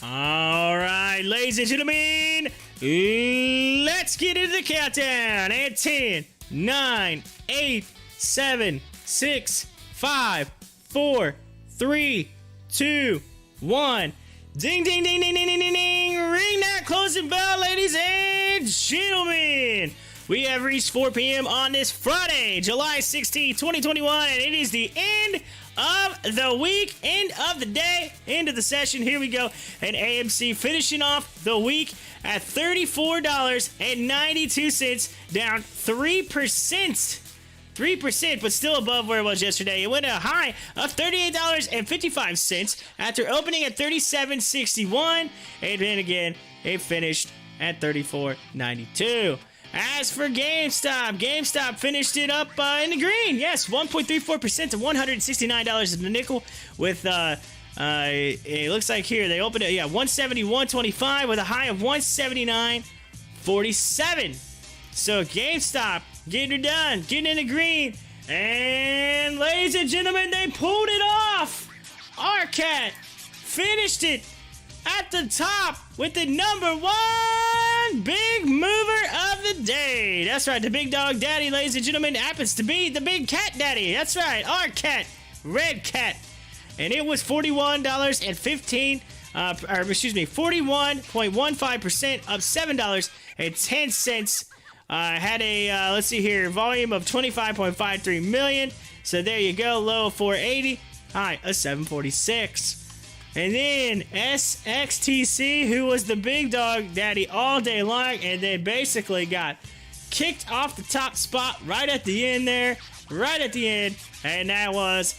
All right, ladies and gentlemen, let's get into the countdown. And 10, 9, 8, 7, 6, 5, 4, 3, 2, 1. Ding, ding, ding, ding, ding, ding, ding, ding. Ring that closing bell, ladies and gentlemen. We have reached 4 p.m. on this Friday, July 16, 2021, and it is the end of the week, end of the day, end of the session. Here we go. And AMC finishing off the week at $34.92, down 3%. 3%, but still above where it was yesterday. It went a high of $38.55 after opening at $37.61, and then again, it finished at $34.92. As for GameStop finished it up in the green. Yes, 1.34% to $169 in the nickel. With it looks like here they opened it, 171.25 with a high of 179.47. So GameStop getting it done, getting in the green, and ladies and gentlemen, they pulled it off. Arcat finished it at the top with the number 1 big mover of the day. That's right, the big dog daddy, ladies and gentlemen, happens to be the big cat daddy. That's right, Arcat, Red Cat, and it was $41.15. 41.15%, up $7.10. Had a, let's see here, volume of 25.53 million. So there you go, low of 480, high of 746. And then SXTC, who was the big dog daddy all day long, and then basically got kicked off the top spot right at the end there, right at the end. And that was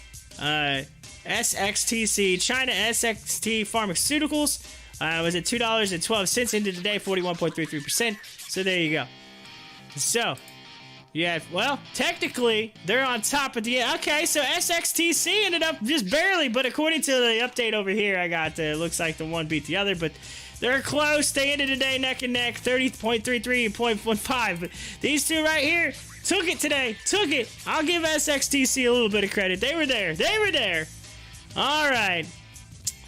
SXTC, China SXT Pharmaceuticals. Was at $2.12 into today, 41.33%. So there you go. So, Yeah, well, technically, they're on top of the... Okay, so SXTC ended up just barely, but according to the update over here, I got it looks like the one beat the other, but they're close. They ended today neck and neck, 30.33 and 0.15. But these two right here took it today. Took it. I'll give SXTC a little bit of credit. They were there. They were there. All right.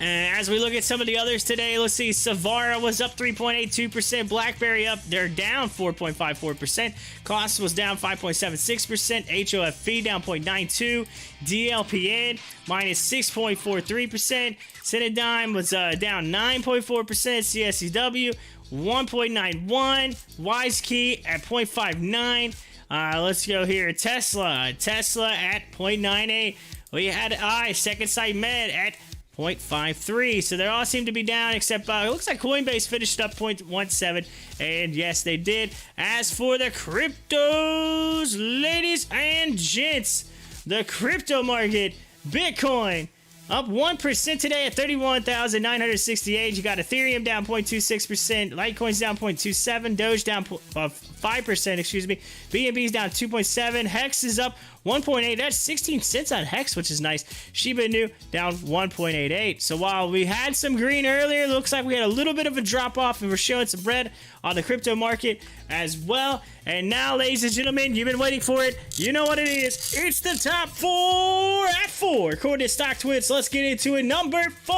As we look at some of the others today, let's see. Savara was up 3.82%. BlackBerry up. They're down 4.54%. Cost was down 5.76%. HOFV down 0.92%. DLPN minus 6.43%. CIDM was down 9.4%. CSCW 1.91%. WiseKey at 0.59%. Let's go here. Tesla at 0.98%. We had Second Sight Med at 0.53. So they all seem to be down, except it looks like Coinbase finished up 0.17. And yes, they did. As for the cryptos, ladies and gents, the crypto market, Bitcoin up 1% today at 31,968. You got Ethereum down 0.26%, Litecoin's down 0.27%, Doge down 5%, excuse me. BNB's down 2.7%, Hex is up 1.8%. That's 16 cents on Hex, which is nice. Shiba Inu down 1.88%. So while we had some green earlier, looks like we had a little bit of a drop off, and we're showing some red on the crypto market as well. And now, ladies and gentlemen, you've been waiting for it. You know what it is. It's the top 4 at 4. According to Stocktwits, let's get into it. Number 4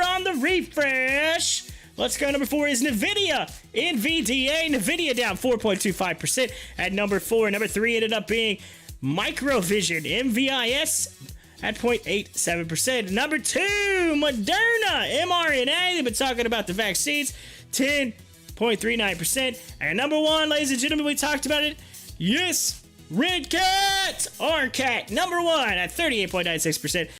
on the refresh. Let's go. Number 4 is NVIDIA. NVIDIA down 4.25% at number 4. Number 3 ended up being Microvision, MVIS at 0.87%. Number 2, Moderna, mRNA. They've been talking about the vaccines, 10.39%. And number 1, ladies and gentlemen, we talked about it. Yes, Red Cat, RCAT, number 1 at 38.96%.